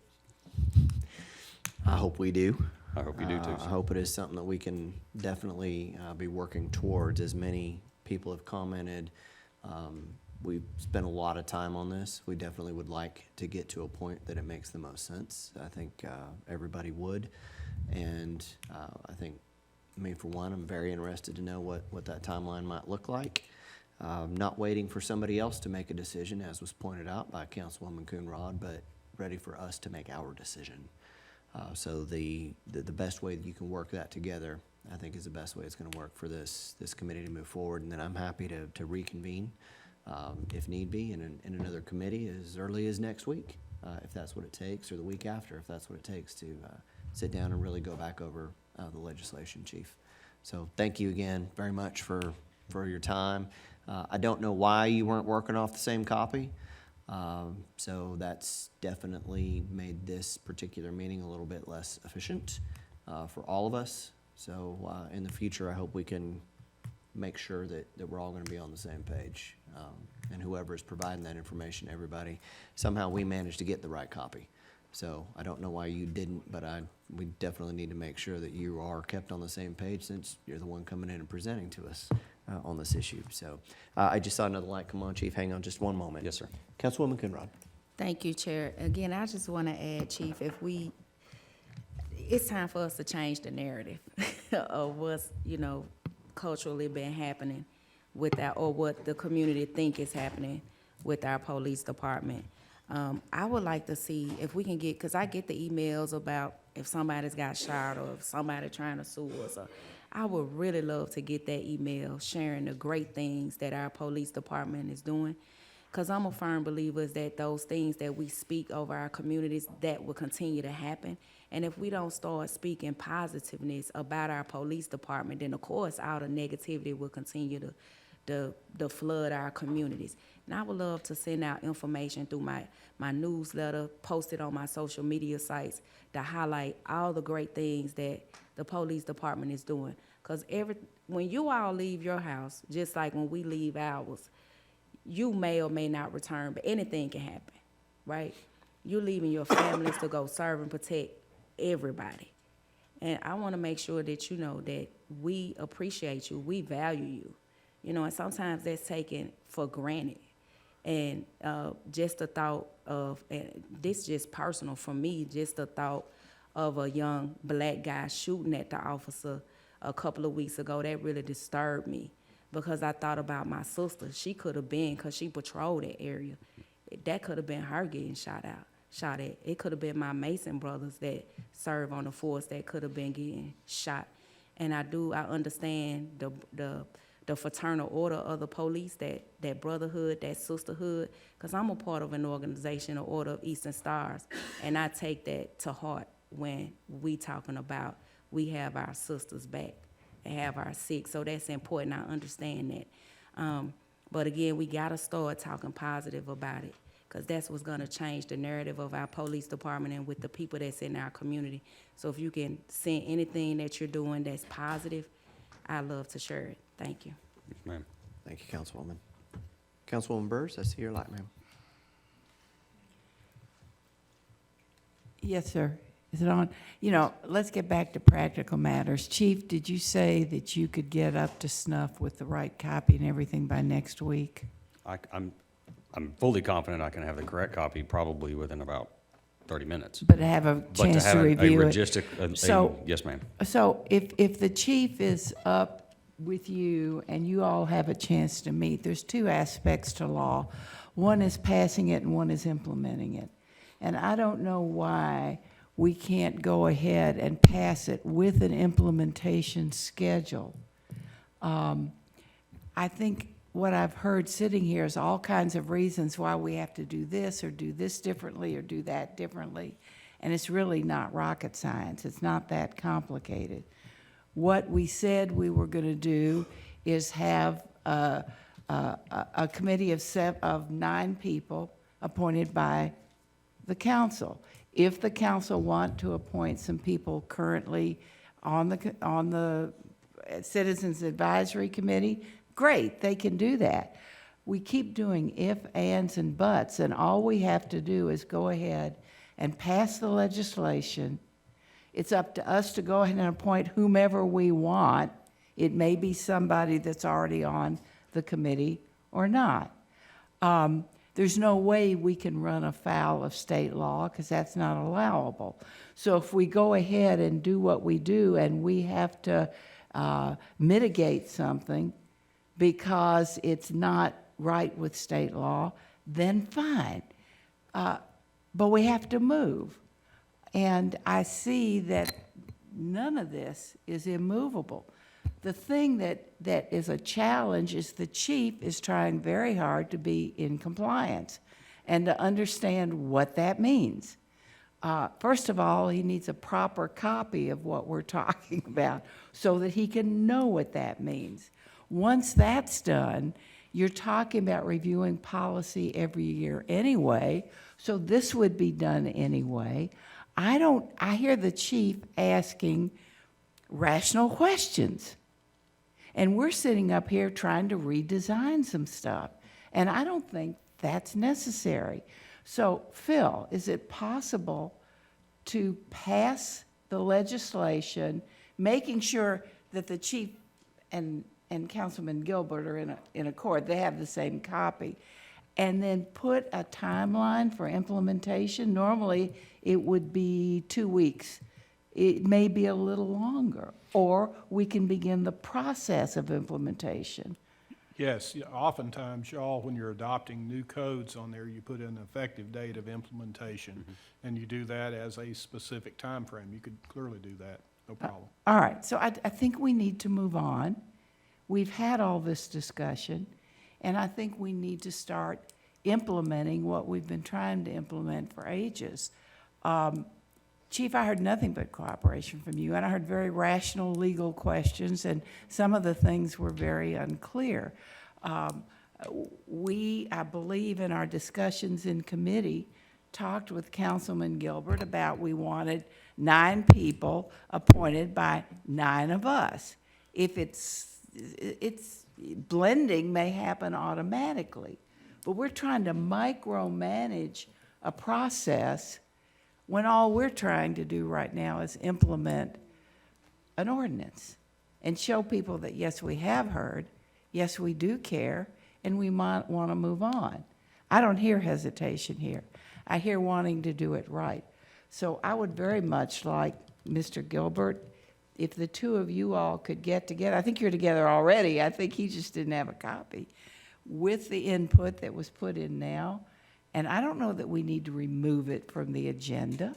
I hope we do. I hope you do too. I hope it is something that we can definitely be working towards. As many people have commented, we've spent a lot of time on this. We definitely would like to get to a point that it makes the most sense. I think everybody would. And for one, I'm very interested to know what that timeline might look like. Not waiting for somebody else to make a decision, as was pointed out by Councilwoman Coonrod, but ready for us to make our decision. So the best way that you can work that together, I think, is the best way it's going to work for this committee to move forward. And then I'm happy to reconvene, if need be, in another committee as early as next week, if that's what it takes, or the week after, if that's what it takes, to sit down and really go back over the legislation, Chief. So thank you again very much for your time. I don't know why you weren't working off the same copy. So that's definitely made this particular meeting a little bit less efficient for all of us. So in the future, I hope we can make sure that we're all going to be on the same page. And whoever is providing that information, everybody, somehow we managed to get the right copy. So I don't know why you didn't, but we definitely need to make sure that you are kept on the same page since you're the one coming in and presenting to us on this issue. So I just saw another light come on, Chief. Hang on just one moment. Yes, sir. Councilwoman Coonrod. Thank you, Chair. Again, I just want to add, Chief, it's time for us to change the narrative of what's, culturally been happening with or what the community think is happening with our police department. I would like to see if we can get, because I get the emails about if somebody's got shot or if somebody trying to sue us. I would really love to get that email sharing the great things that our police department is doing. Because I'm a firm believer that those things that we speak over our communities, that will continue to happen. And if we don't start speaking positiveness about our police department, then of course all the negativity will continue to flood our communities. And I would love to send out information through my newsletter, post it on my social media sites to highlight all the great things that the police department is doing. Because when you all leave your house, just like when we leave ours, you may or may not return, but anything can happen, right? You're leaving your families to go serve and protect everybody. And I want to make sure that you know that we appreciate you, we value you, and sometimes that's taken for granted. And just the thought of, and this is just personal for me, just the thought of a young black guy shooting at the officer a couple of weeks ago, that really disturbed me. Because I thought about my sister. She could have been, because she patrolled that area. That could have been her getting shot at. It could have been my Mason brothers that serve on the force that could have been getting shot. And I understand the fraternal order of the police, that brotherhood, that sisterhood, because I'm a part of an organization, the Order of Eastern Stars, and I take that to heart when we talking about we have our sisters back. Have our sick, so that's important. I understand that. But again, we gotta start talking positive about it, because that's what's gonna change the narrative of our police department and with the people that's in our community. So if you can send anything that you're doing that's positive, I'd love to share it. Thank you. Yes, ma'am. Thank you, Councilwoman. Councilwoman Burrs, I see your light, ma'am. Yes, sir. Is it on? Let's get back to practical matters. Chief, did you say that you could get up to snuff with the right copy and everything by next week? I'm fully confident I can have the correct copy probably within about 30 minutes. But to have a chance to review it. Yes, ma'am. So if the chief is up with you and you all have a chance to meet, there's two aspects to law. One is passing it and one is implementing it. And I don't know why we can't go ahead and pass it with an implementation schedule. I think what I've heard sitting here is all kinds of reasons why we have to do this or do this differently or do that differently. And it's really not rocket science. It's not that complicated. What we said we were going to do is have a committee of 9 people appointed by the council. If the council want to appoint some people currently on the Citizens Advisory Committee, great, they can do that. We keep doing if, ands, and buts, and all we have to do is go ahead and pass the legislation. It's up to us to go ahead and appoint whomever we want. It may be somebody that's already on the committee or not. There's no way we can run afoul of state law because that's not allowable. So if we go ahead and do what we do and we have to mitigate something because it's not right with state law, then fine. But we have to move. And I see that none of this is immovable. The thing that is a challenge is the chief is trying very hard to be in compliance and to understand what that means. First of all, he needs a proper copy of what we're talking about so that he can know what that means. Once that's done, you're talking about reviewing policy every year anyway, so this would be done anyway. I hear the chief asking rational questions. And we're sitting up here trying to redesign some stuff. And I don't think that's necessary. So, Phil, is it possible to pass the legislation, making sure that the chief and Councilman Gilbert are in accord, they have the same copy, and then put a timeline for implementation? Normally, it would be 2 weeks. It may be a little longer, or we can begin the process of implementation. Yes, oftentimes, y'all, when you're adopting new codes on there, you put an effective date of implementation, and you do that as a specific time frame. You could clearly do that, no problem. All right, so I think we need to move on. We've had all this discussion, and I think we need to start implementing what we've been trying to implement for ages. Chief, I heard nothing but cooperation from you, and I heard very rational legal questions, and some of the things were very unclear. We, I believe, in our discussions in committee, talked with Councilman Gilbert about we wanted 9 people appointed by 9 of us. If it's blending may happen automatically, but we're trying to micromanage a process when all we're trying to do right now is implement an ordinance and show people that, yes, we have heard, yes, we do care, and we might want to move on. I don't hear hesitation here. I hear wanting to do it right. So I would very much like, Mr. Gilbert, if the two of you all could get together, I think you're together already, I think he just didn't have a copy, with the input that was put in now. And I don't know that we need to remove it from the agenda,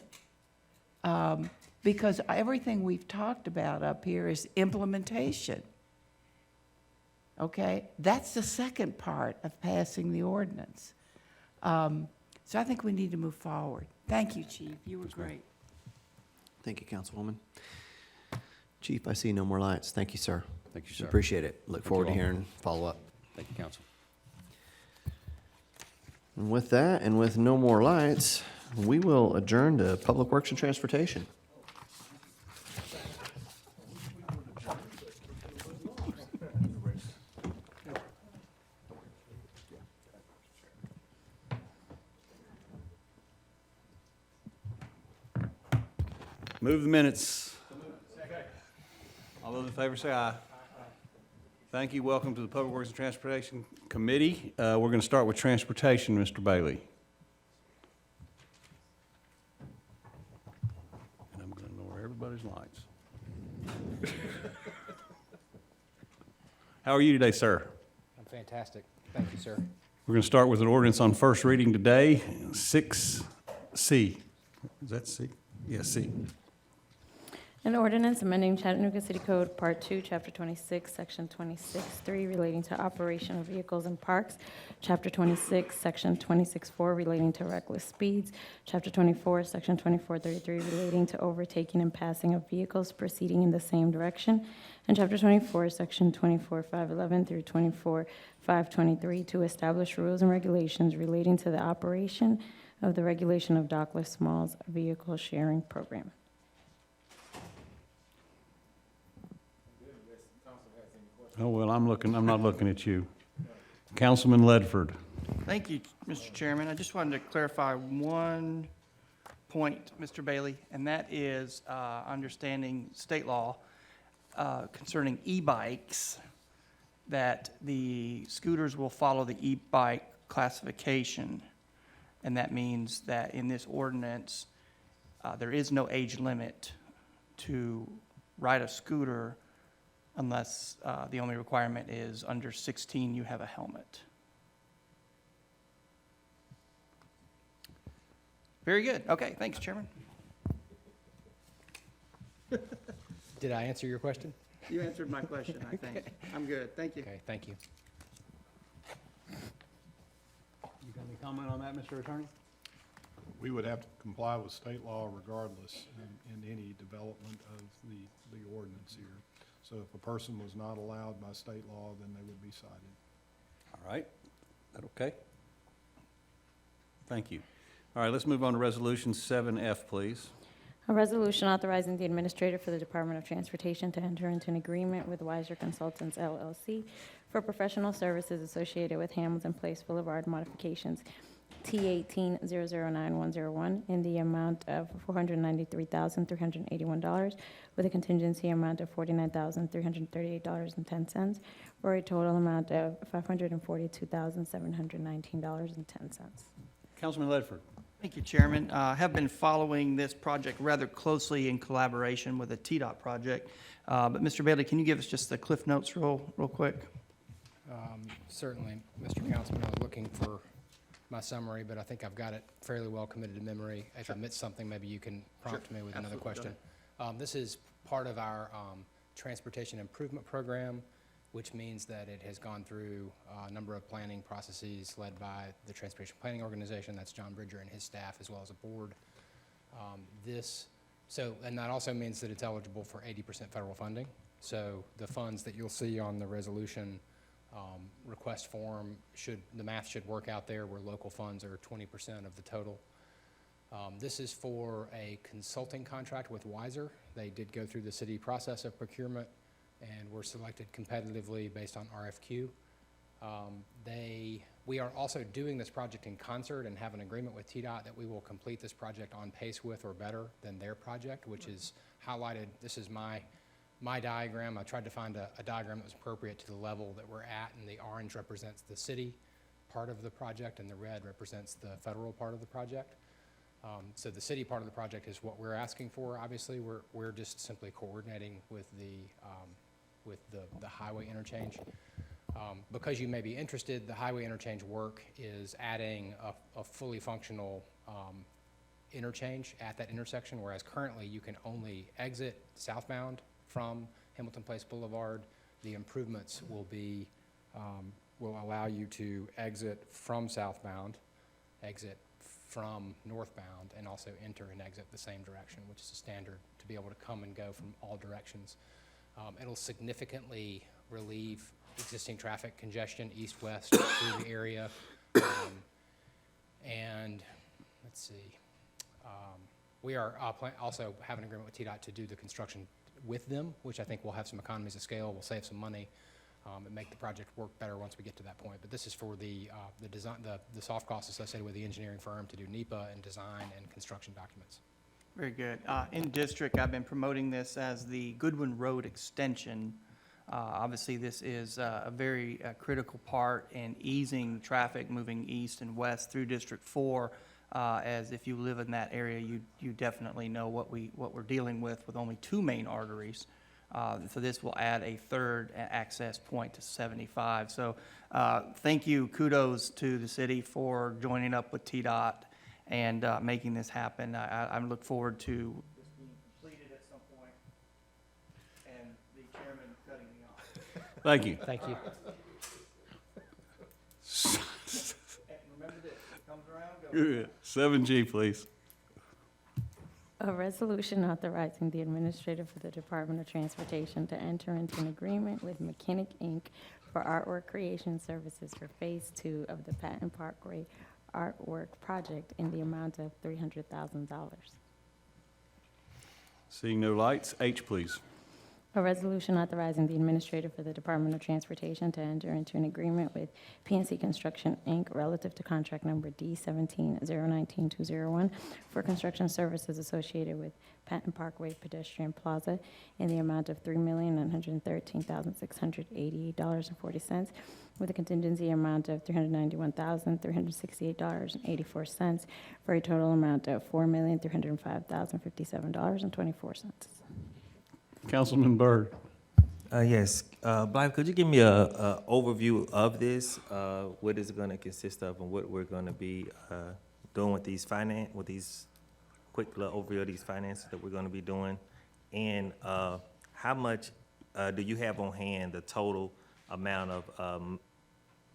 because everything we've talked about up here is implementation. Okay? That's the second part of passing the ordinance. So I think we need to move forward. Thank you, Chief. You were great. Thank you, Councilwoman. Chief, I see no more lights. Thank you, sir. Thank you, sir. Appreciate it. Look Thank you forward to all. hearing follow-up. Thank you, council. And with that, and with no more lights, we will adjourn to Public Works and Transportation. Move the minutes. All those in favor say aye. Thank you. Welcome to the Public Works and Transportation Committee. We're going to start with transportation, Mr. Bailey. And I'm going to ignore everybody's lights. How are you today, sir? I'm fantastic. Thank you, sir. We're going to start with an ordinance on first reading today, 6C. Is that C? Yes, C. An ordinance amending Chattanooga City Code, Part 2, Chapter 26, Section 26.3, relating to operation of vehicles in parks, Chapter 26, Section 26.4, relating to reckless speeds, Chapter 24, Section 24.33, relating to overtaking and passing of vehicles proceeding in the same direction, and Chapter 24, Section 24.511 through 24.523, to establish rules and regulations relating to the operation of the regulation of dockless smalls vehicle sharing program. Oh, well, I'm not looking at you. Councilman Ledford. Thank you, Mr. Chairman. I just wanted to clarify one point, Mr. Bailey, and that is understanding state law concerning e-bikes, that the scooters will follow the e-bike classification. And that means that in this ordinance, there is no age limit to ride a scooter unless the only requirement is under 16, you have a helmet. Very good. Okay, thanks, Chairman. Did I answer your question? You answered my question, I think. I'm good. Thank you. Okay, thank you. You got any comment on that, Mr. Attorney? We would have to comply with state law regardless in any development of the ordinance here. So if a person was not allowed by state law, then they would be cited. All right. That okay? Thank you. All right, let's move on to Resolution 7F, please. A resolution authorizing the administrator for the Department of Transportation to enter into an agreement with Wiser Consultants LLC for professional services associated with Hamilton Place Boulevard modifications, T18009101, in the amount of $493,381, with a contingency amount of $49,338.10, for a total amount of $542,719.10. Councilman Ledford. Thank you, Chairman. Have been following this project rather closely in collaboration with the TDOT project. But Mr. Bailey, can you give us just the Cliff Notes real quick? Certainly, Mr. Councilman, I was looking for my summary, but I think I've got it fairly well committed to memory. If I miss something, maybe you can prompt me with another Absolutely. question. This is part of our transportation improvement program, which means that it has gone through a number of planning processes led by the Transportation Planning Organization. That's John Bridger and his staff, as well as a board. And that also means that it's eligible for 80% federal funding. So the funds that you'll see on the resolution request form the math should work out there, where local funds are 20% of the total. This is for a consulting contract with Wiser. They did go through the city process of procurement and were selected competitively based on RFQ. We are also doing this project in concert and have an agreement with TDOT that we will complete this project on pace with or better than their project, which is highlighted. This is my diagram. I tried to find a diagram that was appropriate to the level that we're at, and the orange represents the city part of the project, and the red represents the federal part of the project. So the city part of the project is what we're asking for. Obviously, we're just simply coordinating with the highway interchange. Because you may be interested, the highway interchange work is adding a fully functional interchange at that intersection, whereas currently you can only exit southbound from Hamilton Place Boulevard. The improvements will allow you to exit from southbound, exit from northbound, and also enter and exit the same direction, which is a standard to be able to come and go from all directions. It'll significantly relieve existing traffic congestion east-west through the area. And let's see, we are also have an agreement with TDOT to do the construction with them, which I think will have some economies of scale, will save some money, and make the project work better once we get to that point. But this is for the design, the soft costs associated with the engineering firm to do NEPA and design and construction documents. Very good. In district, I've been promoting this as the Goodwin Road Extension. Obviously, this is a very critical part in easing traffic moving east and west through District 4. As if you live in that area, you definitely know what we're dealing with only two main arteries. So this will add a third access point to 75. So thank you, kudos to the city for joining up with TDOT and making this happen. I look forward to this being completed at some point and the chairman cutting me off. Thank you. Thank you. And remember this, it comes around, goes. Good. 7G, please. A resolution authorizing the administrator for the Department of Transportation to enter into an agreement with Mechanic, Inc. for artwork creation services for Phase 2 of the Patton Parkway artwork project in the amount of $300,000. Seeing no lights, H, please. A resolution authorizing the administrator for the Department of Transportation to enter into an agreement with PNC Construction, Inc. relative to contract number D17019201 for construction services associated with Patton Parkway Pedestrian Plaza in the amount of $3,913,688.40, with a contingency amount of $391,368.84, for a total amount of $4,305,057.24. Councilman Byrd. Yes, Blythe, could you give me a overview of this? What is it gonna consist of and what we're gonna be, doing with these quick little overview of these finances that we're gonna be doing? And, how much, do you have on hand the total amount of,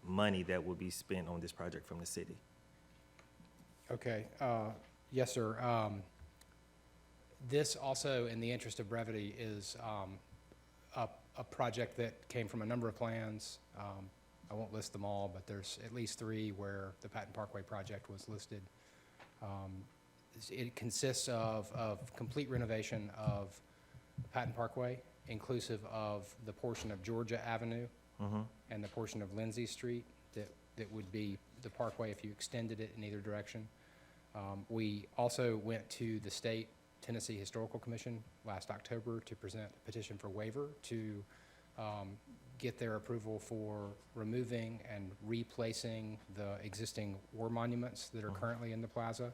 money that will be spent on this project from the city? Okay, yes, sir. This also, in the interest of brevity, is a project that came from a number of plans. I won't list them all, but there's at least 3 where the Patton Parkway project was listed. It consists of complete renovation of Patton Parkway, inclusive of the portion of Georgia Avenue and the portion of Lindsay Street that would be the parkway if you extended it in either direction. We also went to the state Tennessee Historical Commission last October to present a petition for waiver to get their approval for removing and replacing the existing war monuments that are currently in the plaza.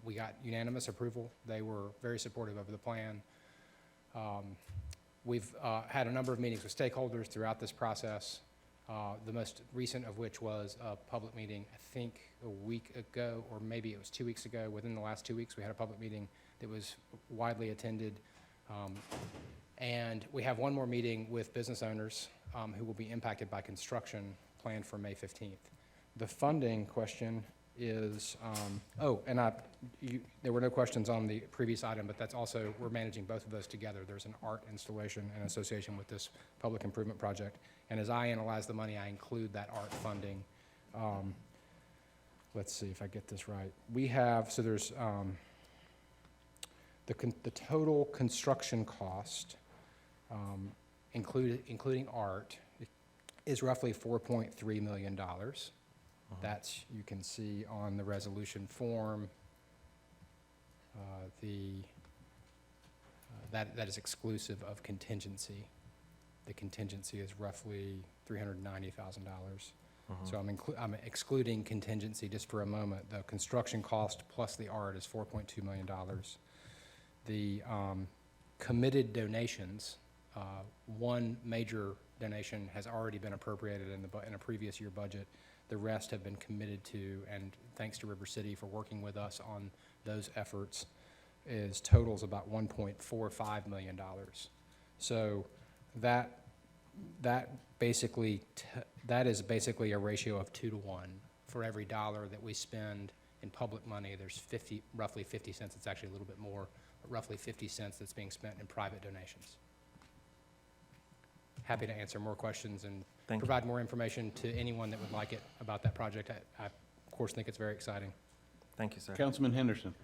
We got unanimous approval. They were very supportive of the plan. We've had a number of meetings with stakeholders throughout this process, the most recent of which was a public meeting, I think a week ago, or maybe it was 2 weeks ago. Within the last 2 weeks, we had a public meeting that was widely attended. And we have one more meeting with business owners who will be impacted by construction planned for May 15th. The funding question is, there were no questions on the previous item, but that's also, we're managing both of those together. There's an art installation in association with this public improvement project. And as I analyze the money, I include that art funding. Let's see if I get this right. We have, so there's the total construction cost, including art, is roughly $4.3 million. That's, you can see on the resolution form, that is exclusive of contingency. The contingency is roughly $390,000. So I'm excluding contingency just for a moment. The construction cost plus the art is $4.2 million. The committed donations, one major donation has already been appropriated in a previous year budget. The rest have been committed to, and thanks to River City for working with us on those efforts, totals about $1.45 million. So that is basically a ratio of 2 to 1. For every dollar that we spend in public money, there's roughly 50 cents. It's actually a little bit more, but roughly 50 cents that's being spent in private donations. Happy to answer more questions and provide more information to anyone that would like it about that project. I of course, think it's very exciting. Thank you, sir. Councilman Henderson.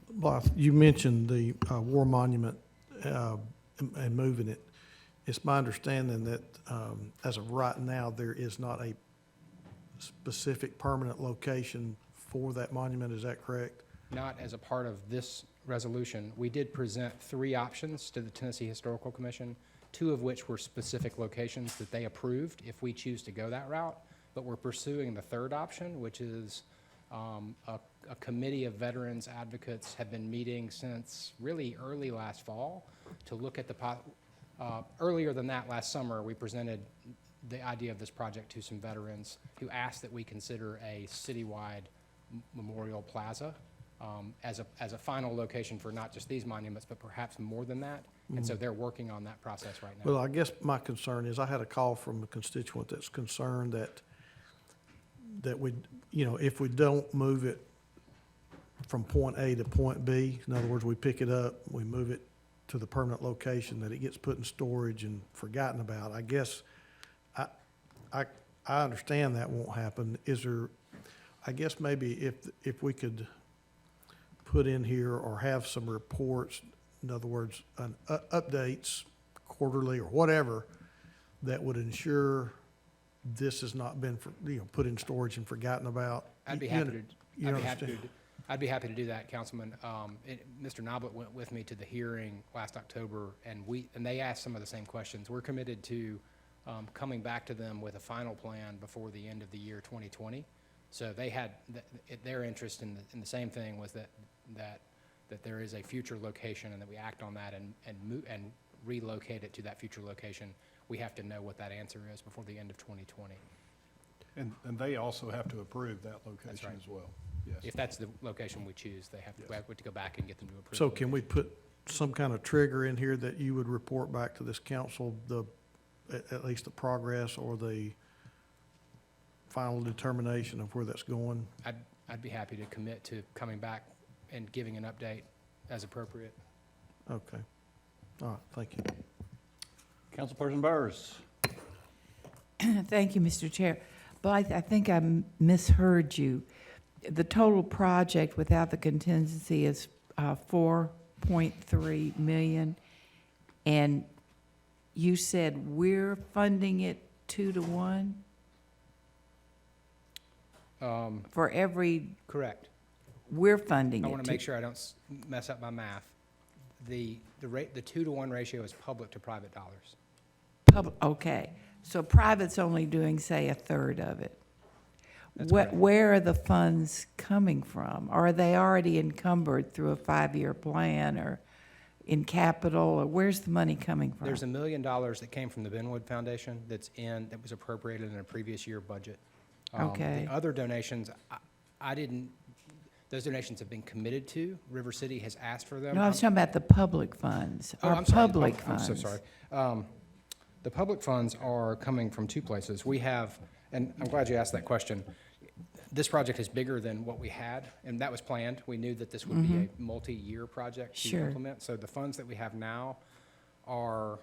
Blythe, you mentioned the war monument and moving it. It's my understanding that as of right now, there is not a specific permanent location for that monument. Is that correct? Not as a part of this resolution. We did present 3 options to the Tennessee Historical Commission, 2 of which were specific locations that they approved if we choose to go that route. But we're pursuing the 3rd option, which is a committee of veterans advocates have been meeting since really early last fall to look at earlier than that, last summer, we presented the idea of this project to some veterans who asked that we consider a citywide memorial plaza as a final location for not just these monuments, but perhaps more than that. And so they're working on that process right now. Well, I guess my concern is I had a call from a constituent that's concerned that we, if we don't move it from point A to point B, in other words, we pick it up, we move it to the permanent location, that it gets put in storage and forgotten about. I guess I understand that won't happen. Is there, I guess maybe if we could put in here or have some reports, in other words, updates quarterly or whatever, that would ensure this has not been, put in storage and forgotten about. I'd be happy to do that, Councilman. Mr. Noblet went with me to the hearing last October, and they asked some of the same questions. We're committed to coming back to them with a final plan before the end of the year 2020. So they had their interest in the same thing was that there is a future location and that we act on that and relocate it to that future location. We have to know what that answer is before the end of 2020. And they also have to approve that location right. as well. Yes. If that's the location we choose, we have to go back and get them to approve. So the can we put some kind of trigger in here that you would report back to this council, at least the progress or the final determination of where that's going? I'd be happy to commit to coming back and giving an update as appropriate. Okay. All right, thank you. Councilperson Burrs. Thank you, Mr. Chair. Blythe, I think I misheard you. the total project without the contingency is 4.3 million, and you said we're funding it 2 to 1 for every, Correct. we're funding it. I want to make 2 sure I don't mess up my math. The 2-to-1 ratio is public to private dollars. Okay, so private's only doing, say, a third of it. That's What, correct. where are the funds coming from? Or are they already encumbered through a 5-year plan or in capital, or where's the money coming from? There's $1 million that came from the Benwood Foundation that was appropriated in a previous year budget. Okay. The other donations, those donations have been committed to. River City has asked for them. No, I was talking about the public funds. Oh, Our I'm sorry. public I'm funds. so sorry. The public funds are coming from 2 places. We have, and I'm glad you asked that question. This project is bigger than what we had, and that was planned. We knew that this would be a multi-year project to Sure. implement. So the funds that we have now are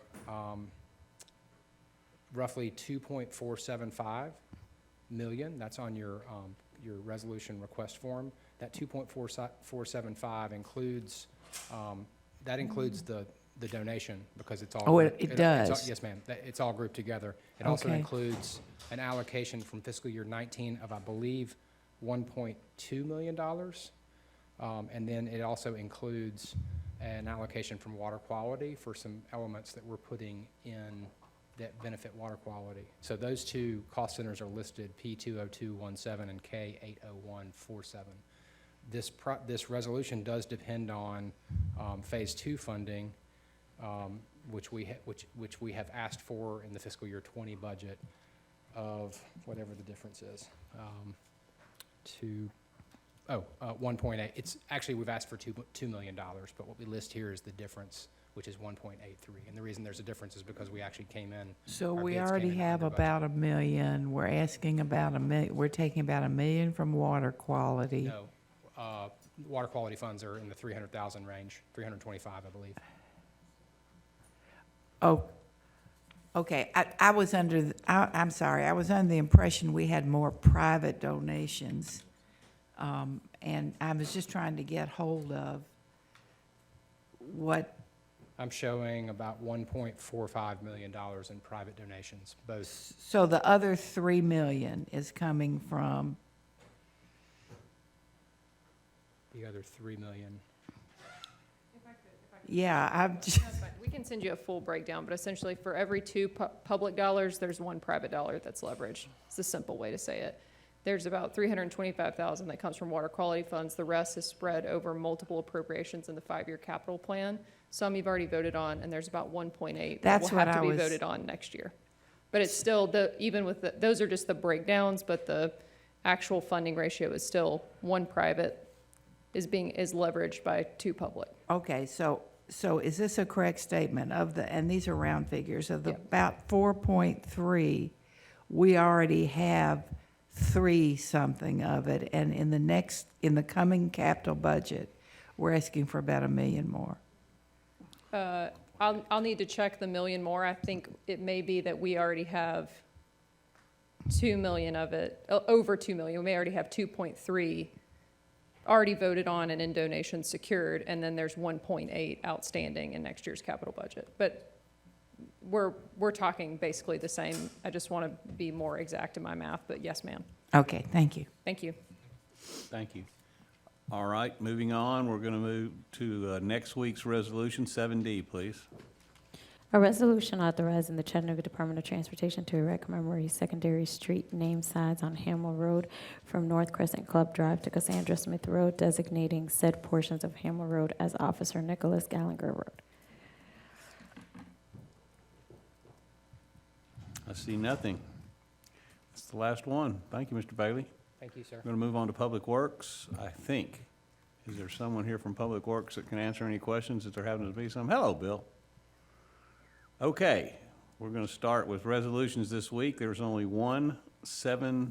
roughly 2.475 million. That's on your resolution request form. That 2.475 includes, that includes the donation, because it's all. Oh, it it's all- does? Yes, ma'am. It's all grouped together. It also Okay. includes an allocation from fiscal year 19 of, I believe, $1.2 million. And then it also includes an allocation from water quality for some elements that we're putting in that benefit water quality. So those 2 cost centers are listed, P20217 and K80147. This resolution does depend on Phase 2 funding, which we have asked for in the fiscal year 20 budget of whatever the difference is, 1.8. It's actually, we've asked for $2 million, but what we list here is the difference, which is 1.83. And the reason there's a difference is because we actually came in. So our we bids came already in have under budget. about $1 million. We're asking about we're taking about $1 million from water quality. No, water quality funds are in the 300,000 range, 325, I believe. Oh, okay. I was under, I'm sorry, I was under the impression we had more private donations. And I was just trying to get hold of what, I'm showing about $1.45 million in private donations, both. so the other 3 million is coming from, The other 3 million. yeah, I've just, We can send you a full breakdown, but essentially for every 2 public dollars, there's 1 private dollar that's leveraged. It's a simple way to say it. There's about $325,000 that comes from water quality funds. The rest is spread over multiple appropriations in the 5-year capital plan. Some you've already voted on, and there's about 1.8 that That's will what have to I be was- voted on next year. But it's still, even with, those are just the breakdowns, but the actual funding ratio is still 1 private is leveraged by 2 public. okay, so is this a correct statement of the, and these are round figures, of the Yeah. about 4.3, we already have 3 something of it, and in the coming capital budget, we're asking for about $1 million more. I'll need to check the million more. I think it may be that we already have 2 million of it, over 2 million. We may already have 2.3 already voted on and in donations secured, and then there's 1.8 outstanding in next year's capital budget. But we're talking basically the same. I just want to be more exact in my math, but yes, ma'am. Okay, thank you. Thank you. Thank you. All right, moving on, we're going to move to next week's resolution, 7D, please. A resolution authorizing the Chattanooga Department of Transportation to erect commemorative secondary street name signs on Hamel Road from North Crescent Club Drive to Cassandra Smith Road, designating said portions of Hamel Road as Officer Nicholas Gallagher Road. I see nothing. That's the last one. Thank you, Mr. Bailey. Thank you, sir. We're going to move on to Public Works, I think. Is there someone here from Public Works that can answer any questions if there happens to be some? Hello, Bill. Okay, we're going to start with resolutions this week. There's only one, 7E.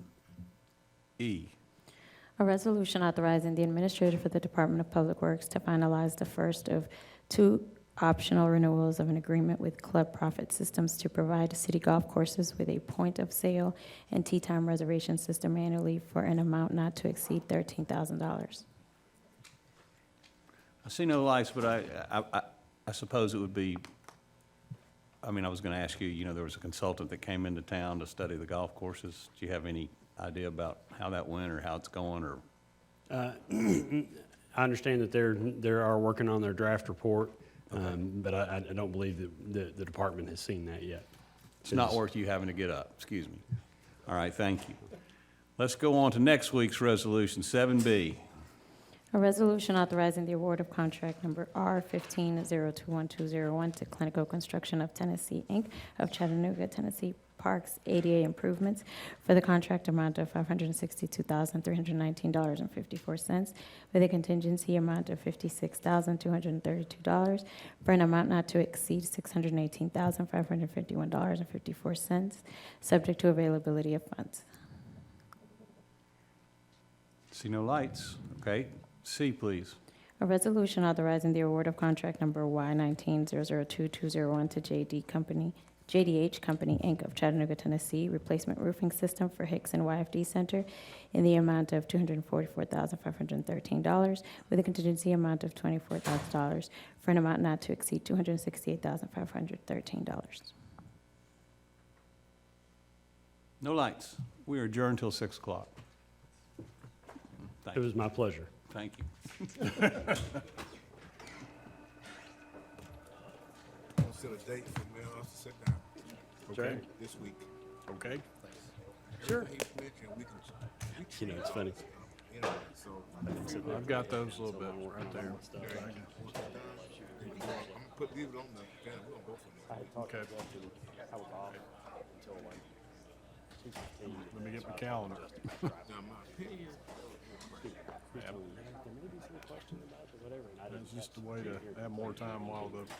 A resolution authorizing the administrator for the Department of Public Works to finalize the first of 2 optional renewals of an agreement with Club Profit Systems to provide city golf courses with a point of sale and tee time reservation system annually for an amount not to exceed $13,000. I see no lights, but I suppose it would be, I mean, I was going to ask you, you know, there was a consultant that came into town to study the golf courses. Do you have any idea about how that went or how it's going, or? I understand that they are working on their draft report, but I don't believe that the department has seen that yet. It's not worth you having to get up, excuse me. All right, thank you. Let's go on to next week's resolution, 7B. A resolution authorizing the award of contract number R15021201 to Clinical Construction of Tennessee, Inc. of Chattanooga, Tennessee Parks ADA improvements for the contract amount of $562,319.54 with a contingency amount of $56,232 for an amount not to exceed $618,551.54, subject to availability of funds. See no lights, okay. C, please. A resolution authorizing the award of contract number Y190020201 to JDH Company, Inc. of Chattanooga, Tennessee, replacement roofing system for Hicks and YFD Center in the amount of $244,513 with a contingency amount of $24,000 for an amount not to exceed $268,513. No lights. We are adjourned till 6 o'clock. It was my pleasure. Thank you. I'll set a date for me to sit down. Okay. This week. Okay. Sure. You know, it's funny. I've got those a little bit right there. Leave it on the, we're gonna go from there. Okay. Let me get my calendar. Now, my opinion, It's just a way to have more time while the